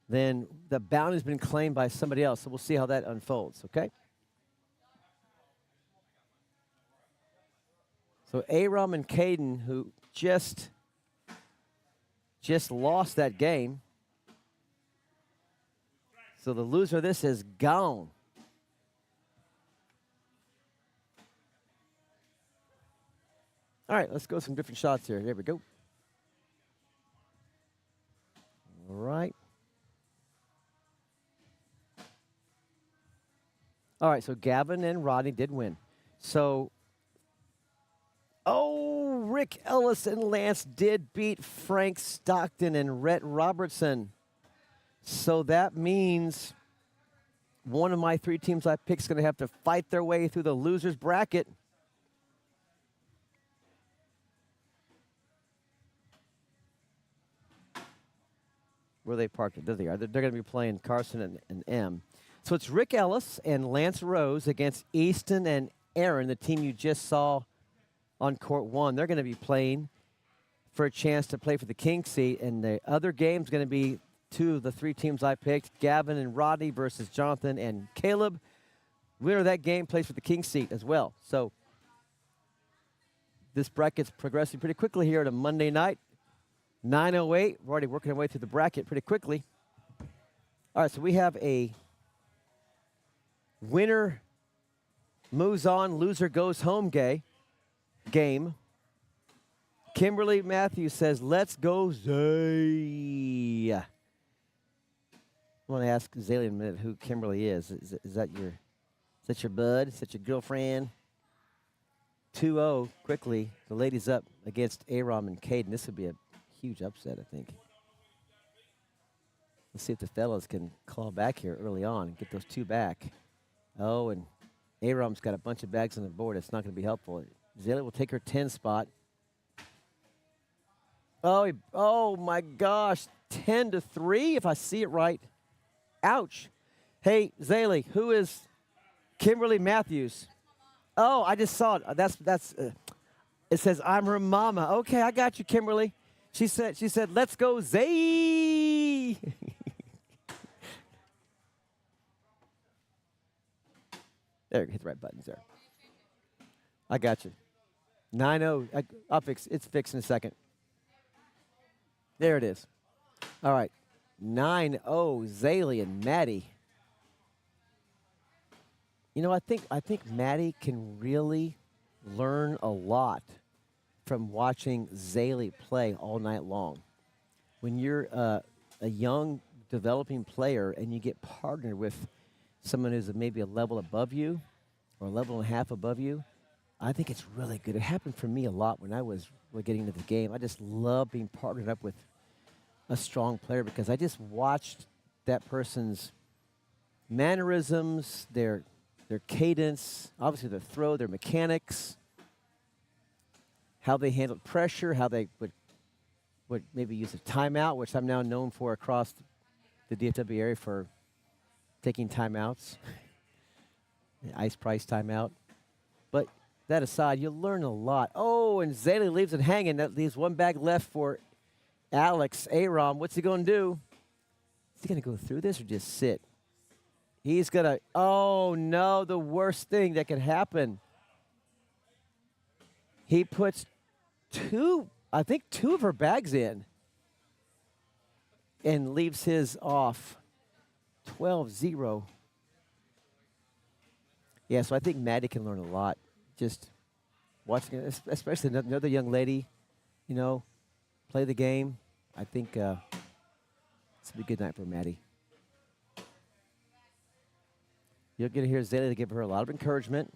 then the bounty's been claimed by somebody else. So we'll see how that unfolds, okay? So Aram and Caden, who just lost that game. So the loser of this is gone. All right, let's go some different shots here. There we go. All right. All right, so Gavin and Rodney did win. So, Rick Ellis and Lance did beat Frank Stockton and Rhett Robertson. So that means one of my 3 teams I picked is going to have to fight their way through the loser's bracket. Where are they parked? There they are. They're going to be playing Carson and M. So it's Rick Ellis and Lance Rose against Easton and Aaron, the team you just saw on court 1. They're going to be playing for a chance to play for the king seat. And the other game is going to be 2 of the 3 teams I picked, Gavin and Rodney versus Jonathan and Caleb. Winner of that game plays for the king seat as well. So this bracket's progressing pretty quickly here at a Monday night. 9:08. We're already working our way through the bracket pretty quickly. All right, so we have a winner moves on, loser goes home game. Kimberly Matthews says, let's go Zay. I want to ask Zaylee in a minute who Kimberly is. Is that your bud? Is that your girlfriend? 2-0 quickly. The ladies up against Aram and Caden. This would be a huge upset, I think. Let's see if the fellas can claw back here early on and get those 2 back. Oh, and Aram's got a bunch of bags on the board. It's not going to be helpful. Zaylee will take her 10 spot. Oh my gosh, 10-3 if I see it right. Ouch. Hey, Zaylee, who is Kimberly Matthews? Oh, I just saw it. That's. It says I'm her mama. Okay, I got you, Kimberly. She said, let's go, Zay. There, hit the right buttons there. I got you. 9-0. I'll fix. It's fixed in a second. There it is. All right. 9-0, Zaylee and Maddie. You know, I think Maddie can really learn a lot from watching Zaley play all night long. When you're a young developing player and you get partnered with someone who's maybe a level above you or a level and a half above you, I think it's really good. It happened for me a lot when I was getting into the game. I just love being partnered up with a strong player because I just watched that person's mannerisms, their cadence, obviously their throw, their mechanics, how they handled pressure, how they would maybe use a timeout, which I'm now known for across the DFW area for taking timeouts, the ice price timeout. But that aside, you learn a lot. Oh, and Zaley leaves it hanging. That leaves one bag left for Alex Aram. What's he going to do? Is he going to go through this or just sit? He's going to, oh no, the worst thing that could happen. He puts two of her bags in and leaves his off 12-0. Yeah, so I think Maddie can learn a lot just watching it, especially another young lady, play the game. I think it's going to be a good night for Maddie. You're going to hear Zaley to give her a lot of encouragement,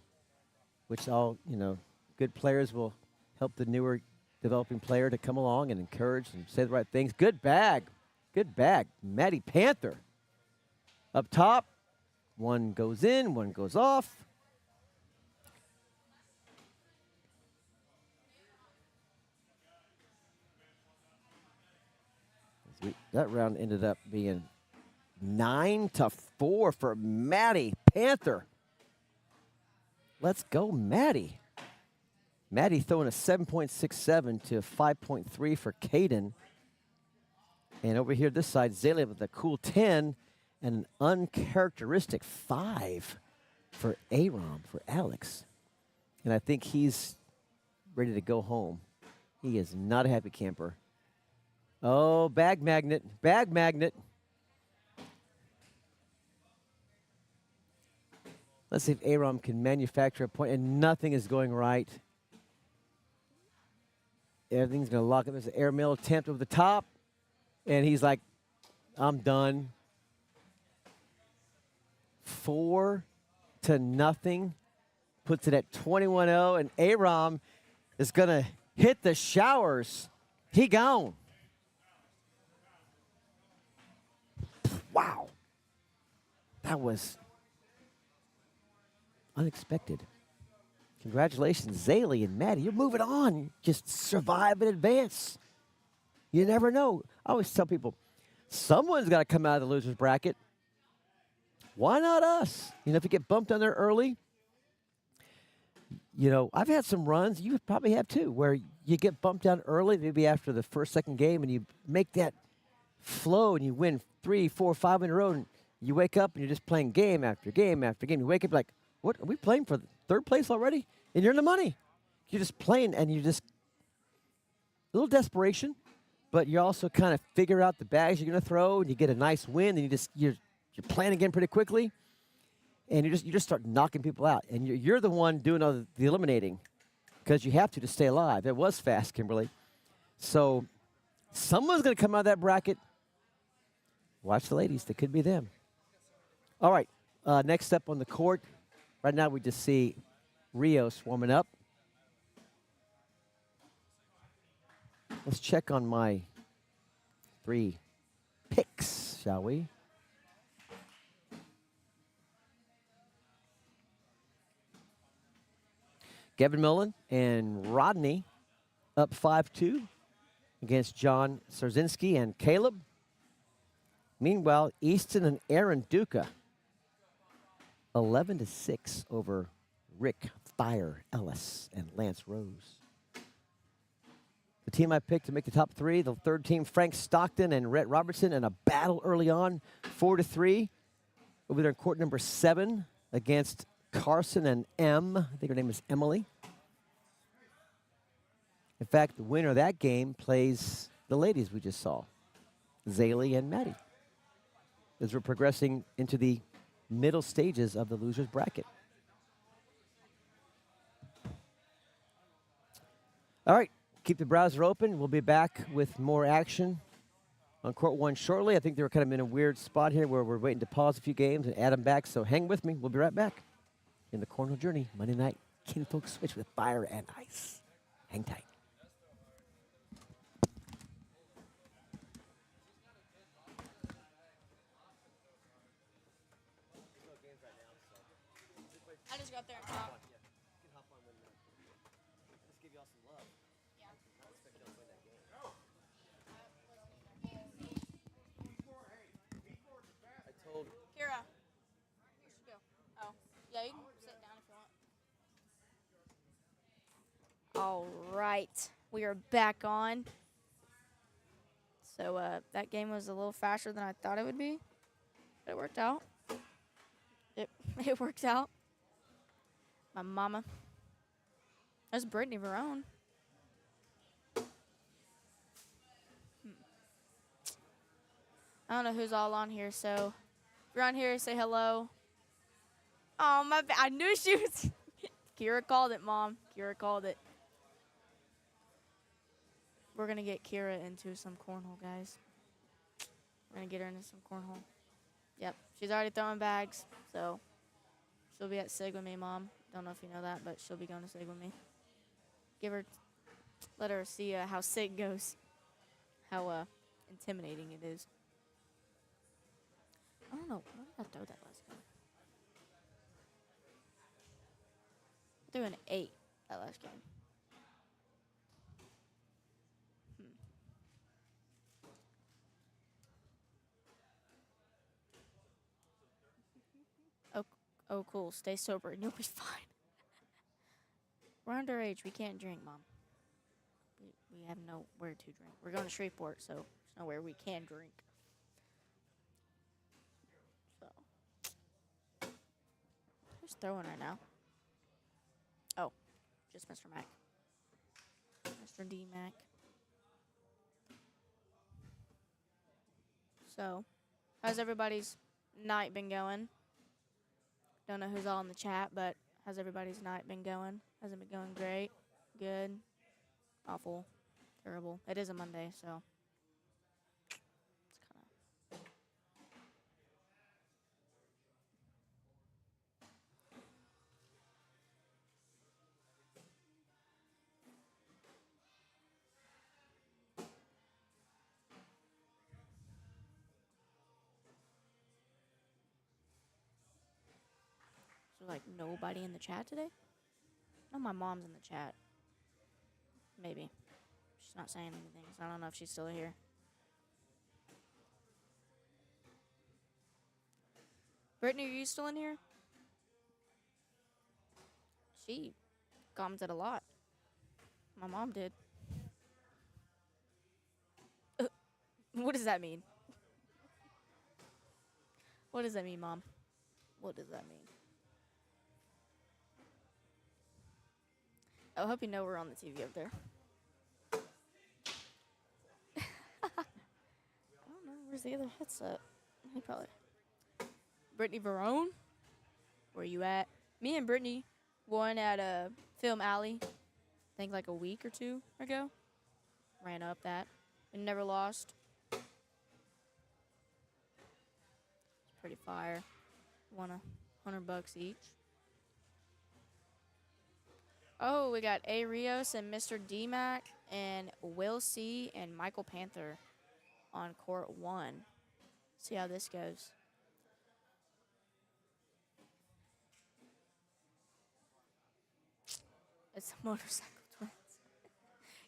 which all, good players will help the newer developing player to come along and encourage and say the right things. Good bag. Good bag. Maddie Panther. Up top, one goes in, one goes off. That round ended up being 9-4 for Maddie Panther. Let's go, Maddie. Maddie throwing a 7.67 to 5.3 for Caden. And over here, this side, Zaley with a cool 10 and an uncharacteristic 5 for Aram, for Alex. And I think he's ready to go home. He is not a happy camper. Oh, bag magnet, bag magnet. Let's see if Aram can manufacture a point, and nothing is going right. Everything's going to lock up. There's an airmail attempt over the top, and he's like, I'm done. 4-0. Puts it at 21-0, and Aram is going to hit the showers. He gone. Wow. That was unexpected. Congratulations, Zaley and Maddie. You're moving on. Just survive and advance. You never know. I always tell people, someone's got to come out of the loser's bracket. Why not us? If you get bumped on there early, I've had some runs, you probably have too, where you get bumped down early, maybe after the first, second game, and you make that flow and you win 3, 4, 5 in a row, and you wake up and you're just playing game after game after game. You wake up like, what, are we playing for third place already? And you're in the money. You're just playing, and you just, a little desperation, but you also kind of figure out the bags you're going to throw, and you get a nice win, and you're playing again pretty quickly, and you just start knocking people out, and you're the one doing all the eliminating because you have to stay alive. It was fast, Kimberly. So someone's going to come out of that bracket. Watch the ladies. They could be them. All right, next up on the court. Right now we just see Rios warming up. Let's check on my 3 picks, shall we? Gavin Millen and Rodney up 5-2 against John Szerzinski and Caleb. Meanwhile, Easton and Aaron Duca 11-6 over Rick Fire Ellis and Lance Rose. The team I picked to make the top 3, the third team, Frank Stockton and Rhett Robertson, in a battle early on, 4-3. Over there in court number 7 against Carson and M. I think her name is Emily. In fact, the winner of that game plays the ladies we just saw, Zaley and Maddie, as we're progressing into the middle stages of the loser's bracket. All right, keep the browser open. We'll be back with more action on Court 1 shortly. I think they were kind of in a weird spot here where we're waiting to pause a few games and add them back. So hang with me. We'll be right back in the Cornhole Journey Monday night Kinfolk Switch with Fire and Ice. Hang tight. I just got there and talked. Kira, where should go? Oh, yeah, you can sit down if you want. All right, we are back on. So that game was a little faster than I thought it would be, but it worked out. It worked out. My mama. That's Brittany Verone. I don't know who's all on here, so if you're on here, say hello. Oh, my bad. I knew she was. Kira called it, Mom. Kira called it. We're going to get Kira into some cornhole, guys. We're going to get her into some cornhole. Yep. She's already throwing bags, so she'll be at SIG with me, Mom. Don't know if you know that, but she'll be going to SIG with me. Let her see how SIG goes. How intimidating it is. I don't know. Where did I throw that last game? I threw an 8 that last game. Oh, cool. Stay sober and you'll be fine. We're underage. We can't drink, Mom. We have nowhere to drink. We're going to Shreveport, so there's nowhere we can drink. So, who's throwing right now? Oh, just Mr. Mac. Mr. D Mac. So, how's everybody's night been going? Don't know who's all in the chat, but how's everybody's night been going? Has it been going great? Good? Awful? Terrible? It is a Monday, so it's kind of... Is there, like, nobody in the chat today? No, my mom's in the chat. Maybe. She's not saying anything, so I don't know if she's still here. Brittany, are you still in here? She commented a lot. My mom did. What does that mean? What does that mean, Mom? What does that mean? I hope you know we're on the TV up there. I don't know. Where's the other headset? He probably... Brittany Verone? Where you at? Me and Brittany won at a Film Alley, I think like a week or 2 ago. Ran up that. And never lost. It's pretty fire. Won $100 each. Oh, we got A. Rios and Mr. D-Mac and Will C. and Michael Panther on Court 1. See how this goes. It's motorcycle twins.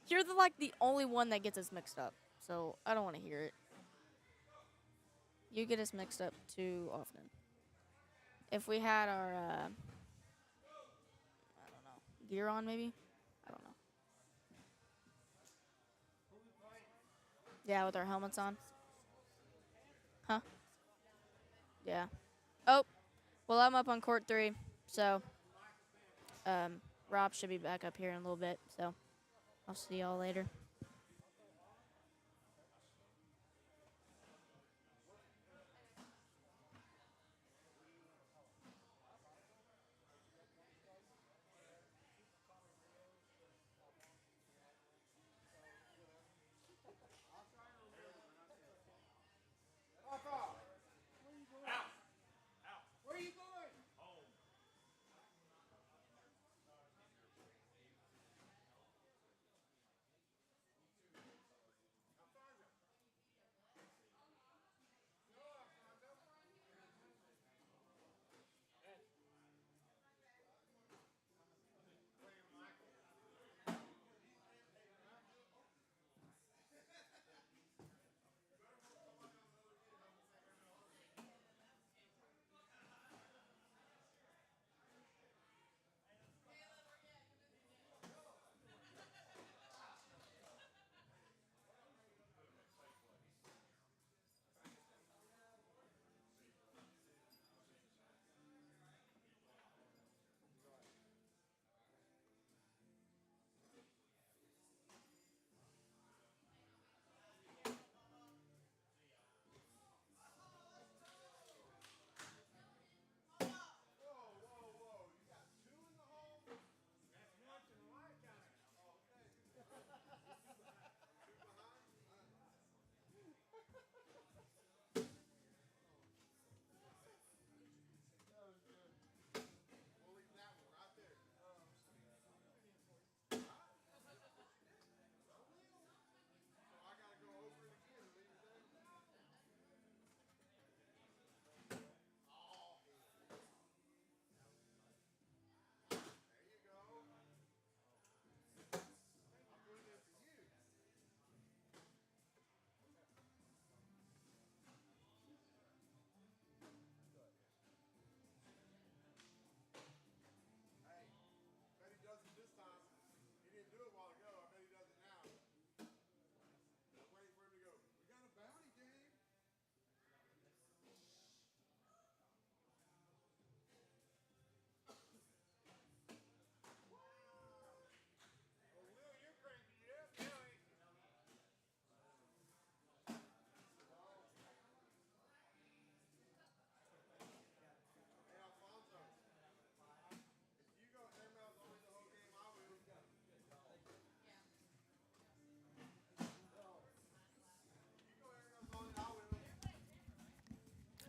You're the only one that gets us mixed up, so I don't want to hear it. You get us mixed up too often. If we had our, I don't know, gear on maybe? I don't know. Yeah, with our helmets on. Huh? Yeah. Oh, well, I'm up on Court 3, so Rob should be back up here in a little bit, so I'll see y'all later.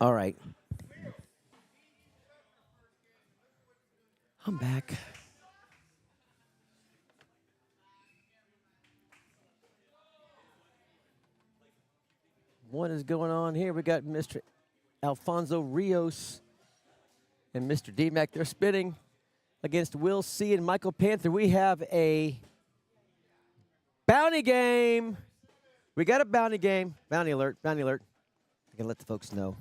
All right. I'm back. What is going on here? We got Mr. Alfonso Rios and Mr. D-Mac. They're spinning against Will C. and Michael Panther. We have a bounty game. We got a bounty game. Bounty alert, bounty alert. I can let the folks know.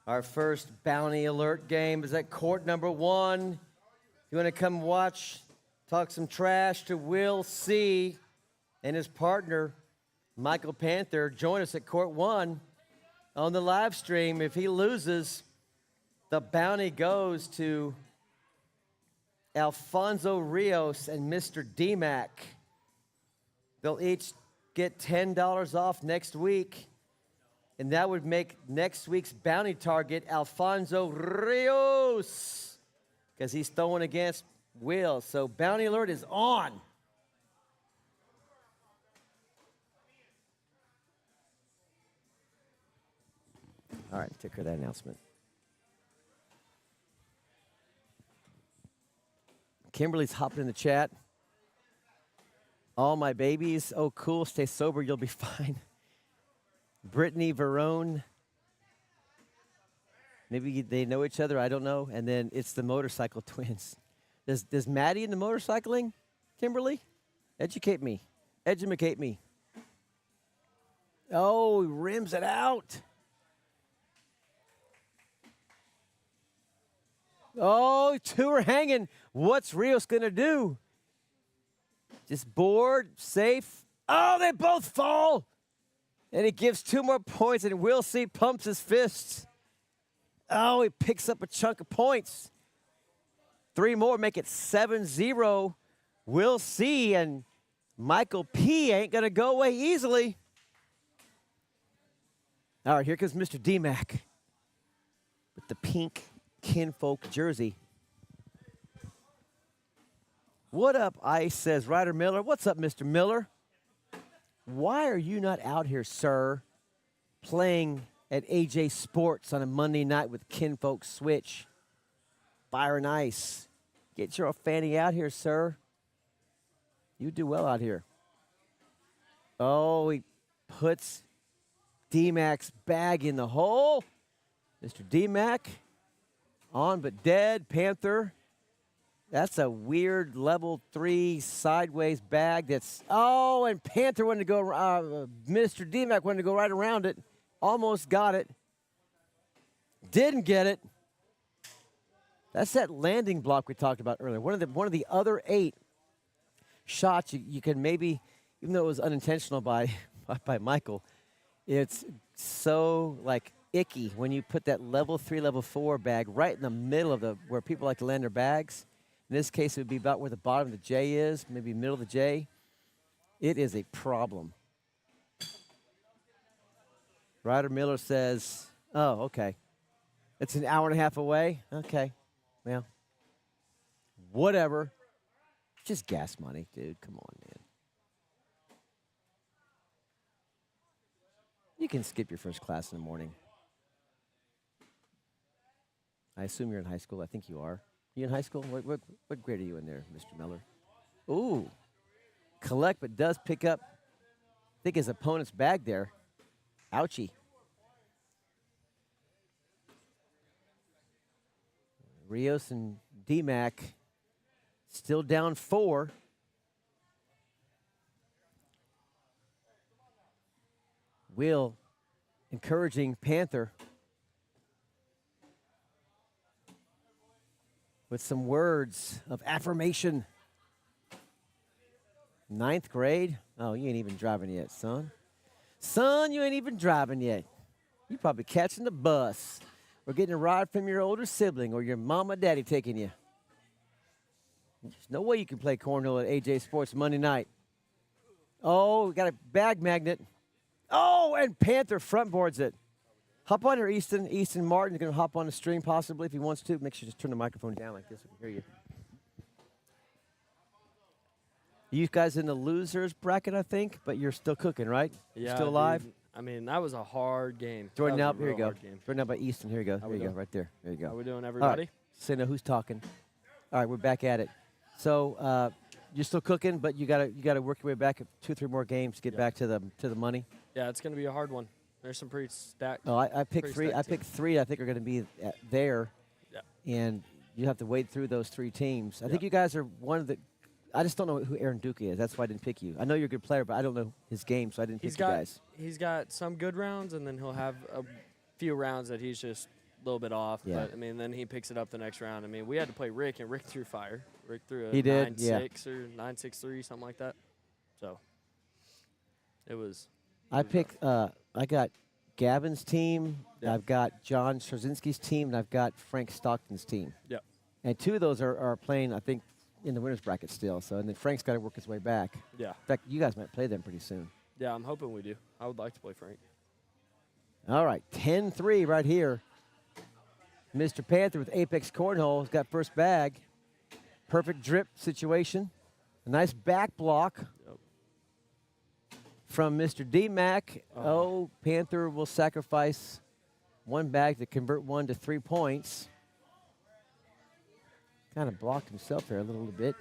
Our first bounty alert game is at court number 1. If you want to come watch, talk some trash to Will C. and his partner, Michael Panther, join us at court 1 on the live stream. If he loses, the bounty goes to Alfonso Rios and Mr. D-Mac. They'll each get $10 off next week. And that would make next week's bounty target Alfonso Rios, because he's throwing against Will. So bounty alert is on. All right, take care of that announcement. Kimberly's hopping in the chat. All my babies, oh cool, stay sober, you'll be fine. Brittany Verone. Maybe they know each other, I don't know. And then it's the motorcycle twins. Does Maddie into motorcycling, Kimberly? Educate me. Edumacate me. Oh, he rims it out. Oh, 2 are hanging. What's Rios going to do? Just board, safe. Oh, they both fall. And he gives 2 more points, and Will C pumps his fists. Oh, he picks up a chunk of points. 3 more make it 7-0. Will C and Michael P ain't going to go away easily. All right, here comes Mr. D-Mac with the pink Kinfolk jersey. What up, Ice, says Ryder Miller. What's up, Mr. Miller? Why are you not out here, sir, playing at AJ Sports on a Monday night with Kinfolk Switch? Fire and Ice. Get your fanny out here, sir. You do well out here. Oh, he puts D-Mac's bag in the hole. Mr. D-Mac on but dead. Panther. That's a weird level 3 sideways bag. That's, oh, and Panther wanted to go, Mr. D-Mac wanted to go right around it. Almost got it. Didn't get it. That's that landing block we talked about earlier. One of the other 8 shots you can maybe, even though it was unintentional by Michael, it's so like icky when you put that level 3, level 4 bag right in the middle of where people like to land their bags. In this case, it would be about where the bottom of the J is, maybe middle of the J. It is a problem. Ryder Miller says, oh, okay. It's an hour and a half away? Okay. Well, whatever. Just gas money, dude. Come on, man. You can skip your first class in the morning. I assume you're in high school. I think you are. You in high school? What grade are you in there, Mr. Miller? Ooh. Collect, but does pick up, I think, his opponent's bag there. Ouchie. Rios and D-Mac still down 4. Will encouraging Panther with some words of affirmation. 9th grade? Oh, you ain't even driving yet, son. Son, you ain't even driving yet. You probably catching the bus or getting a ride from your older sibling or your mom or daddy taking you. There's no way you can play cornhole at AJ Sports Monday night. Oh, we got a bag magnet. Oh, and Panther front boards it. Hop on here, Easton. Easton Martin's going to hop on the stream possibly if he wants to. Make sure you just turn the microphone down like this so we can hear you. You guys in the losers bracket, I think, but you're still cooking, right? Yeah, Still alive? dude. I mean, that was a hard game. Jordan That was out. a Here you real go. hard game. Jordan out by Easton. Here you go. How Here we you go. doing? Right there. There you go. How we doing, All everybody? right. So now who's talking? All right, we're back at it. So you're still cooking, but you gotta work your way back 2 or 3 more games to get Yeah. back to the money. Yeah, it's going to be a hard one. There's some pretty stacked. Oh, I picked Pretty 3. I stacked picked 3. I think are going to be there. Yeah. And you have to wade through those 3 teams. I think Yeah. you guys are one of the. I just don't know who Aaron Duke is. That's why I didn't pick you. I know you're a good player, but I don't know his game, so I didn't pick you guys. He's got some good rounds, and then he'll have a few rounds that he's just a little bit off. Yeah. But I mean, then he picks it up the next round. I mean, we had to play Rick, and Rick threw fire. Rick threw a He did, 9-6 or 9-6-3, something like that. So it was. I picked. I got Gavin's team. Yeah. I've got John Straczynski's team, and I've got Frank Stockton's team. Yep. And 2 of those are playing, I think, in the winners bracket still. So and then Frank's got to work his way back. Yeah. In fact, you guys might play them pretty soon. Yeah, I'm hoping we do. I would like to play Frank. All right, 10-3 right here. Mr. Panther with Apex Cornhole has got first bag. Perfect drip situation. A nice back block Yep. from Mr. D-Mac. Oh, Panther will sacrifice 1 bag to convert 1 to 3 points. Kind of blocked himself there a little bit.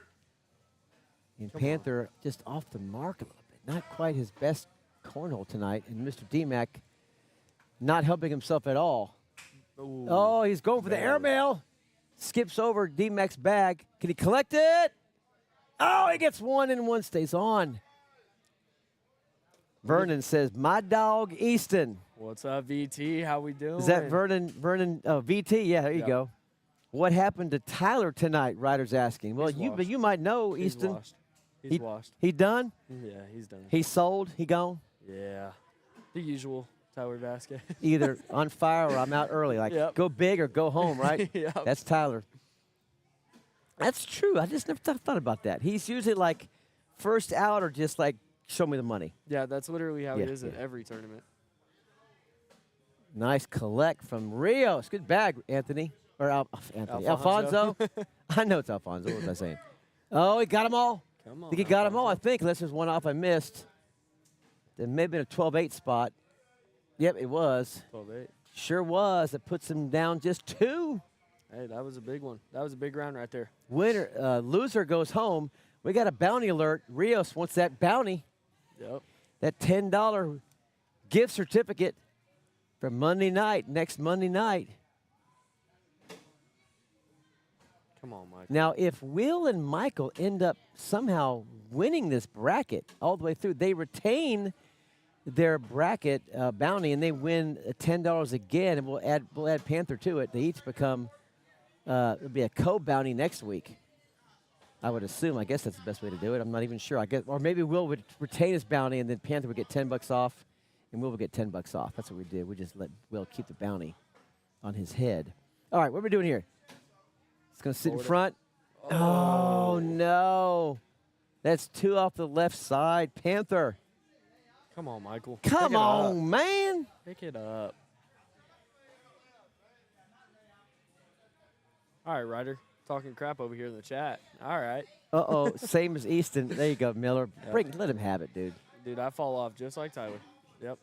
And Come on. Panther just off the mark a little bit. Not quite his best cornhole tonight. And Mr. D-Mac not helping himself at all. Ooh. Oh, he's going for the barely. airmail. Skips over D-Mac's bag. Can he collect it? Oh, he gets 1 and 1 stays on. Vernon says, my dog Easton. What's up, VT? How we doing? Is that Vernon, oh, VT? Yeah, there you Yeah. go. What happened to Tyler tonight, Ryder's asking. Well, He's but washed. you might know, He's Easton. washed. He's He- washed. He done? Yeah, he's done. He sold? He gone? Yeah. The usual Tyler Vasquez. Either on fire or I'm out early. Like, Yep. go big or go home, right? Yeah. That's Tyler. That's true. I just never thought about that. He's usually like first out or just like, show me the money. Yeah, that's literally how Yeah, it is at yeah. every tournament. Nice collect from Rios. Good bag, Anthony. Or Anthony. Alfonso. Alfonso. I know it's Alfonso. What was I saying? Oh, he got them all. Come on. I think he got them all, I Alfonso. think, unless there's one off I missed. There may have been a 12-8 spot. Yep, it was. 12-8. Sure was. It puts him down just 2. Hey, that was a big one. That was a big round right there. Winner, loser goes home. We got a bounty alert. Rios wants that bounty. Yep. That $10 gift certificate for Monday night, next Monday night. Come on, Mike. Now, if Will and Michael end up somehow winning this bracket all the way through, they retain their bracket bounty and they win $10 again, and we'll add Panther to it. They each become it'll be a co-bounty next week. I would assume. I guess that's the best way to do it. I'm not even sure. I guess, or maybe Will would retain his bounty and then Panther would get $10 off, and Will would get $10 off. That's what we did. We just let Will keep the bounty on his head. All right, what are we doing here? It's going to sit in Forward. front. Oh, no. That's 2 off the left side. Panther. Come on, Michael. Come Pick it up. on, man. Pick it up. All right, Ryder. Talking crap over here in the chat. All right. Uh-oh, same as Easton. There you go, Miller. Yeah. Let him have it, dude. Dude, I fall off just like Tyler. Yep.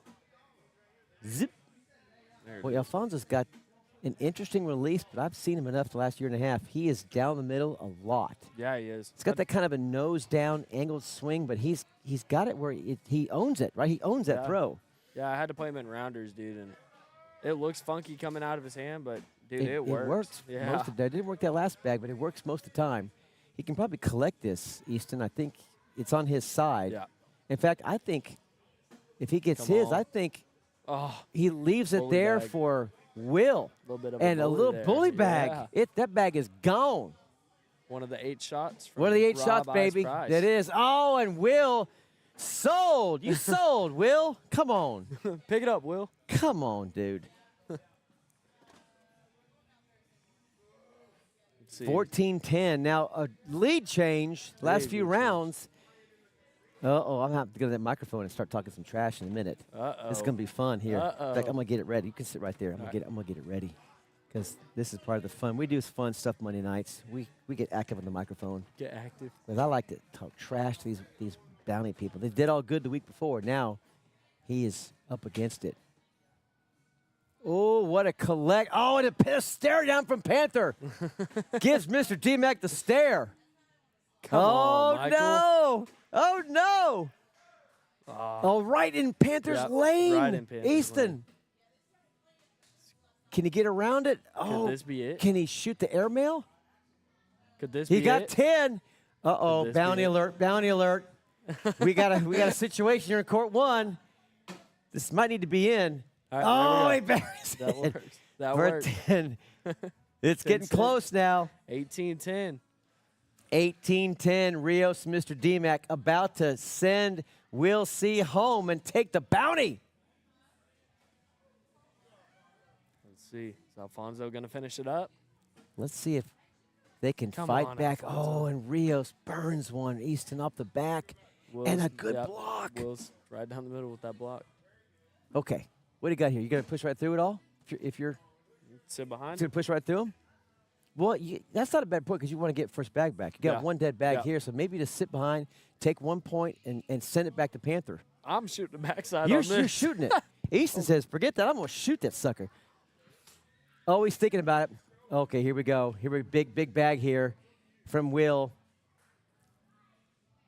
Zip. There it Well, is. Alfonso's got an interesting release, but I've seen him enough the last year and a half. He is down the middle a lot. Yeah, he is. He's got that kind of a nose-down angled swing, but he's got it where he owns it, right? He owns that Yeah. throw. Yeah, I had to play him in rounders, dude, and it looks funky coming out of his hand, but dude, it works. It works Yeah. most of the time. It didn't work that last bag, but it works most of the time. He can probably collect this, Easton. I think it's on his side. Yeah. In fact, I think if he gets Come his, on. I think Oh, he leaves it Bully there bag. for Will. a little bit of And a bully little there. bully bag. Yeah. That bag is gone. One of the 8 shots. From One of the 8 Rob shots, Ice baby. Price. That is. Oh, and Will sold. You sold, Will. Come on. Pick it up, Will. Come on, dude. Let's see. 14-10. Now, a lead change. Last Big few lead change. rounds. Uh-oh, I'm going to have to go to that microphone and start talking some trash in a minute. Uh-oh. It's going to be fun here. In fact, Uh-oh. I'm going to get it ready. You can sit right there. I'm All going to get it ready. because this is part of the fun. We do fun stuff Monday nights. We get active on the microphone. Get active. Because I like to talk trash to these bounty people. They did all good the week before. Now he is up against it. Oh, what a collect. Oh, and a stare down from Panther. Gives Mr. D-Mac the stare. Come on, Michael. No. Oh, no. Oh, right in Panther's Yep, lane. right in Panther's Easton. lane. Can he get around it? Oh, Could this be it? can he shoot the airmail? Could this He be got it? 10. Uh-oh, Could this be bounty it? alert, bounty alert. we got a situation here in court 1. This might need to be in. All right, He there we buries go. That it works. That for a works. 10. It's getting 10-6. close now. 18-10. 18-10, Rios, Mr. D-Mac about to send Will C home and take the bounty. Let's see. Is Alfonso going to finish it up? Let's see if they can Come fight on, back. Alfonso. Oh, and Rios burns one. Easton off the back. And a good yep, block. Will's right down the middle with that block. Okay, what do you got here? You going to push right through it all? If you're Sit behind. going to push right through him? Well, that's not a bad point because you want to get first bag back. You got Yeah. one dead bag Yeah. here, so maybe just sit behind, take 1 point, and send it back to Panther. I'm shooting the backside You're on this. shooting it. Easton says, forget that. I'm going to shoot that sucker. Oh, he's thinking about it. Okay, here we go. Here we big bag here from Will.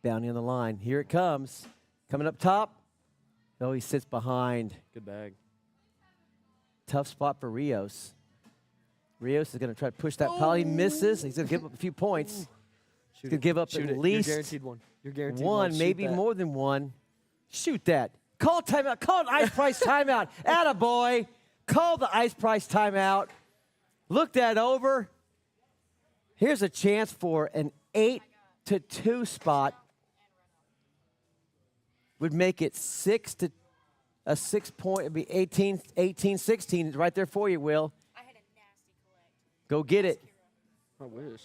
Bounty on the line. Here it comes. Coming up top. Oh, he sits behind. Good bag. Tough spot for Rios. Rios is going to try to push that pile. He misses. He's going to give up a few points. Shoot Could it. give up Shoot at it. least You're guaranteed one. You're guaranteed one, Shoot maybe that. more than one. Shoot that. Call timeout. Call an ice price timeout. Attaboy. Call the ice price timeout. Look that over. Here's a chance for an 8-2 spot. Would make it 6 point. It'd be 18-16 right there for you, Will. I had a nasty collect. Go get it. I wish.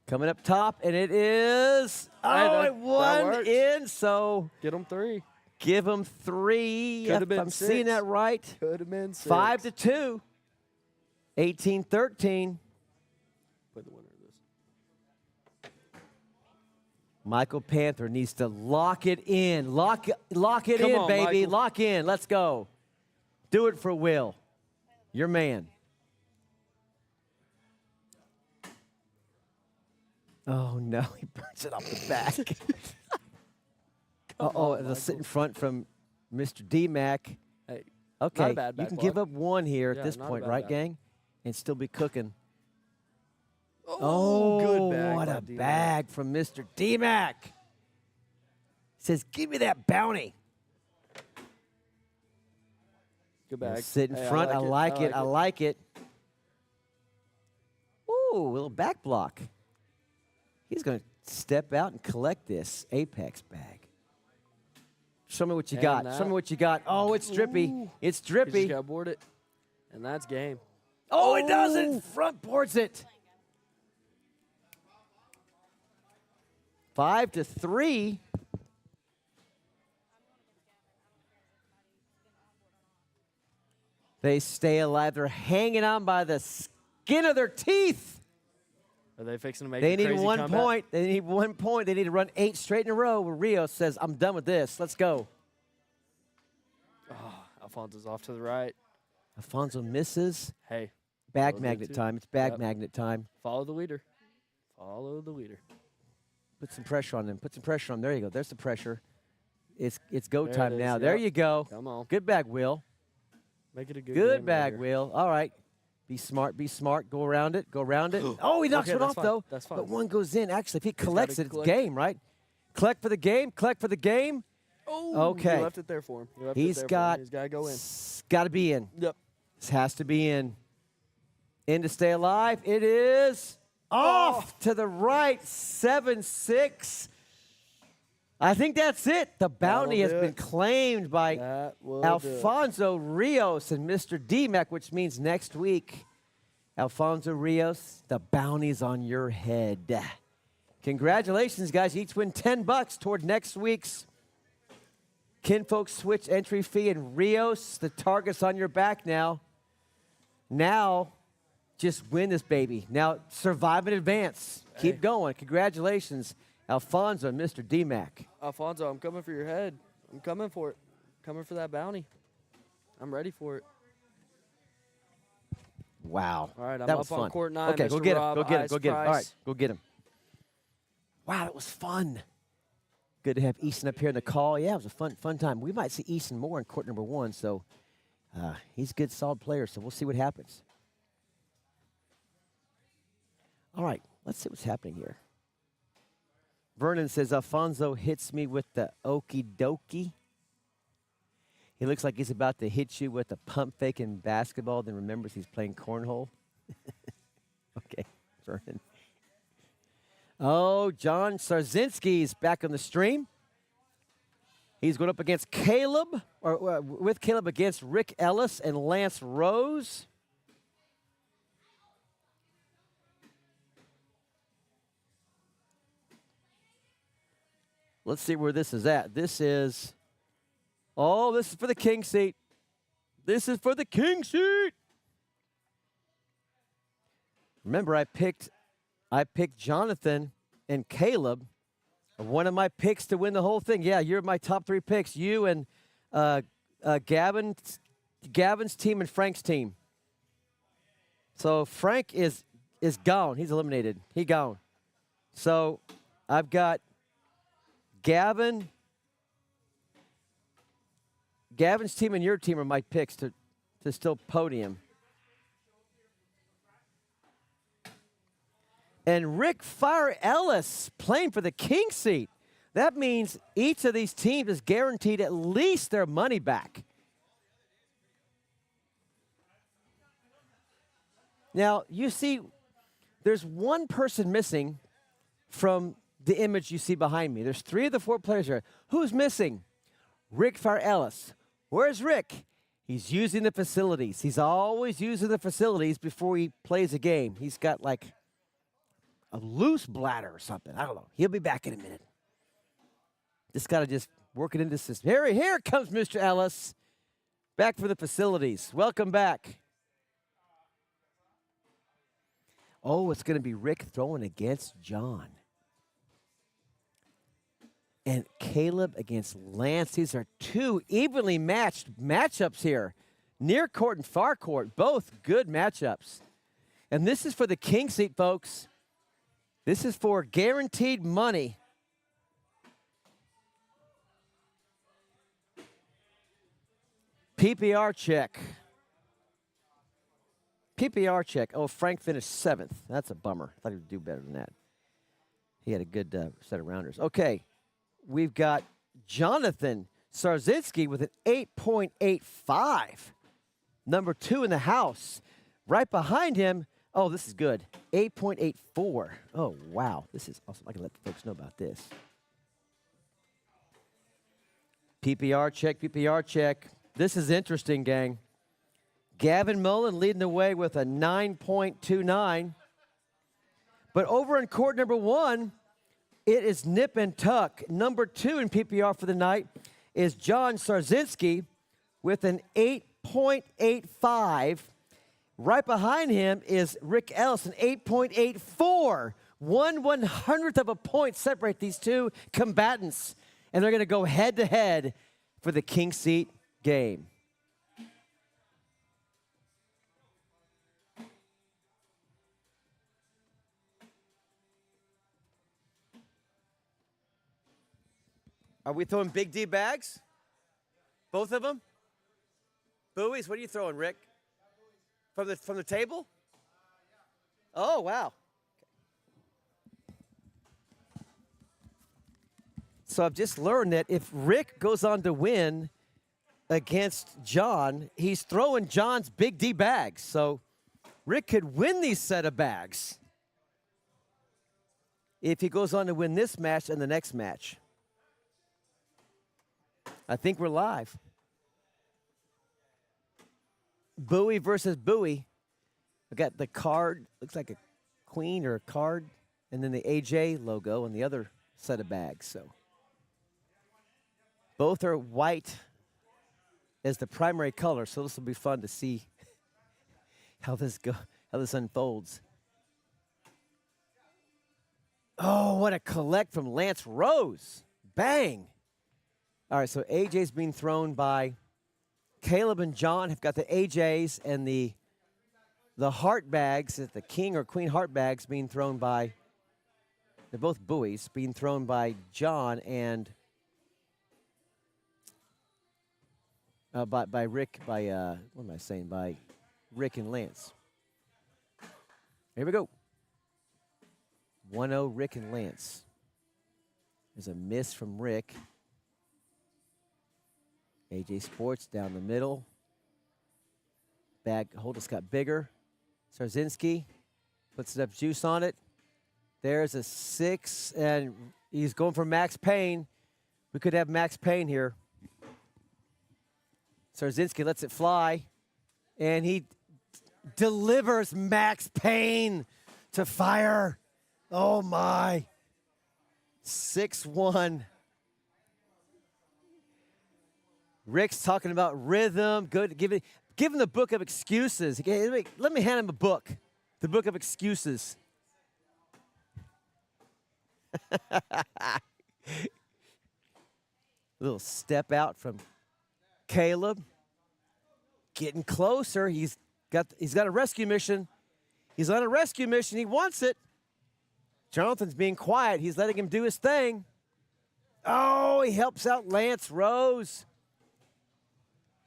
Coming up top, and it is. Oh, that it won works. in, so Get them 3. give him 3. Coulda If been I'm seeing 6. that right. Could have been 6. 5-2. 18-13. Put the winner of this. Michael Panther needs to lock it in. Lock it Come in, on, baby. Michael. Lock in. Let's go. Do it for Will. Your man. Oh, no. He burns it off the back. Uh-oh. on, It'll sit in Michael. front from Mr. D-Mac. Hey, Okay. a bad You back can block. give up one here Yeah, at this not a point, bad right, back. gang? And still be cooking. good bag. What by a D-Mac. bag from Mr. D-Mac. Says, give me that bounty. Good Now bag. sit in Hey, front. I like it. I it. like it. Ooh, a little back block. He's going to step out and collect this Apex bag. Show me what you And got. Show that- me what you got. Oh, it's drippy. Ooh. It's You just drippy. got to board it. And that's game. Oh, it doesn't. Front boards it. 5-3. They stay alive. They're hanging on by the skin of their teeth. Are they fixing to make They a need crazy 1 comeback? point. They need 1 point. They need to run 8 straight in a row. Where Rio says, I'm done with this. Let's go. Oh, Alfonso's off to the right. Alfonso misses. Hey, Bag Those are magnet two. time. It's bag Yep. magnet time. follow the leader. Follow the leader. Put some pressure on them. Put some pressure on them. There you go. There's the pressure. It's go There it time is. now. There Yep. you go. Come on. Good bag, Will. Make it a good Good game bag, right here. Will. All right. Be smart. Be smart. Go around it. Go around it. Oh, he knocks Okay, one that's off, fine. though. That's But fine. one goes in. Actually, if he gotta collects it, it's collect game, right? Collect for the game. Collect for the game. Oh, Okay. He left it there for him. He left He's it there got. For him. He's got to go in. Got to be in. Yep. This has to be in. In to stay alive. It is off to the right. 7-6. I think that's it. The bounty has do been it. claimed by That will do it. Alfonso Rios and Mr. D-Mac, which means next week, Alfonso Rios, the bounty's on your head. Congratulations, guys. You each win $10 toward next week's Kinfolk Switch entry fee. And Rios, the target's on your back now. Now, just win this baby. Now, survive and advance. Keep Hey. going. Congratulations, Alfonso and Mr. D-Mac. Alfonso, I'm coming for your head. I'm coming for it. Coming for that bounty. I'm ready for it. Wow. All right, I'm that up was on fun. court 9. Okay, go Mr. get him. Rob, Go get him. Ice Go get him. All right, Price. go get him. Wow, that was fun. Good to have Easton up here in the call. Yeah, it was a fun time. We might see Easton more in court number 1, so he's a good, solid player, so we'll see what happens. All right, let's see what's happening here. Vernon says, Alfonso hits me with the okie dokie. He looks like he's about to hit you with a pump fake in basketball, then remembers he's playing cornhole. Okay, Vernon. Oh, John Sarzinski is back on the stream. He's going up against Caleb, or with Caleb against Rick Ellis and Lance Rose. Let's see where this is at. This is for the king seat. This is for the king seat. Remember, I picked Jonathan and Caleb, one of my picks to win the whole thing. Yeah, you're my top 3 picks. You and Gavin's team and Frank's team. So Frank is gone. He's eliminated. He gone. So I've got Gavin's team and your team are my picks to still podium. And Rick Fire Ellis playing for the king seat. That means each of these teams is guaranteed at least their money back. Now, you see, there's one person missing from the image you see behind me. There's 3 of the 4 players here. Who's missing? Rick Fire Ellis. Where's Rick? He's using the facilities. He's always using the facilities before he plays a game. He's got like a loose bladder or something. I don't know. He'll be back in a minute. Just got to just work it into the system. Here comes Mr. Ellis. Back for the facilities. Welcome back. Oh, it's going to be Rick throwing against John. And Caleb against Lance. These are 2 evenly matched matchups here. Near court and far court. Both good matchups. And this is for the king seat, folks. This is for guaranteed money. PPR check. PPR check. Oh, Frank finished 7th. That's a bummer. I thought he would do better than that. He had a good set of rounders. Okay, we've got Jonathan Sarzinski with an 8.85. Number 2 in the house. Right behind him, oh, this is good. 8.84. Oh, wow. This is awesome. I can let the folks know about this. PPR check, PPR check. This is interesting, gang. Gavin Mullen leading the way with a 9.29. But over in court number 1, it is nip and tuck. Number 2 in PPR for the night is John Sarzinski with an 8.85. Right behind him is Rick Ellis, an 8.84. 1/100th of a point separate these 2 combatants. And they're going to go head-to-head for the king seat game. Are we throwing Big D bags? Both of them? Buoys? What are you throwing, Rick? From the table? Oh, wow. So I've just learned that if Rick goes on to win against John, he's throwing John's Big D bags. So Rick could win these set of bags if he goes on to win this match and the next match. I think we're live. Bowie versus Bowie. We got the card, looks like a queen or a card, and then the AJ logo on the other set of bags. So both are white as the primary color. So this will be fun to see how how this unfolds. Oh, what a collect from Lance Rose. Bang. All right, so AJ's being thrown by Caleb and John have got the AJs, and the heart bags, the king or queen heart bags being thrown by, they're both buoys, being thrown by John and by Rick, what am I saying, by Rick and Lance. Here we go. 1-0 Rick and Lance. There's a miss from Rick. AJ Sports down the middle. Bag hold just got bigger. Sarzinski puts enough juice on it. There's a 6, and he's going for Max Payne. We could have Max Payne here. Sarzinski lets it fly, and he delivers Max Payne to fire. Oh, my. 6-1. Rick's talking about rhythm. Good. Give him the book of excuses. Okay, let me hand him a book. The book of excuses. Little step out from Caleb. Getting closer. He's got a rescue mission. He's on a rescue mission. He wants it. Jonathan's being quiet. He's letting him do his thing. Oh, he helps out Lance Rose.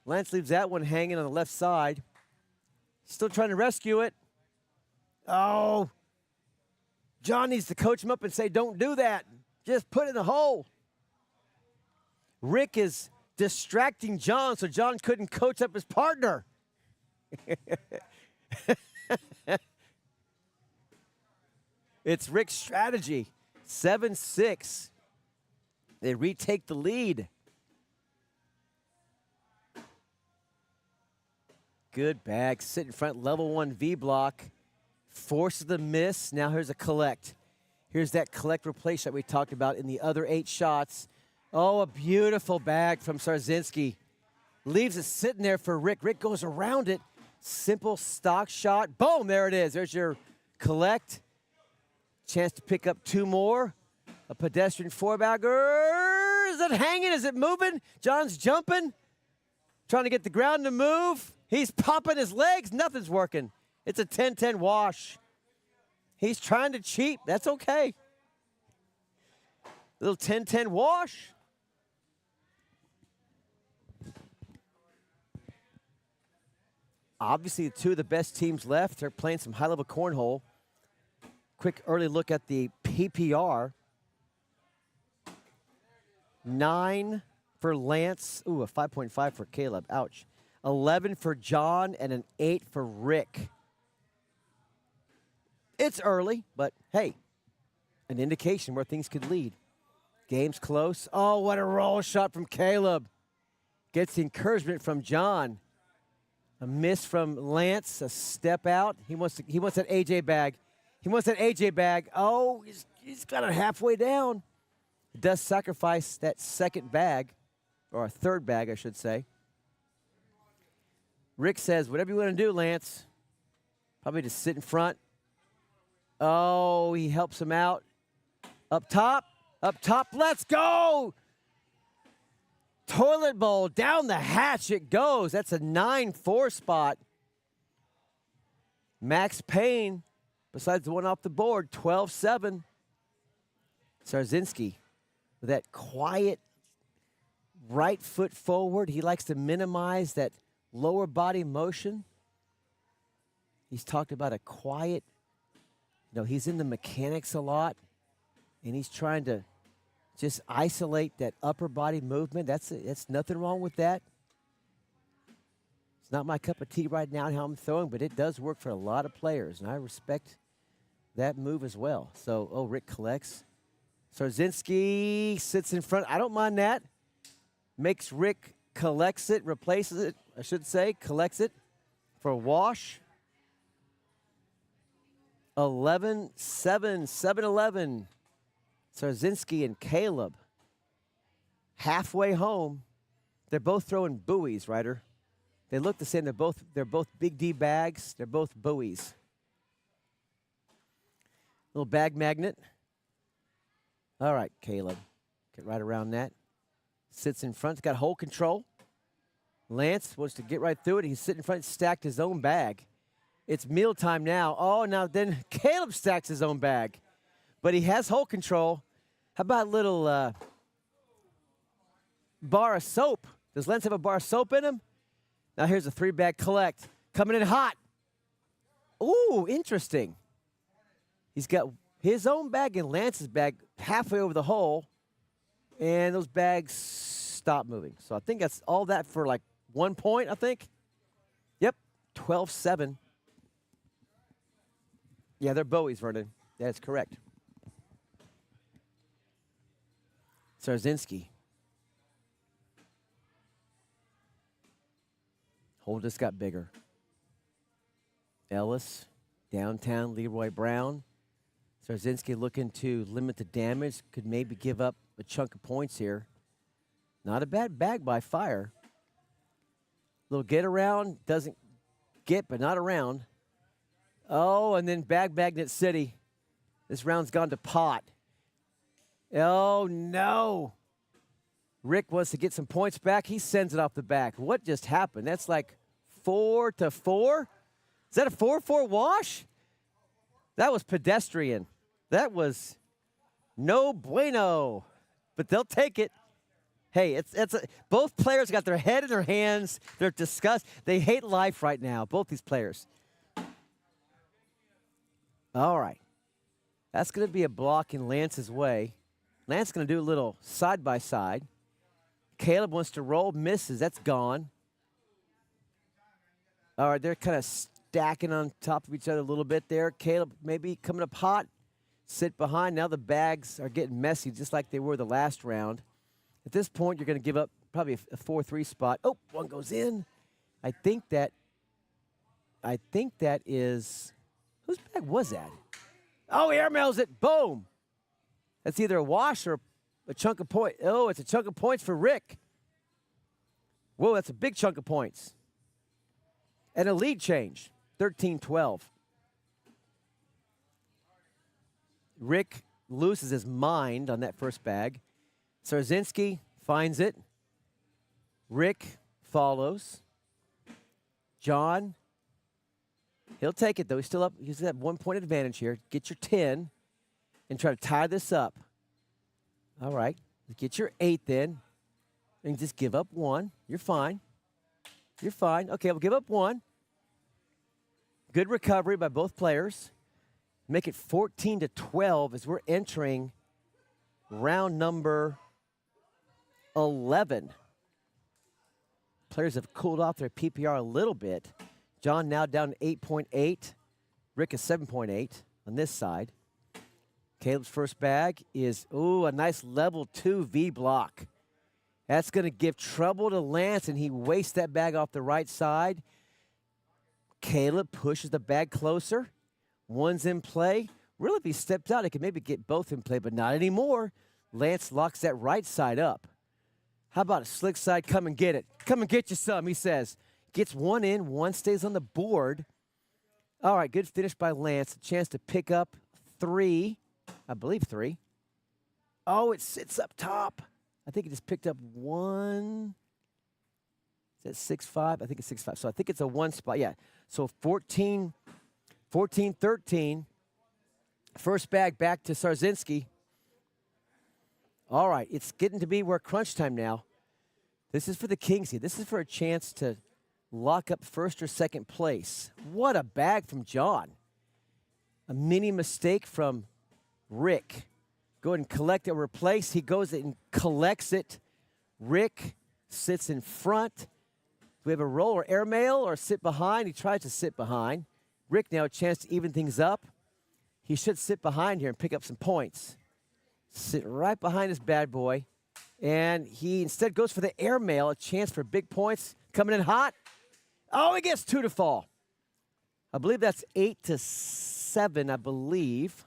Lance leaves that one hanging on the left side. Still trying to rescue it. Oh. John needs to coach him up and say, don't do that. Just put it in the hole. Rick is distracting John so John couldn't coach up his partner. It's Rick's strategy. 7-6. They retake the lead. Good bag. Sit in front, level 1 V block. Forces the miss. Now here's a collect. Here's that collect replace that we talked about in the other 8 shots. Oh, a beautiful bag from Sarzinski. Leaves it sitting there for Rick. Rick goes around it. Simple stock shot. Boom, there it is. There's your collect. Chance to pick up 2 more. A pedestrian 4-bagger. Is it hanging? Is it moving? John's jumping. Trying to get the ground to move. He's popping his legs. Nothing's working. It's a 10-10 wash. He's trying to cheat. That's okay. Little 10-10 wash. Obviously, 2 of the best teams left. They're playing some high-level cornhole. Quick early look at the PPR. 9 for Lance. Ooh, a 5.5 for Caleb. Ouch. 11 for John and an 8 for Rick. It's early, but hey, an indication where things could lead. Game's close. Oh, what a roll shot from Caleb. Gets the encouragement from John. A miss from Lance, a step out. He wants that AJ bag. He wants that AJ bag. Oh, he's got it halfway down. He does sacrifice that second bag, or a third bag, I should say. Rick says, whatever you want to do, Lance. Probably just sit in front. Oh, he helps him out. Up top, let's go! Toilet bowl, down the hatch it goes. That's a 9-4 spot. Max Payne, besides the one off the board, 12-7. Sarzinski with that quiet right foot forward. He likes to minimize that lower body motion. He's talked about a quiet, he's in the mechanics a lot, and he's trying to just isolate that upper body movement. That's nothing wrong with that. It's not my cup of tea right now how I'm throwing, but it does work for a lot of players, and I respect that move as well. So, Rick collects. Sarzinski sits in front. I don't mind that. Makes Rick collects it, replaces it, I should say, collects it for a wash. 11-7, 7-11. Sarzinski and Caleb halfway home. They're both throwing buoys, Ryder. They look the same. They're both big D bags. They're both buoys. Little bag magnet. All right, Caleb. Get right around that. Sits in front. He's got hole control. Lance wants to get right through it. He's sitting in front, stacked his own bag. It's mealtime now. Oh, now then Caleb stacks his own bag. But he has hole control. How about a little bar of soap? Does Lance have a bar of soap in him? Now here's a 3-bag collect. Coming in hot. Ooh, interesting. He's got his own bag and Lance's bag halfway over the hole. And those bags stop moving. So I think that's all that for like 1 point, I think. Yep, 12-7. Yeah, they're Bowies, Vernon. That's correct. Sarzinski. Hole just got bigger. Ellis, downtown, Leroy Brown. Sarzinski looking to limit the damage. Could maybe give up a chunk of points here. Not a bad bag by Fire. Little get around, doesn't get, but not around. Oh, and then bag magnet city. This round's gone to pot. Oh, no. Rick wants to get some points back. He sends it off the back. What just happened? That's like 4-4? Is that a 4-4 wash? That was pedestrian. That was no bueno. But they'll take it. Hey, both players got their head in their hands. They're disgusted. They hate life right now, both these players. All right. That's going to be a block in Lance's way. Lance's going to do a little side-by-side. Caleb wants to roll, misses. That's gone. All right, they're kind of stacking on top of each other a little bit there. Caleb maybe coming up hot, sit behind. Now the bags are getting messy just like they were the last round. At this point, you're going to give up probably a 4-3 spot. Oh, one goes in. I think that is, whose bag was that? Oh, he airmails it. Boom. That's either a wash or a chunk of points. Oh, it's a chunk of points for Rick. Whoa, that's a big chunk of points. And a lead change, 13-12. Rick loses his mind on that first bag. Sarzinski finds it. Rick follows. John, he'll take it, though. He's still up. He's at 1 point advantage here. Get your 10 and try to tie this up. All right. Get your 8 then. And just give up 1. You're fine. You're fine. Okay, we'll give up 1. Good recovery by both players. Make it 14-12 as we're entering round number 11. Players have cooled off their PPR a little bit. John now down to 8.8. Rick is 7.8 on this side. Caleb's first bag is, ooh, a nice level 2 V block. That's going to give trouble to Lance, and he wastes that bag off the right side. Caleb pushes the bag closer. One's in play. Really, if he steps out, he could maybe get both in play, but not anymore. Lance locks that right side up. How about a slick side? Come and get it. Come and get you some, he says. Gets 1 in, 1 stays on the board. All right, good finish by Lance. A chance to pick up 3. I believe 3. Oh, it sits up top. I think he just picked up 1. Is that 6-5? I think it's 6-5. So I think it's a 1 spot. Yeah. So 14-13. First bag back to Sarzinski. All right, it's getting to be where crunch time now. This is for the Kings here. This is for a chance to lock up first or second place. What a bag from John. A mini mistake from Rick. Go ahead and collect it, replace. He goes and collects it. Rick sits in front. Do we have a roll or airmail or sit behind? He tries to sit behind. Rick now a chance to even things up. He should sit behind here and pick up some points. Sit right behind his bad boy. And he instead goes for the airmail, a chance for big points. Coming in hot. Oh, he gets 2 to fall. I believe that's 8-7, I believe.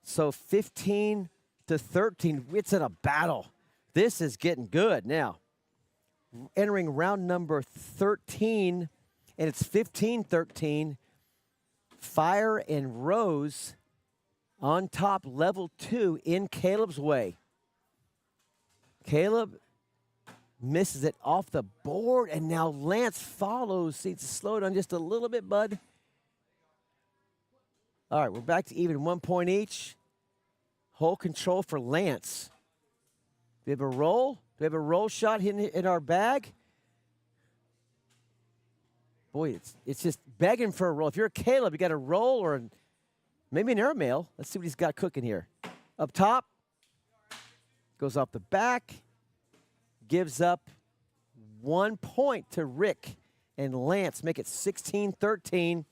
So 15-13. It's in a battle. This is getting good now. Entering round number 13, and it's 15-13. Fire and Rose On top, level 2 in Caleb's way. Caleb misses it off the board, and now Lance follows. Needs to slow it down just a little bit, bud. All right, we're back to even 1 point each. Hole control for Lance. Do we have a roll? Do we have a roll shot in our bag? Boy, it's just begging for a roll. If you're a Caleb, you got a roll or maybe an airmail. Let's see what he's got cooking here. Up top, goes off the back, gives up 1 point to Rick and Lance, make it 16-13.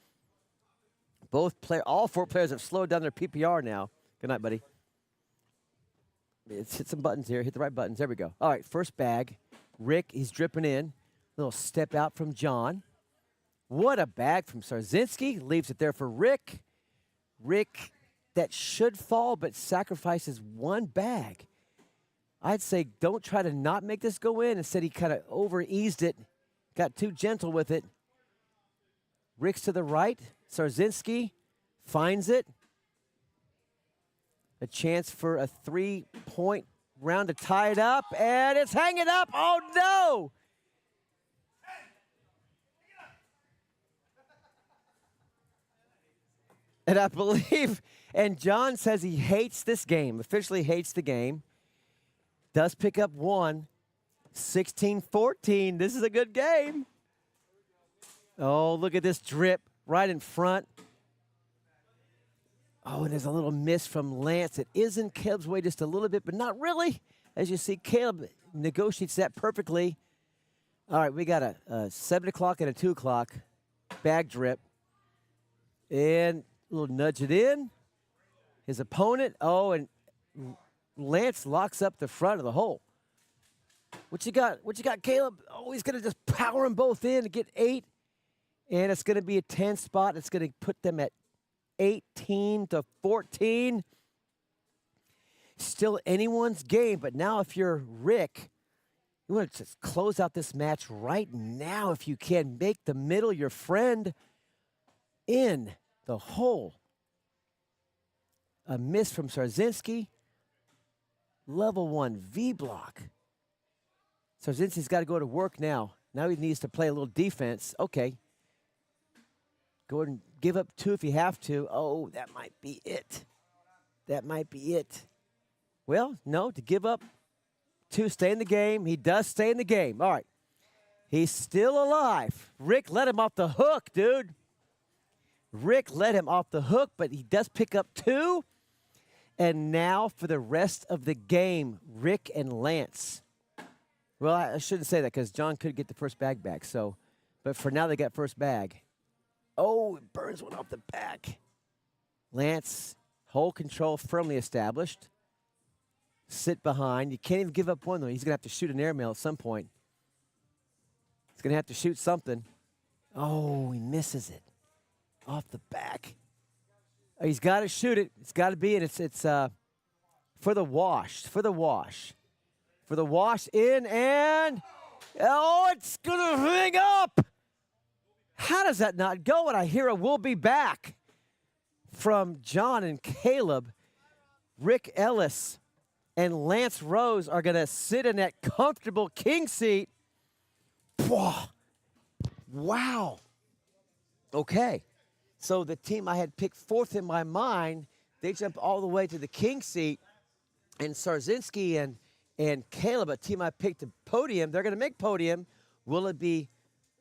All 4 players have slowed down their PPR now. Good night, buddy. Let's hit some buttons here. Hit the right buttons. There we go. All right, first bag. Rick, he's dripping in. Little step out from John. What a bag from Sarzinski. Leaves it there for Rick. Rick, that should fall, but sacrifices 1 bag. I'd say don't try to not make this go in. Instead, he kind of over-eased it. Got too gentle with it. Rick's to the right. Sarzinski finds it. A chance for a 3-point round to tie it up, and it's hanging up. Oh, no! And I believe, and John says he hates this game, officially hates the game. Does pick up 1. 16-14. This is a good game. Oh, look at this drip right in front. Oh, and there's a little miss from Lance. It is in Caleb's way just a little bit, but not really. As you see, Caleb negotiates that perfectly. All right, we got a 7 o'clock and a 2 o'clock bag drip. And a little nudge it in. His opponent, and Lance locks up the front of the hole. What you got? What you got, Caleb? Oh, he's going to just power them both in to get 8. And it's going to be a 10 spot. It's going to put them at 18-14. Still anyone's game, but now if you're Rick, you want to just close out this match right now if you can. Make the middle your friend in the hole. A miss from Sarzinski. Level 1 V block. Sarzinski's got to go to work now. Now he needs to play a little defense. Okay. Go ahead and give up 2 if you have to. Oh, that might be it. That might be it. Well, no, to give up 2, stay in the game. He does stay in the game. All right. He's still alive. Rick let him off the hook, dude. Rick let him off the hook, but he does pick up 2. And now for the rest of the game, Rick and Lance. Well, I shouldn't say that because John could get the first bag back. But for now, they got first bag. Oh, it burns one off the back. Lance, hole control firmly established. Sit behind. You can't even give up 1, though. He's going to have to shoot an airmail at some point. He's going to have to shoot something. Oh, he misses it. Off the back. He's got to shoot it. It's got to be, and it's for the wash. For the wash. For the wash in, and it's going to hang up. How does that not go? And I hear a "we'll be back" from John and Caleb. Rick Ellis and Lance Rose are going to sit in that comfortable king seat. Wow. Okay. So the team I had picked 4th in my mind, they jump all the way to the king seat. And Sarzinski and Caleb, a team I picked to podium, they're going to make podium. Will it be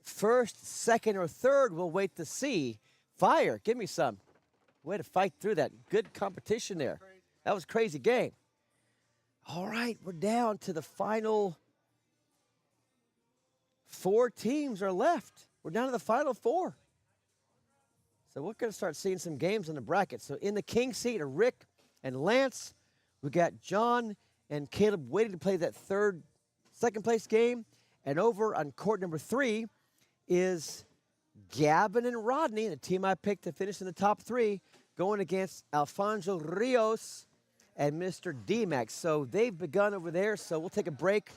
1st, 2nd, or 3rd? We'll wait to see. Fire, give me some. Way to fight through that. Good competition there. That was a crazy game. All right, we're down to the final 4 teams are left. We're down to the final 4. So we're going to start seeing some games in the bracket. So in the king seat are Rick and Lance. We got John and Caleb waiting to play that 2nd place game. And over on court number 3 is Gavin and Rodney, the team I picked to finish in the top 3, going against Alfonso Rios and Mr. D-Max. So they've begun over there, so we'll take a break.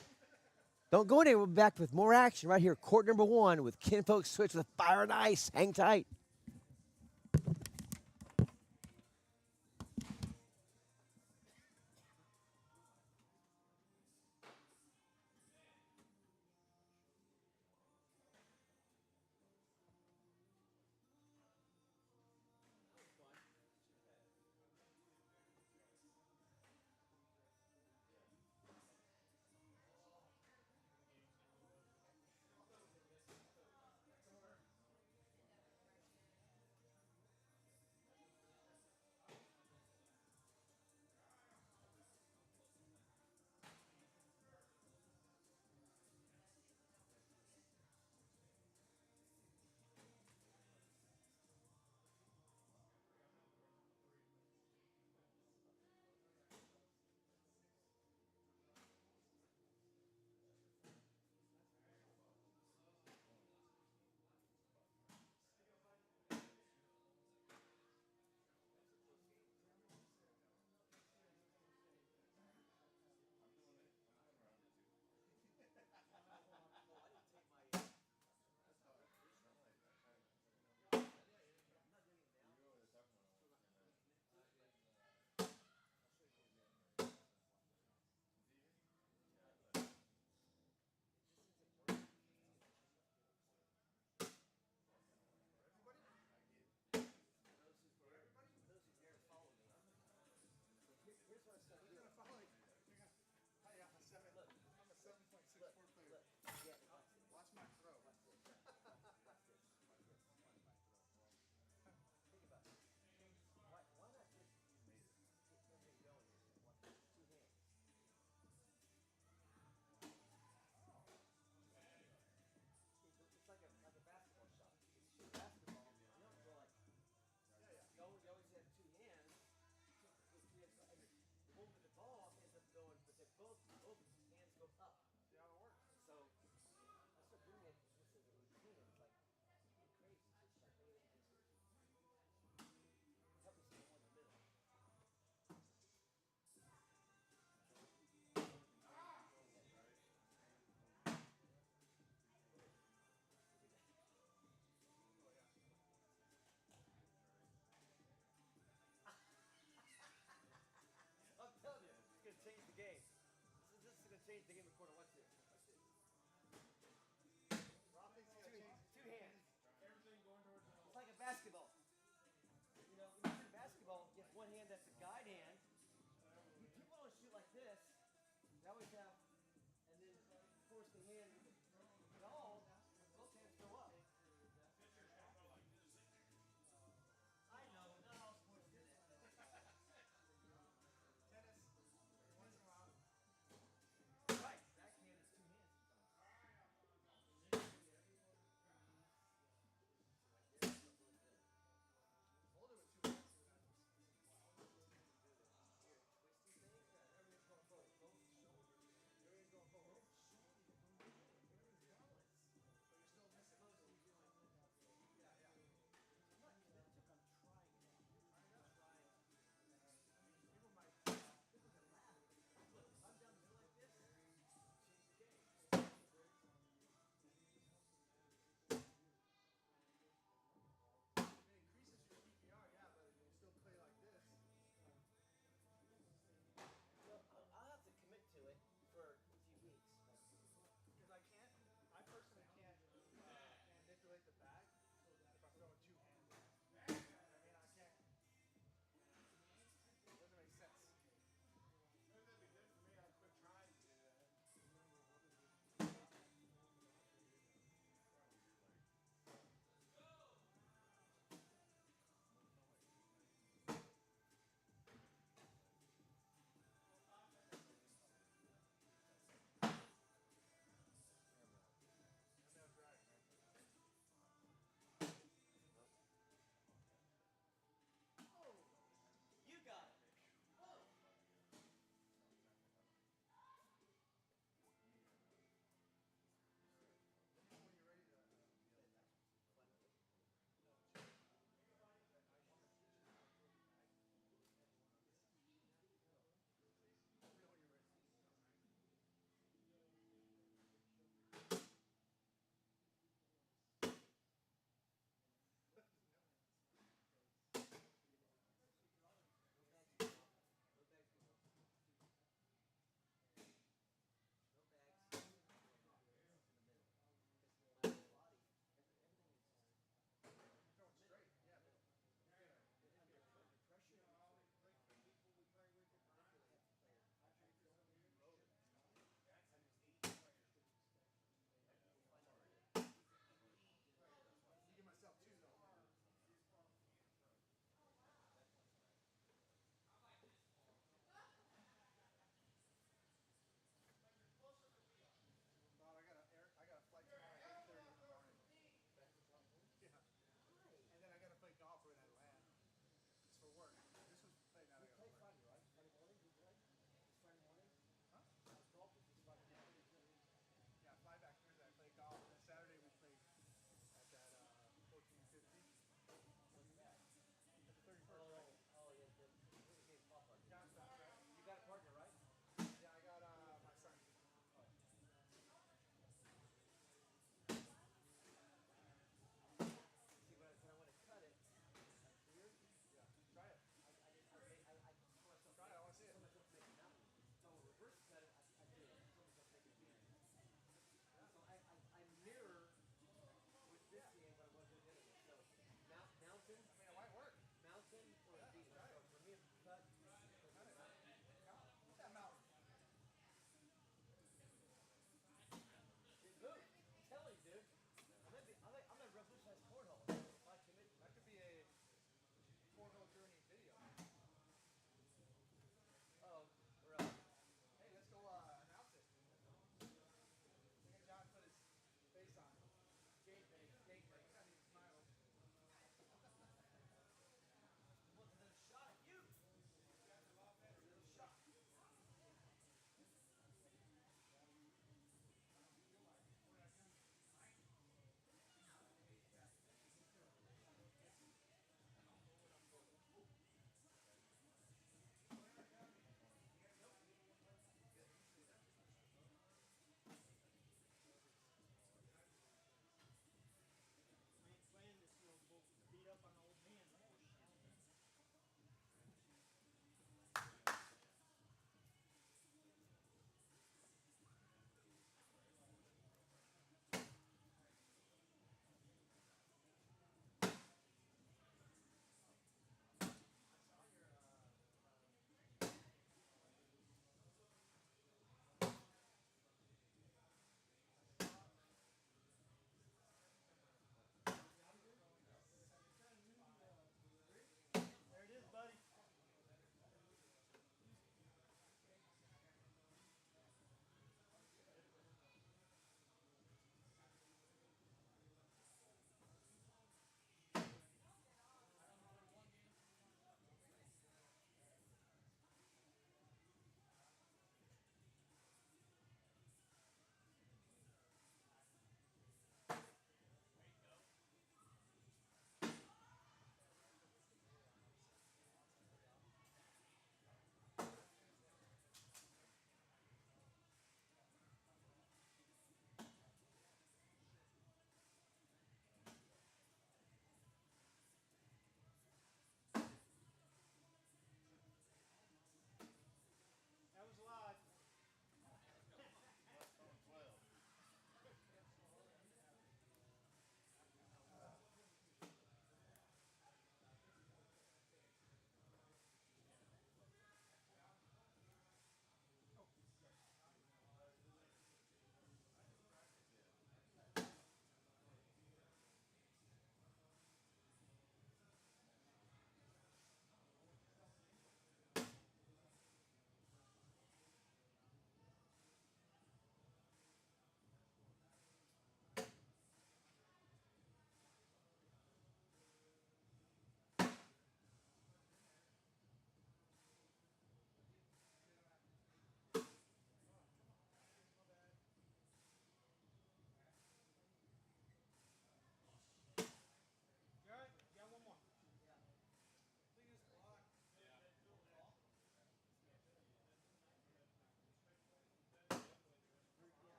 Don't go anywhere. We'll be back with more action right here, court number 1 with Kinfolk Switch with Fire and Ice. Hang tight. change the game of quarter. Watch this. Two hands. It's like a basketball. You know, when you shoot basketball, you have one hand that's a guide hand. People don't shoot like this. They always have, and then force the hand. No, both hands go up. I know, not all sports do that. Tennis, once in a while. Right, backhand is two hands.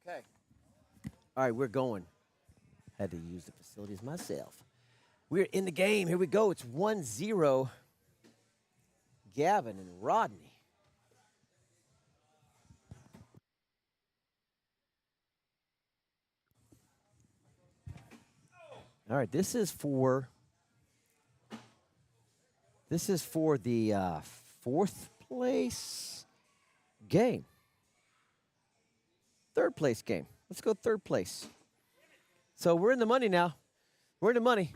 Okay. All right, we're going. Had to use the facilities myself. We're in the game. Here we go. It's 1-0. Gavin and Rodney. All right, this is for the fourth place game. Third place game. Let's go third place. So we're in the money now. We're in the money.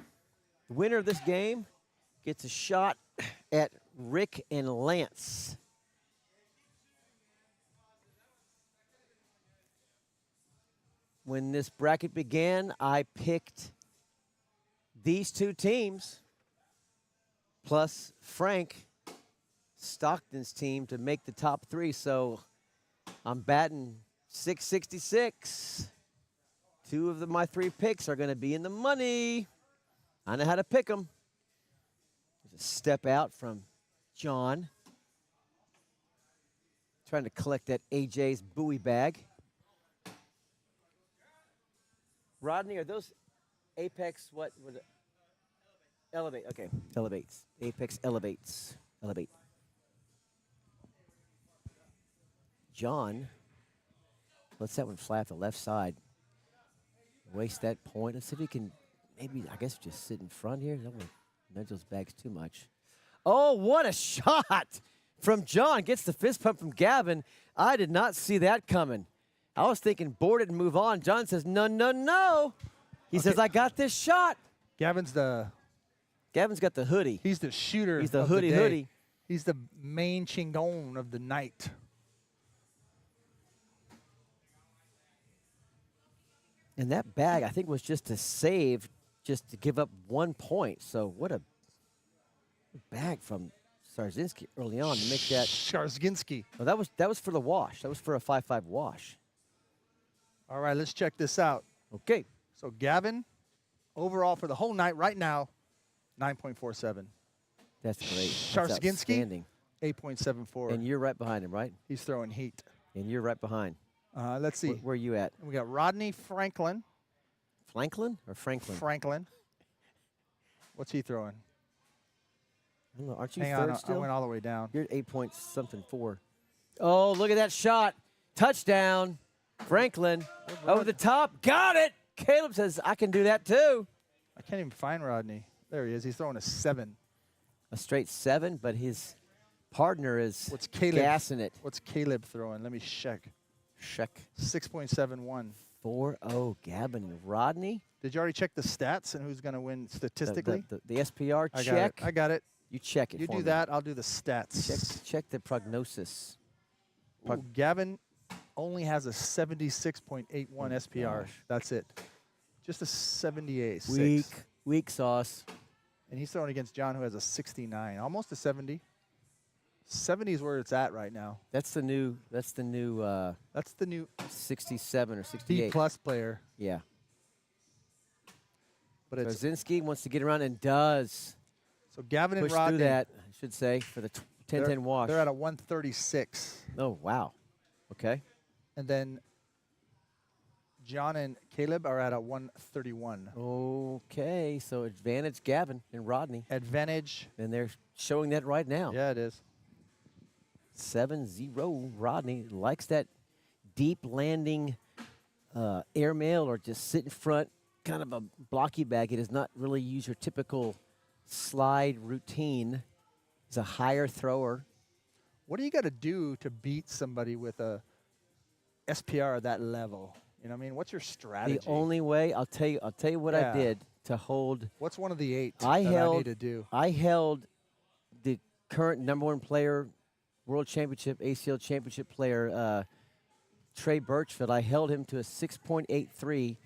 The winner of this game gets a shot at Rick and Lance. When this bracket began, I picked these two teams plus Frank Stockton's team to make the top three. So I'm batting .666. Two of my three picks are going to be in the money. I know how to pick them. There's a step out from John. Trying to collect that AJ's Bowie bag. Rodney, are those Apex, what was it? Elevate, okay, elevates. Apex elevates, elevate. John, let's that one fly off the left side. Waste that point. Let's see if he can maybe, I guess, just sit in front here. Don't want to nudge those bags too much. Oh, what a shot from John. Gets the fist pump from Gavin. I did not see that coming. I was thinking board it and move on. John says, no, no, no. He says, I got this shot. Gavin's got the hoodie. He's the shooter. He's the of hoodie the day. hoodie. He's the main chingon of the night. And that bag, I think, was just to save, just to give up 1 point. So what a bag from Starzinski early on to make that. Starzginski. Oh, that was for the wash. That was for a 5-5 wash. All right, let's check this out. Okay. So Gavin, overall for the whole night right now, 9.47. That's great. That's Starzginski, outstanding. 8.74. And you're right behind him, right? He's throwing heat. And you're right behind. Let's see. Where are you at? We got Rodney Franklin. Franklin or Franklin? Franklin. What's he throwing? I don't know. Aren't you Hang third on, still? I went all the way down. You're at 8 point something 4. Oh, look at that shot. Touchdown. Franklin over the top. Got it. Caleb says, I can do that too. I can't even find Rodney. There he is. He's throwing a 7. A straight 7, but his partner is What's Caleb? gassing it. What's Caleb throwing? Let me check. Check. 6.71. 4-0. Gavin and Rodney. Did you already check the stats and who's going to win statistically? The SPR I check. got it. I got it. You check it You for do me. that. I'll do the stats. Check the prognosis. Ooh, Gavin only has a 76.81 SPR. gosh. That's it. Just a 78. Weak sauce. And he's throwing against John, who has a 69, almost a 70. 70 is where it's at right now. That's the new. That's the new 67 or B 68. plus player. Yeah. But it's Starzinski wants to get around and does so Gavin and push Rodney. through that. I should say for the 10-10 wash. They're at a 136, Oh wow. Okay. and then John and Caleb are at a 131. Okay. So advantage Gavin and Rodney, Advantage. and they're showing that right now. Yeah, it is. 7-0. Rodney likes that deep landing airmail or just sit in front, kind of a blocky bag. He does not really use your typical slide routine. He's a higher thrower. What do you got to do to beat somebody with a SPR at that level? You know what I mean? What's your strategy? The only way I'll tell you what I Yeah. did to hold. What's one of the 8 I that I held need to do? I held the current #1 player, world championship, ACL championship player, Trey Birchfield. I held him to a 6.83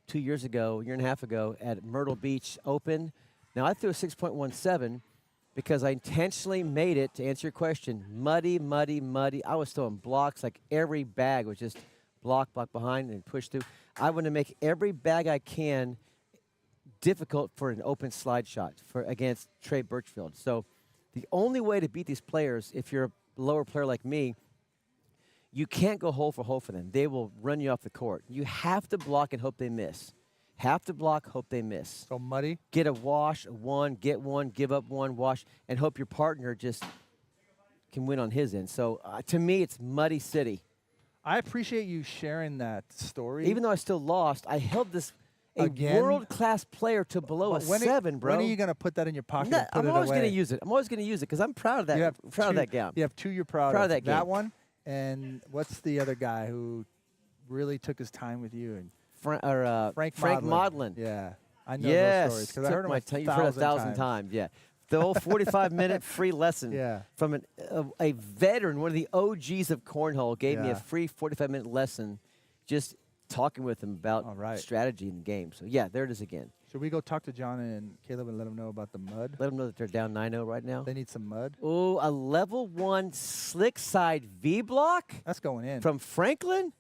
2 years ago, year and a half ago at Myrtle Beach Open. Now I threw a 6.17 because I intentionally made it, to answer your question, muddy, muddy, muddy. I was throwing blocks, like every bag was just block behind and push through. I want to make every bag I can difficult for an open slide shot against Trey Birchfield. So the only way to beat these players, if you're a lower player like me, You can't go hole for them. They will run you off the court. You have to block and hope they miss. Have to block, hope they miss. So muddy. Get a wash, one, get one, give up one, wash, and hope your partner just can win on his end. So to me, it's Muddy City. I appreciate you sharing that story. Even though I still lost, I held this Again? world-class player to below a 7, bro. When are you going to put that in your pocket and put I'm it always away? going to use it. I'm always going to use it because I'm proud of that. You have Proud of two- that gown. You have 2 you're proud, Proud of that game. one, and what's the other guy who really took his time with you? And Frank Maudlin. Maudlin. Yeah, I know Yes. those stories because I Took heard them my time. You've heard it 1,000 times. Yeah. The old 45-minute free lesson Yeah. from a veteran, one of the OGs of Cornhole, gave me a Yeah. free 45-minute lesson just talking with him about All right. strategy in the game. So, yeah, there it is again. Should we go talk to John and Caleb and let them know about the mud? Let them know that they're down 9-0 right now. They need some mud. Oh, a level 1 slick side V block That's going in. from Franklin.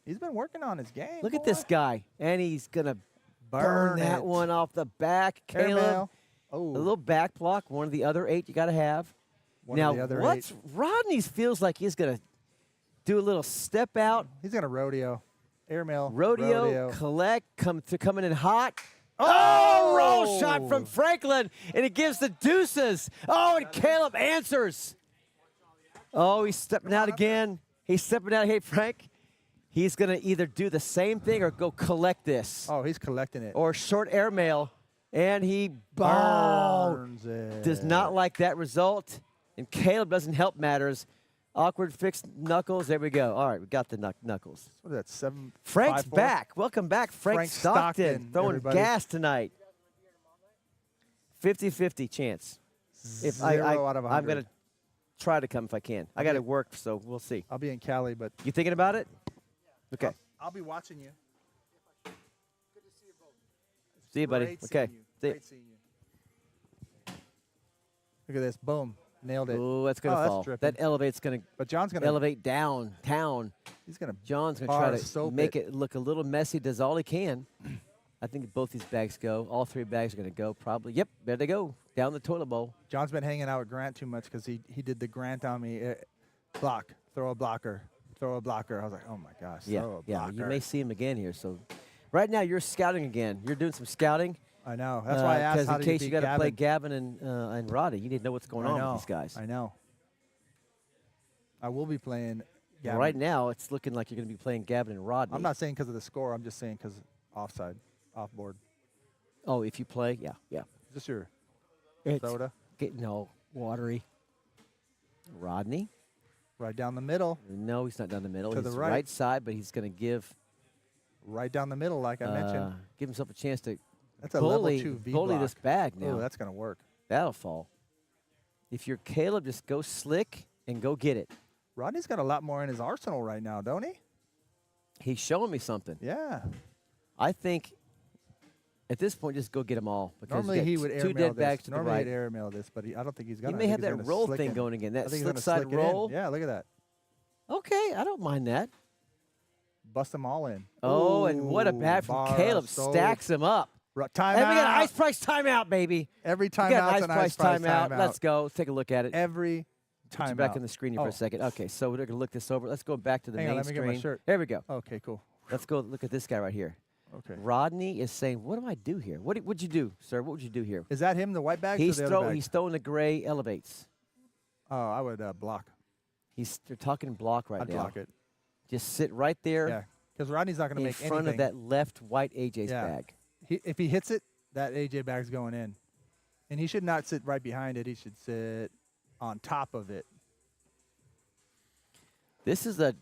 He's been working on his game. Look at boy. this guy. And he's going to burn that it. one off the back. Caleb, Airmail. a Oh, little back block, one of the other 8 you got to have. one now, of the other what's 8. Rodney's feels like he's going to do a little step out, He's gonna rodeo. Airmail. rodeo, collect, coming in hot. Oh! Roll shot from Franklin, and it gives the deuces. Oh, and Caleb answers. Oh, he's stepping out again. He's stepping out. Hey, Frank, he's going to either do the same thing or go collect this. Oh, he's collecting it. Or short airmail, and he Burns it. does not like that result. And Caleb doesn't help matters. Awkward fixed knuckles. There we go. All right, we got the knuckles. What is that? 7. Frank's 5-4? back. Welcome back, Frank, Frank Stockton. Stockton, Throwing everybody. gas tonight. 50-50 chance. If 0 out of 100. I'm going to try to come if I can. I got to work, so we'll see. I'll be in Cali, but You thinking about it? Okay. I'll be watching you. See you, buddy. Great seeing Okay. you. See you. Great seeing you. Look at this. Boom. Nailed it. Oh, that's going to Oh, that's fall. dripping. That elevate's going to But John's gonna elevate downtown. He's gonna John's going to bar try to soap make it look a little messy. Does all he can. I think both these bags go. All 3 bags are going to go probably. Yep, there they go. Down the toilet bowl. John's been hanging out with Grant too much because he did the Grant on me. Block. Throw a blocker. Throw a blocker. I was like, oh my gosh. Yeah, Throw a yeah. blocker. You may see him again here. So right now you're scouting again. You're doing some scouting. I know. That's why I asked how in did case you you beat got to play Gavin? Gavin and Roddy, you need to know what's going I on know. with these guys. I know. I will be playing Gavin. Right now, it's looking like you're going to be playing Gavin and Rodney. I'm not saying because of the score. I'm just saying because offside, off board. Oh, if you play, yeah. Is this your It's soda? no watery. Rodney? Right down the middle. No, he's not down the middle. To He's the right. side, but he's going to give Right down the middle, like I mentioned. give himself a chance to That's a bully, level 2 V bully block. this bag now. Oh, that's gonna work. That'll fall. If you're Caleb, just go slick and go get it. Rodney's got a lot more in his arsenal right now, don't he? He's showing me something. Yeah. I think at this point, just go get them all. Because Normally you got he would 2 airmail dead this. bags to the Normally right. he'd airmail this, but I don't think he's He gonna. may I have think he's that gonna roll slick thing in. going again. I That think he's slick gonna side slick it in. roll. Yeah, look at that. Okay, I don't mind that. Bust them all in. Oh, and what a Ooh, bat from bar Caleb. soap. Stacks him up. Timeout. And we got an ice price timeout, baby. Every We got timeout's an an ice price timeout. timeout. Let's go. Let's take a look at it. Every Put you timeout. back on the screen here for Oh. a second. Okay, so we're going to look this over. Let's go back to the Hang on, main let me get screen. my shirt. There we go. Okay, cool. Let's go look at this guy right here. Okay. Rodney is saying, what do I do here? What would you do, sir? What would you do here? Is that him, the white bag? Or the other bag? He's throwing the gray elevates. Oh, I would block. They're talking block right I'd now. block it. Just sit right there Yeah, because Rodney's not going to in make front anything. of that left white AJ's Yeah. bag. If he hits it, that AJ bag's going in. And he should not sit right behind it. He should sit on top of it. This is a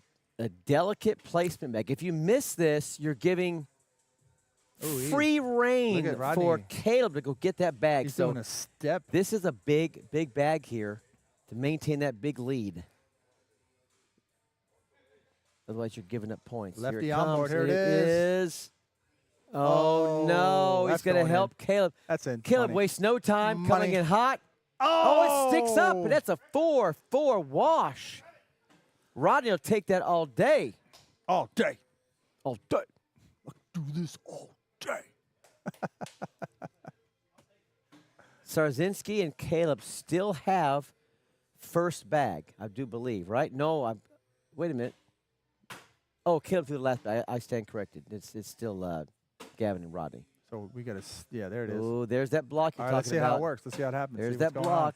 delicate placement bag. If you miss this, you're giving Ooh, free reign Look at for Rodney. Caleb to go get that bag. He's So doing a step. this is a big bag here to maintain that big lead. Otherwise, you're giving up points. Lefty here it on comes. board. Here it is. Oh, no. He's that's going to going in. help Caleb. That's in. Caleb money. wastes no time coming Money. in hot. Oh, Oh, it sticks up, and that's a 4-4 wash. Rodney will take that all day. all day. All day. Do this all day. Sarzinski and Caleb still have first bag, I do believe, right? No, Wait a minute. Oh, Caleb threw the last. I stand corrected. It's still Gavin and Rodney. So we got to, yeah, there it is. Oh, there's that block you're All right, let's see talking about. how it works. Let's see how it happens. There's See that what's going on. block.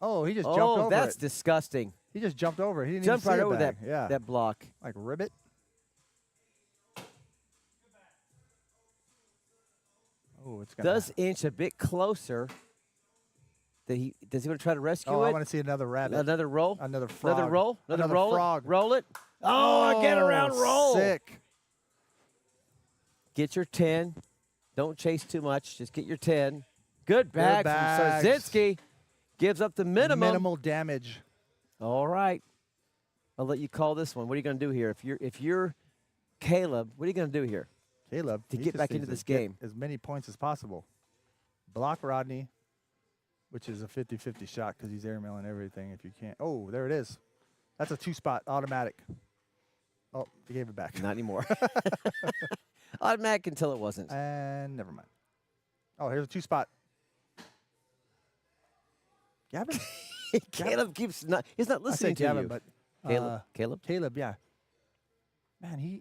Oh, he just jumped Oh, over that's it. disgusting. He just jumped over it. He didn't Jumped even right see over it that back. Yeah. that block. Like ribbit. Oh, it's gonna. Does inch a bit closer. Does he want to try to rescue Oh, it? I want to see another rabbit. Another roll. Another frog. Another roll. Another roll. frog. It. Roll it. Oh, again around roll. Sick. Get your 10. Don't chase too much. Just get your 10. Good bag from bags. Sarzinski. Gives up the minimum. Minimal damage. All right. I'll let you call this one. What are you going to do here? If you're Caleb, what are you going to do here? Caleb, To he get just back needs into to this get game. as many points as possible. Block Rodney, which is a 50-50 shot because he's airmailing everything if you can't. Oh, there it is. That's a 2-spot automatic. Oh, he gave it back. Not anymore. Automatic until it wasn't. And never mind. Oh, here's a 2-spot. Gavin? Caleb keeps not. He's not I listening say to Gavin, you. but Caleb. Caleb. Caleb, yeah. Man,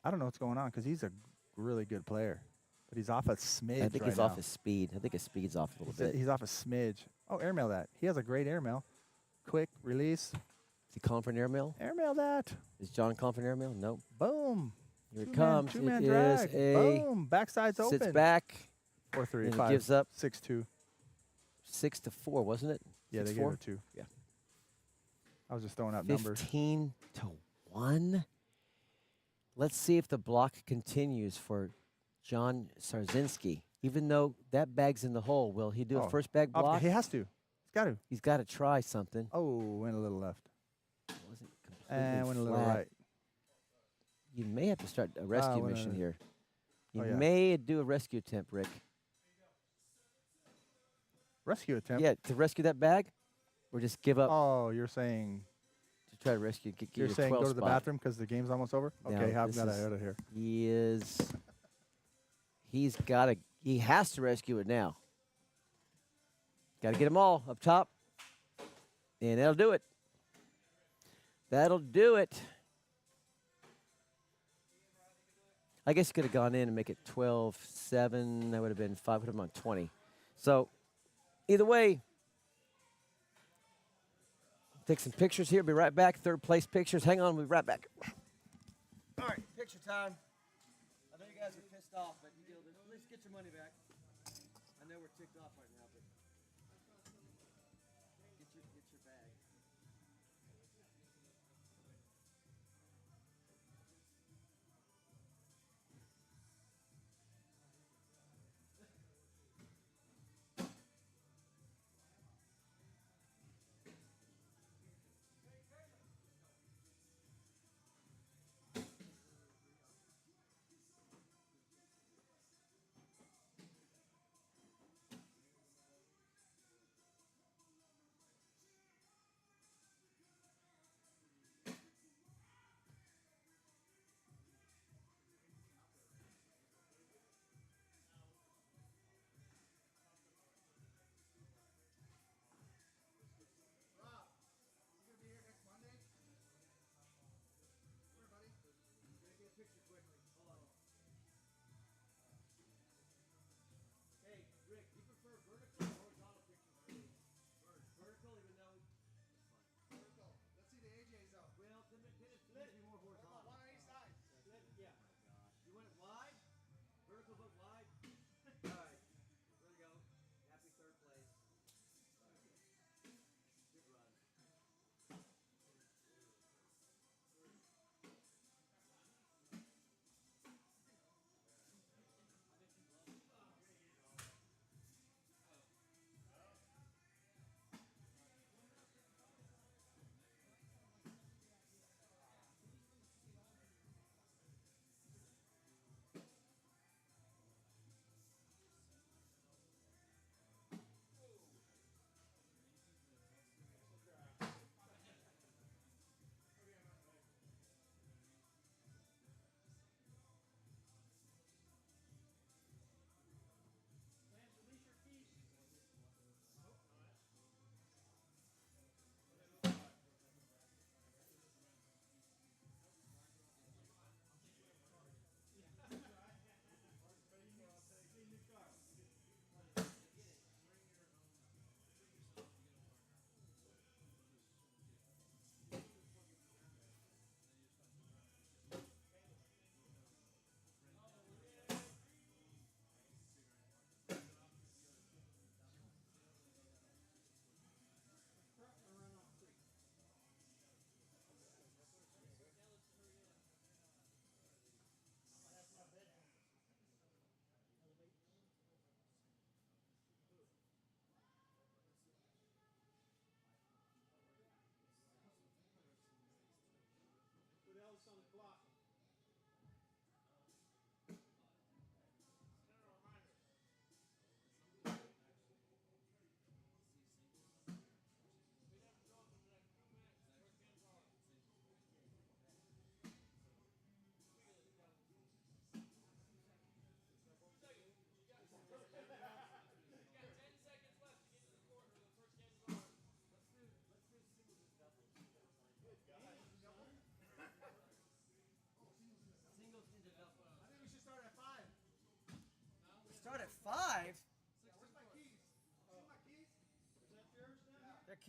I don't know what's going on because he's a really good player. But he's off a smidge I think right he's now. off his speed. I think his speed's off a little bit. He's off a smidge. Oh, airmail that. He has a great airmail. Quick release. Is he calling for an airmail? Airmail that. Is John calling for an airmail? Nope. Boom. Here it Two-man- comes. two-man It drag. is a Boom. Backside's open. sits back 4-3. and it 5. gives up 6-2. 6-4, wasn't it? Yeah, they 6-4? gave it 2. Yeah. I was just throwing out numbers. 15-1. Let's see if the block continues for John Sarzinski. Even though that bag's in the hole, will he do a Oh, first bag block? He has to. He's got to. He's got to try something. Oh, went a little left. Wasn't completely And went a little flat. right. You may have to start a rescue went mission a- here. You Oh, yeah. may do a rescue attempt, Rick. Rescue attempt. Yeah, to rescue that bag, or just give up Oh, you're saying to try to rescue. Get you're your saying 12 go to the spot. bathroom because the game's almost over? No, Okay, I've this got is- out of here. He has to rescue it now. Got to get them all up top. And that'll do it. That'll do it. I guess you could have gone in and make it 12-7. That would have been 5. Would have been on 20. So either way, take some pictures here. Be right back. Third place pictures. Hang on. We'll be right back. All right, picture time. I know you guys are pissed off, but you know, at least get your money back. I know we're ticked off right now, but get your bag.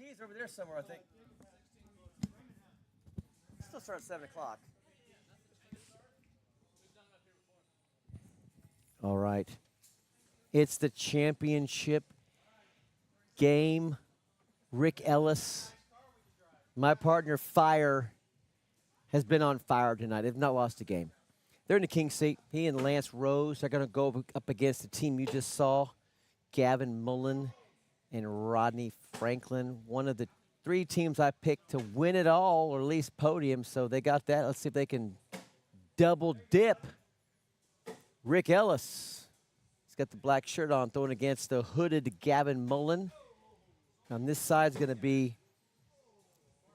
keys are over there somewhere, I think. Still start at 7 o'clock. All right. It's the championship game. Rick Ellis, my partner, Fire, has been on fire tonight. They've not lost a game. They're in the king seat. He and Lance Rose are going to go up against the team you just saw, Gavin Mullen and Rodney Franklin, one of the 3 teams I picked to win it all, or at least podium, so they got that. Let's see if they can double dip. Rick Ellis, he's got the black shirt on, throwing against the hooded Gavin Mullen. On this side is going to be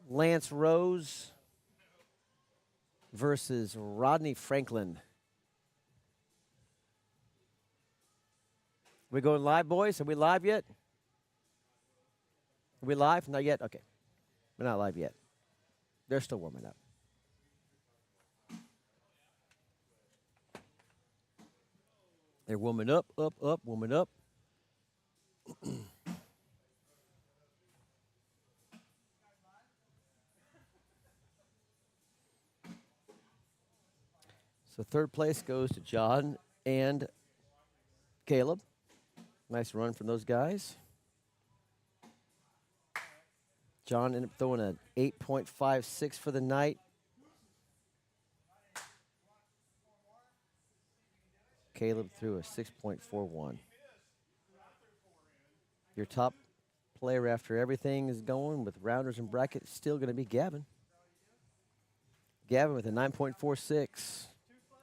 Lance Rose versus Rodney Franklin. We going live, boys? Are we live yet? Are we live? Not yet? Okay. We're not live yet. They're still warming up. They're warming up, warming up. So third place goes to John and Caleb. Nice run from those guys. John ended up throwing an 8.56 for the night. Caleb threw a 6.41. Your top player after everything is going with rounders and brackets still going to be Gavin. Gavin with a 9.46.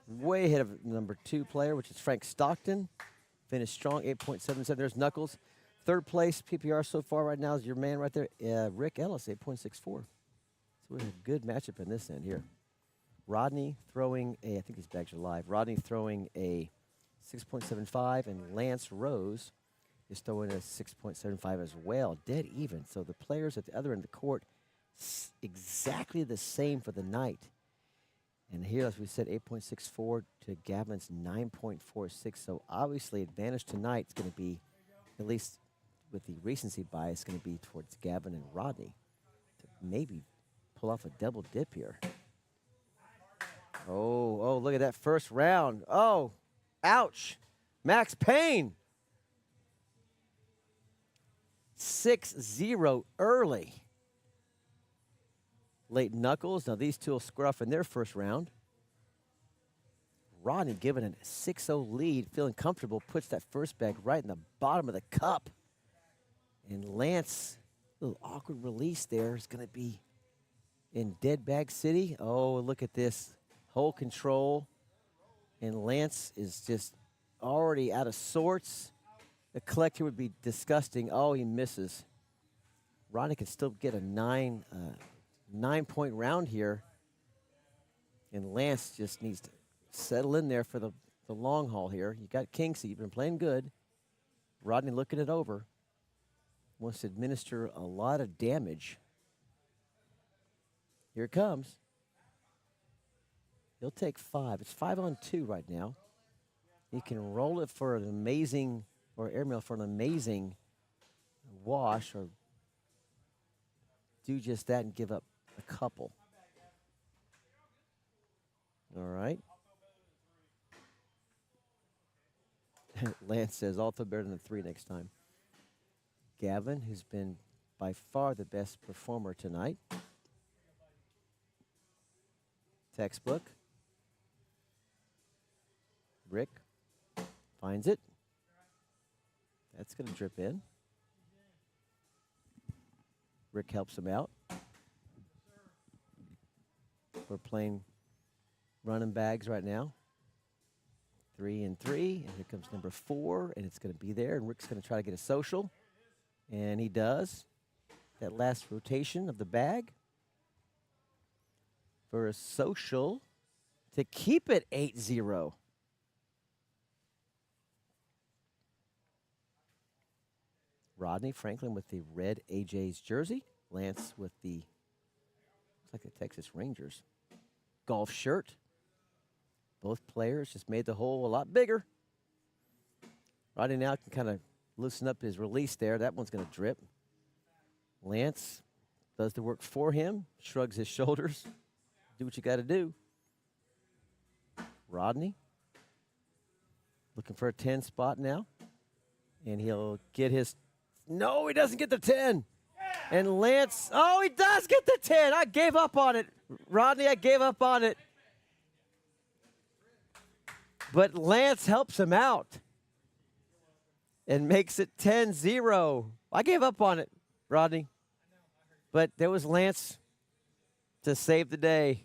Way ahead of number 2 player, which is Frank Stockton. Finished strong, 8.77. There's Knuckles. Third place PPR so far right now is your man right there, Rick Ellis, 8.64. So we have a good matchup in this end here. Rodney throwing a, I think these bags are live. Rodney throwing a 6.75, and Lance Rose is throwing a 6.75 as well. Dead even. So the players at the other end of the court, exactly the same for the night. And here, as we said, 8.64 to Gavin's 9.46. So obviously, advantage tonight is going to be, at least with the recency bias, going to be towards Gavin and Rodney to maybe pull off a double dip here. Oh, look at that first round. Oh, ouch. Max Payne. 6-0 early. Late Knuckles. Now these two will square off in their first round. Rodney giving a 6-0 lead, feeling comfortable, puts that first bag right in the bottom of the cup. And Lance, a little awkward release there, is going to be in dead bag city. Oh, look at this. Hole control. And Lance is just already out of sorts. The collector would be disgusting. Oh, he misses. Rodney can still get a 9-point round here. And Lance just needs to settle in there for the long haul here. You got Kingsley. You've been playing good. Rodney looking it over. Wants to administer a lot of damage. Here it comes. He'll take 5. It's 5-on-2 right now. He can roll it for an amazing, or airmail for an amazing wash, or do just that and give up a couple. All right. Lance says, I'll throw better than 3 next time. Gavin, who's been by far the best performer tonight. Textbook. Rick finds it. That's going to drip in. Rick helps him out. We're playing running bags right now. 3 and 3, and here comes number 4, and it's going to be there, and Rick's going to try to get a social, and he does. That last rotation of the bag for a social to keep it 8-0. Rodney Franklin with the red AJ's jersey. Lance with the, looks like the Texas Rangers golf shirt. Both players just made the hole a lot bigger. Rodney now can kind of loosen up his release there. That one's going to drip. Lance does the work for him, shrugs his shoulders. Do what you got to do. Rodney looking for a 10 spot now. And he'll get his. No, he doesn't get the 10. And Lance, oh, he does get the 10. I gave up on it. Rodney, I gave up on it. But Lance helps him out and makes it 10-0. I gave up on it, Rodney. But there was Lance to save the day.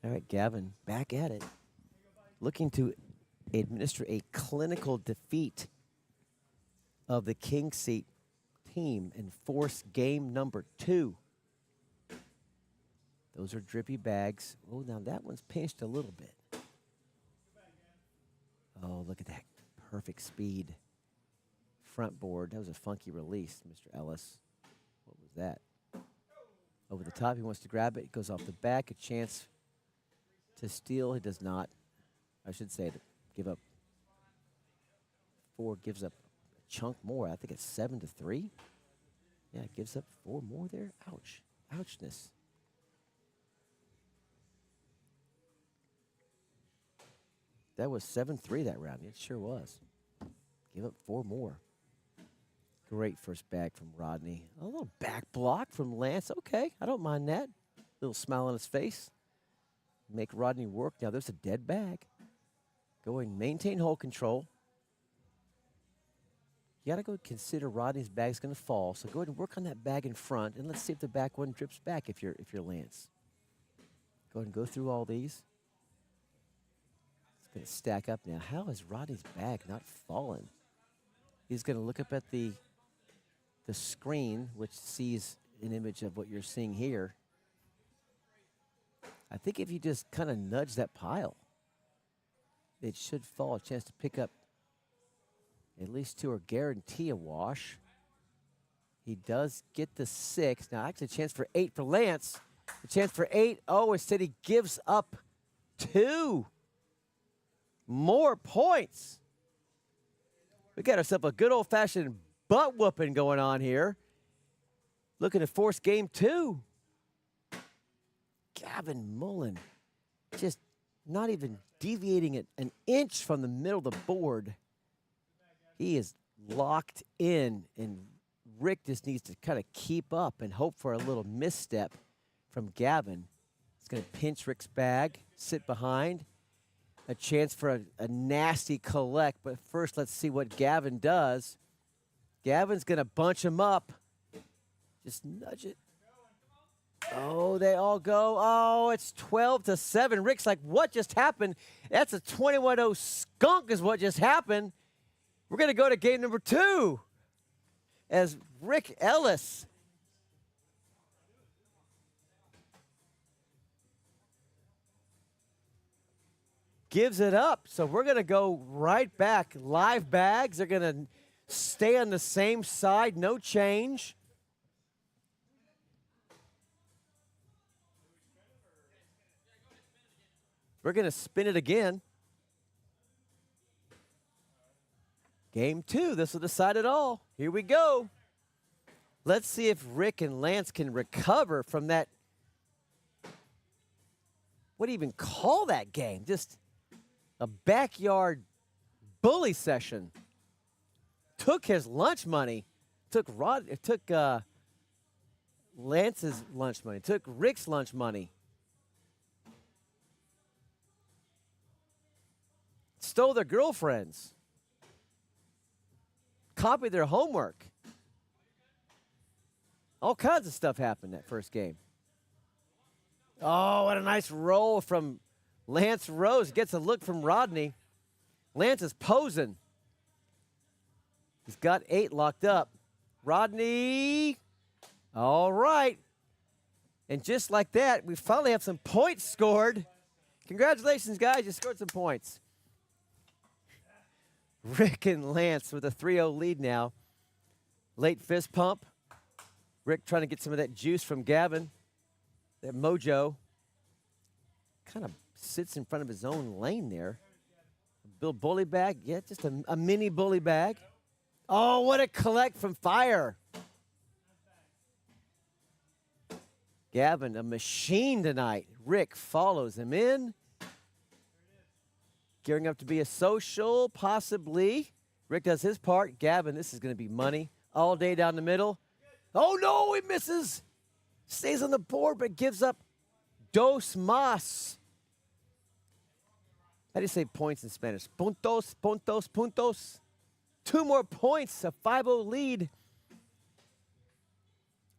All right, Gavin, back at it. Looking to administer a clinical defeat of the King Seat team and force game number 2. Those are drippy bags. Oh, now that one's pinched a little bit. Oh, look at that. Perfect speed. Front board. That was a funky release, Mr. Ellis. What was that? Over the top. He wants to grab it. It goes off the back. A chance to steal. He does not. I should say to give up 4. Gives up a chunk more. I think it's 7-3. Yeah, it gives up 4 more there. Ouch. Ouchness. That was 7-3 that round. It sure was. Give up 4 more. Great first bag from Rodney. A little back block from Lance. Okay, I don't mind that. Little smile on his face. Make Rodney work. Now there's a dead bag. Going maintain hole control. You got to go consider Rodney's bag's going to fall. So go ahead and work on that bag in front, and let's see if the back one drips back if you're Lance. Go ahead and go through all these. It's going to stack up now. How is Rodney's bag not fallen? He's going to look up at the screen, which sees an image of what you're seeing here. I think if you just kind of nudge that pile, it should fall. A chance to pick up at least 2 or guarantee a wash. He does get the 6. Now, actually, a chance for 8 for Lance. A chance for 8. Oh, instead he gives up 2 more points. We got ourselves a good old-fashioned butt whooping going on here. Looking to force game 2. Gavin Mullen just not even deviating an inch from the middle of the board. He is locked in, and Rick just needs to kind of keep up and hope for a little misstep from Gavin. He's going to pinch Rick's bag, sit behind. A chance for a nasty collect, but first let's see what Gavin does. Gavin's going to bunch him up. Just nudge it. Oh, they all go. Oh, it's 12-7. Rick's like, what just happened? That's a 21-0 skunk is what just happened. We're going to go to game number 2 as Rick Ellis gives it up. So we're going to go right back. Live bags are going to stay on the same side. No change. We're going to spin it again. Game 2. This will decide it all. Here we go. Let's see if Rick and Lance can recover from that. What do you even call that game? Just a backyard bully session. Took his lunch money. Took Lance's lunch money. Took Rick's lunch money. Stole their girlfriends. Copied their homework. All kinds of stuff happened that first game. Oh, what a nice roll from Lance Rose. Gets a look from Rodney. Lance is posing. He's got 8 locked up. Rodney. All right. And just like that, we finally have some points scored. Congratulations, guys. You scored some points. Rick and Lance with a 3-0 lead now. Late fist pump. Rick trying to get some of that juice from Gavin. That mojo. Kind of sits in front of his own lane there. Bill bully bag. Yeah, just a mini bully bag. Oh, what a collect from Fire. Gavin, a machine tonight. Rick follows him in. Gearing up to be a social, possibly. Rick does his part. Gavin, this is going to be money all day down the middle. Oh, no, he misses. Stays on the board, but gives up dos más. How do you say points in Spanish? Puntos, puntos, puntos. 2 more points, a 5-0 lead.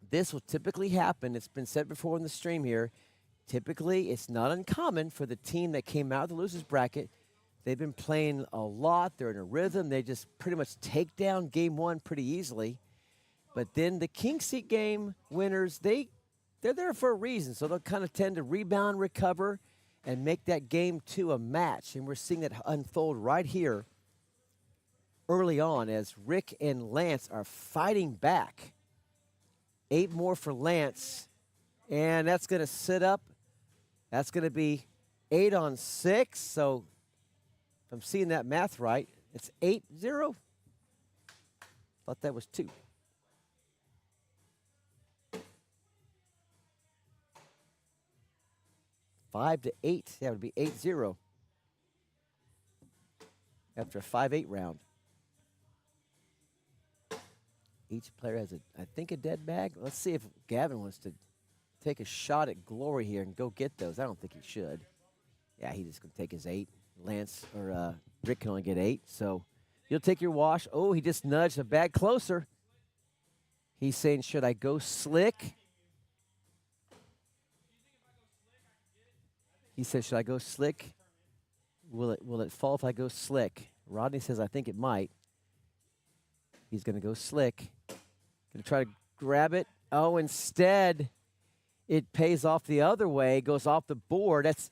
This will typically happen. It's been said before in the stream here. Typically, it's not uncommon for the team that came out of the losers bracket. They've been playing a lot. They're in a rhythm. They just pretty much take down game 1 pretty easily. But then the king seat game winners, they're there for a reason. So they'll kind of tend to rebound, recover, and make that game 2 a match. And we're seeing that unfold right here early on as Rick and Lance are fighting back. 8 more for Lance, and that's going to sit up. That's going to be 8 on 6. So if I'm seeing that math right, it's 8-0. Thought that was 2. Five to 8. That would be 8-0 after a 5-8 round. Each player has, I think, a dead bag. Let's see if Gavin wants to take a shot at glory here and go get those. I don't think he should. Yeah, he's just going to take his 8. Lance or Rick can only get 8. So you'll take your wash. Oh, he just nudged a bag closer. He's saying, should I go slick? He says, should I go slick? Will it fall if I go slick? Rodney says, I think it might. He's going to go slick. Going to try to grab it. Oh, instead, it pays off the other way, goes off the board. That's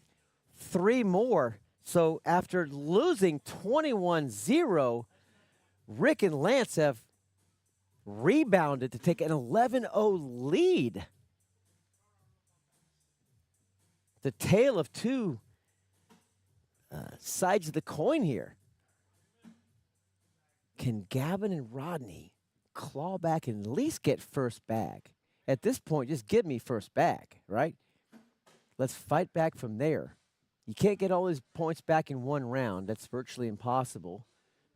3 more. So after losing 21-0, Rick and Lance have rebounded to take an 11-0 lead. The tale of 2 sides of the coin here. Can Gavin and Rodney claw back and at least get first bag? At this point, just give me first bag, right? Let's fight back from there. You can't get all these points back in 1 round. That's virtually impossible.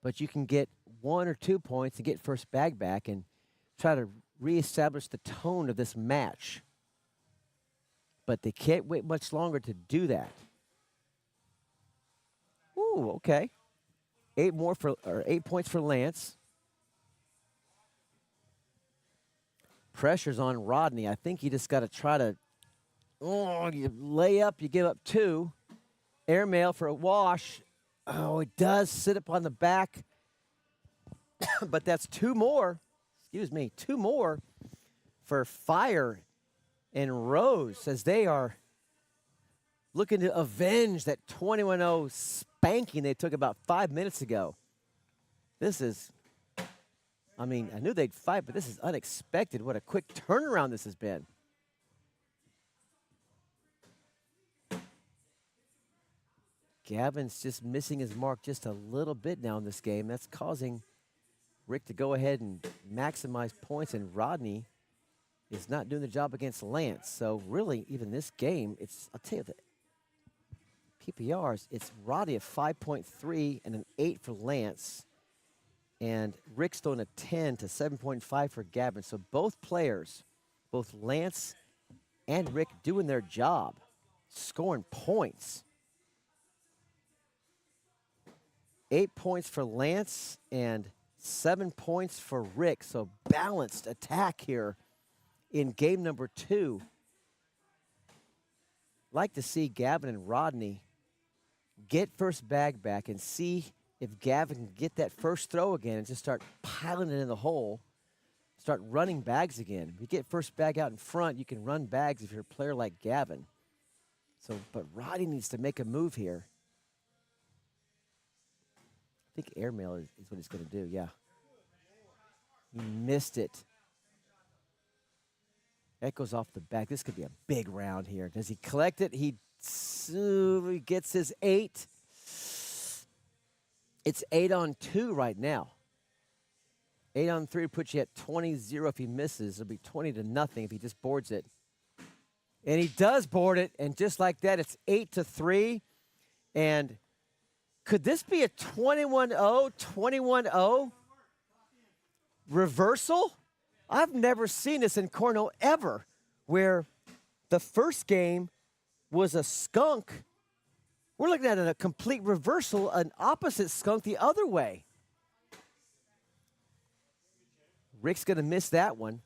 But you can get 1 or 2 points and get first bag back and try to reestablish the tone of this match. But they can't wait much longer to do that. Ooh, okay. 8 points for Lance. Pressure's on Rodney. I think you just got to try to, you lay up, you give up 2. Airmail for a wash. Oh, it does sit up on the back. But that's 2 more. Excuse me, 2 more for Fire and Rose as they are looking to avenge that 21-0 spanking they took about 5 minutes ago. This is, I mean, I knew they'd fight, but this is unexpected. What a quick turnaround this has been. Gavin's just missing his mark just a little bit now in this game. That's causing Rick to go ahead and maximize points, and Rodney is not doing the job against Lance. So really, even this game, I'll tell you that PPRs, it's Rodney at 5.3 and an 8 for Lance. And Rick's throwing a 10 to 7.5 for Gavin. So both players, both Lance and Rick, doing their job, scoring points. 8 points for Lance and 7 points for Rick. So balanced attack here in game number 2. Like to see Gavin and Rodney get first bag back and see if Gavin can get that first throw again and just start piling it in the hole, start running bags again. If you get first bag out in front, you can run bags if you're a player like Gavin. So, but Rodney needs to make a move here. I think airmail is what he's going to do, yeah. He missed it. That goes off the back. This could be a big round here. Does he collect it? He gets his 8. It's 8 on 2 right now. 8 on 3 puts you at 20-0 if he misses. It'll be 20-0 if he just boards it. And he does board it, and just like that, it's 8-3. And could this be a 21-0, 21-0 reversal? I've never seen this in Cornhole ever, where the first game was a skunk. We're looking at a complete reversal, an opposite skunk the other way. Rick's going to miss that one.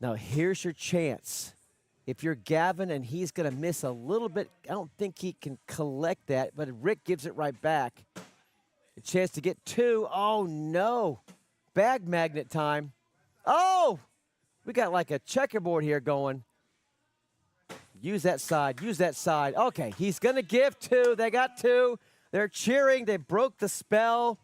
Now, here's your chance. If you're Gavin and he's going to miss a little bit, I don't think he can collect that, but Rick gives it right back. A chance to get 2. Oh, no. Bag magnet time. Oh, we got like a checkerboard here going. Use that side. Use that side. Okay, he's going to give 2. They got 2. They're cheering. They broke the spell.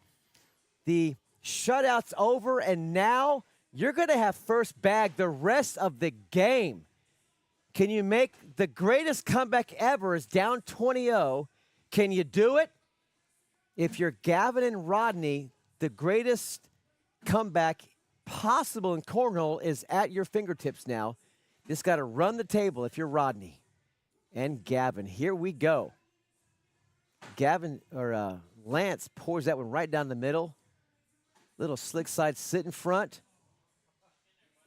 The shutout's over, and now you're going to have first bag the rest of the game. Can you make the greatest comeback ever is down 20-0? Can you do it? If you're Gavin and Rodney, the greatest comeback possible in Cornhole is at your fingertips now. Just got to run the table if you're Rodney and Gavin. Here we go. Gavin or Lance pours that one right down the middle. Little slick side sit in front.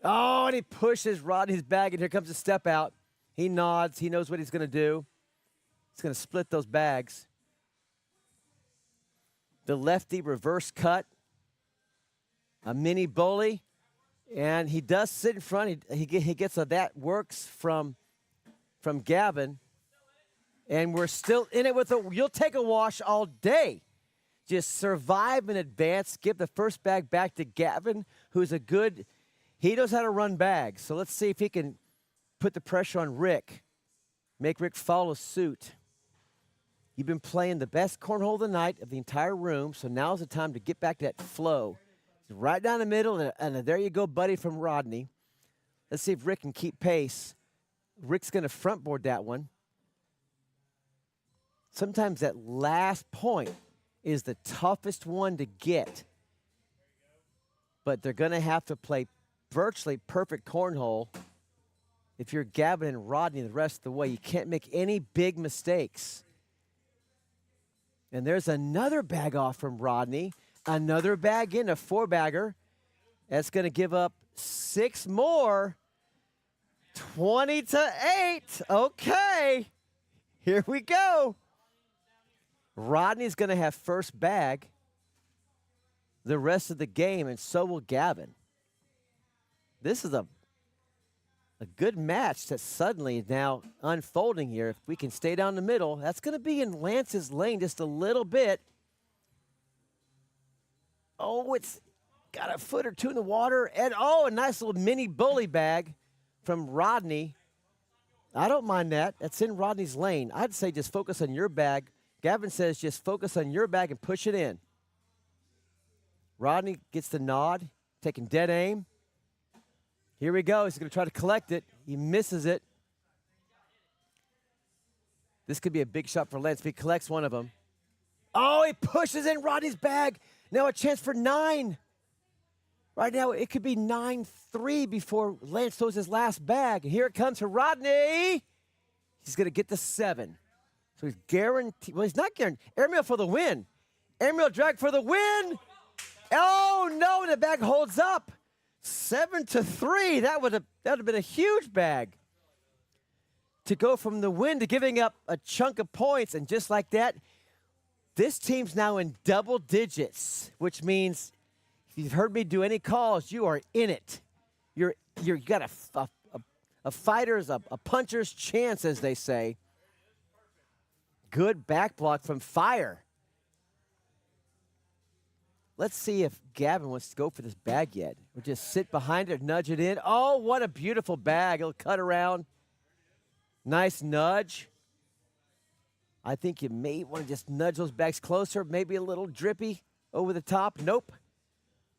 Oh, and he pushes Rodney's bag, and here comes a step out. He nods. He knows what he's going to do. He's going to split those bags. The lefty reverse cut. A mini bully. And he does sit in front. He gets a that works from Gavin. And we're still in it with a, you'll take a wash all day. Just survive in advance. Give the first bag back to Gavin, who's a good, he knows how to run bags. So let's see if he can put the pressure on Rick. Make Rick follow suit. You've been playing the best cornhole of the night of the entire room, so now's the time to get back to that flow. Right down the middle, and there you go, buddy, from Rodney. Let's see if Rick can keep pace. Rick's going to front board that one. Sometimes that last point is the toughest one to get. But they're going to have to play virtually perfect cornhole. If you're Gavin and Rodney the rest of the way, you can't make any big mistakes. And there's another bag off from Rodney. Another bag in, a 4-bagger. That's going to give up 6 more. 20-8. Okay. Here we go. Rodney's going to have first bag the rest of the game, and so will Gavin. This is a good match that suddenly is now unfolding here. If we can stay down the middle, that's going to be in Lance's lane just a little bit. Oh, it's got a foot or two in the water. And, oh, a nice little mini bully bag from Rodney. I don't mind that. That's in Rodney's lane. I'd say just focus on your bag. Gavin says just focus on your bag and push it in. Rodney gets the nod, taking dead aim. Here we go. He's going to try to collect it. He misses it. This could be a big shot for Lance if he collects one of them. Oh, he pushes in Rodney's bag. Now a chance for 9. Right now it could be 9-3 before Lance throws his last bag. And here it comes for Rodney. He's going to get the 7. So he's guaranteed. Well, he's not guaranteed. Airmail for the win. Airmail drag for the win. Oh, no, the bag holds up. 7-3. That would have been a huge bag. To go from the win to giving up a chunk of points. And just like that, this team's now in double digits, which means if you've heard me do any calls, you are in it. You got a fighter's, a puncher's chance, as they say. Good back block from Fire. Let's see if Gavin wants to go for this bag yet. Or just sit behind it, nudge it in. Oh, what a beautiful bag. It'll cut around. Nice nudge. I think you may want to just nudge those bags closer, maybe a little drippy over the top. Nope.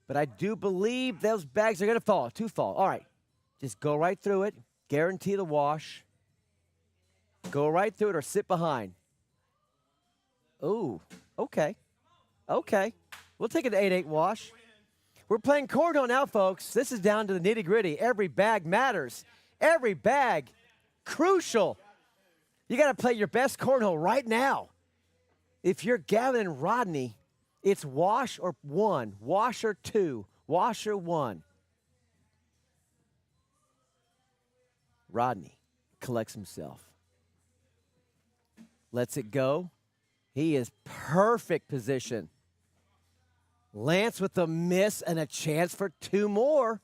But I do believe those bags are going to fall. 2 fall. All right. Just go right through it. Guarantee the wash. Go right through it or sit behind. Ooh. Okay. Okay. We'll take an 8-8 wash. We're playing cornhole now, folks. This is down to the nitty-gritty. Every bag matters. Every bag, crucial. You got to play your best cornhole right now. If you're Gavin and Rodney, it's wash or one, wash or two, wash or one. Rodney collects himself. Lets it go. He is perfect position. Lance with a miss and a chance for two more.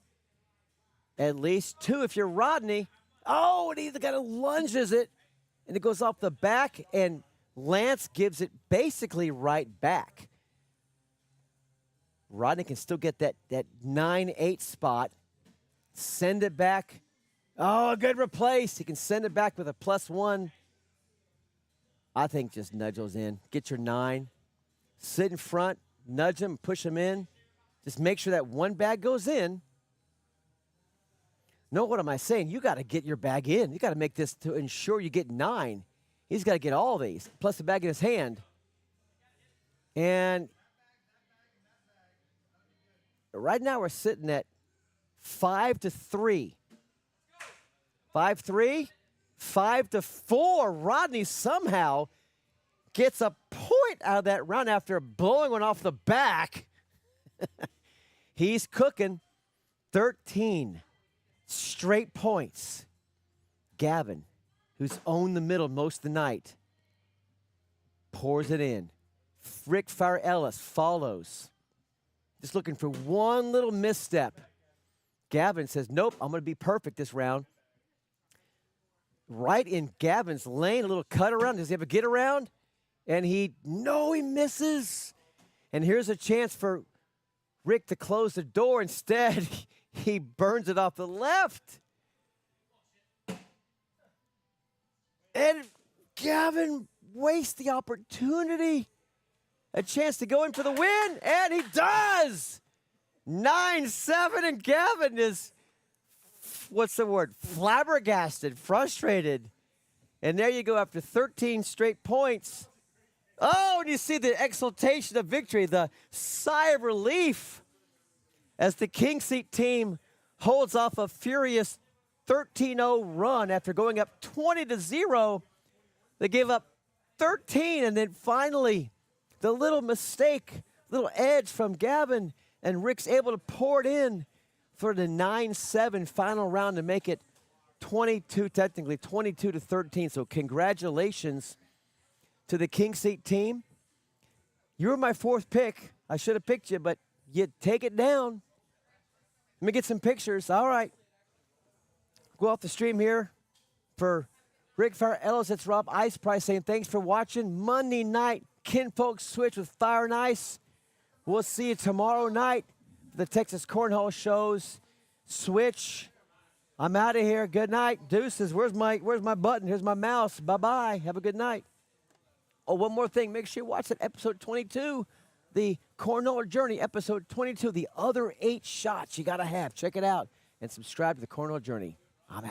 At least two if you're Rodney. Oh, and he kind of lunges it, and it goes off the back, and Lance gives it basically right back. Rodney can still get that 9-8 spot. Send it back. Oh, a good replace. He can send it back with a +1. I think just nudge those in. Get your 9. Sit in front. Nudge him. Push him in. Just make sure that one bag goes in. No, what am I saying? You got to get your bag in. You got to make this to ensure you get 9. He's got to get all these, plus the bag in his hand. And right now we're sitting at 5-3. 5-3, 5-4. Rodney somehow gets a point out of that round after blowing one off the back. He's cooking 13 straight points. Gavin, who's owned the middle most of the night, pours it in. Rick Fire Ellis follows. Just looking for one little misstep. Gavin says, nope, I'm going to be perfect this round. Right in Gavin's lane, a little cut around. Does he have a get around? And he misses. And here's a chance for Rick to close the door. Instead, he burns it off the left. And Gavin wastes the opportunity. A chance to go in for the win, and he does. 9-7, and Gavin is, what's the word, flabbergasted, frustrated. And there you go after 13 straight points. Oh, and you see the exultation of victory, the sigh of relief as the King Seat team holds off a furious 13-0 run after going up 20-0. They gave up 13, and then finally the little mistake, little edge from Gavin, and Rick's able to pour it in for the 9-7 final round to make it 22-13. So congratulations to the King Seat team. You were my 4th pick. I should have picked you, but you take it down. Let me get some pictures. All right. Go off the stream here for Rick Fire Ellis. It's Rob Ice Price saying thanks for watching. Monday night, Kinfolk Switch with Fire and Ice. We'll see you tomorrow night for the Texas Cornhole shows. Switch. I'm out of here. Good night. Deuces. Where's my button? Here's my mouse. Bye-bye. Have a good night. Oh, one more thing. Make sure you watch that episode 22, the Cornhole Journey, episode 22, the other 8 shots you got to have. Check it out and subscribe to the Cornhole Journey. I'm out.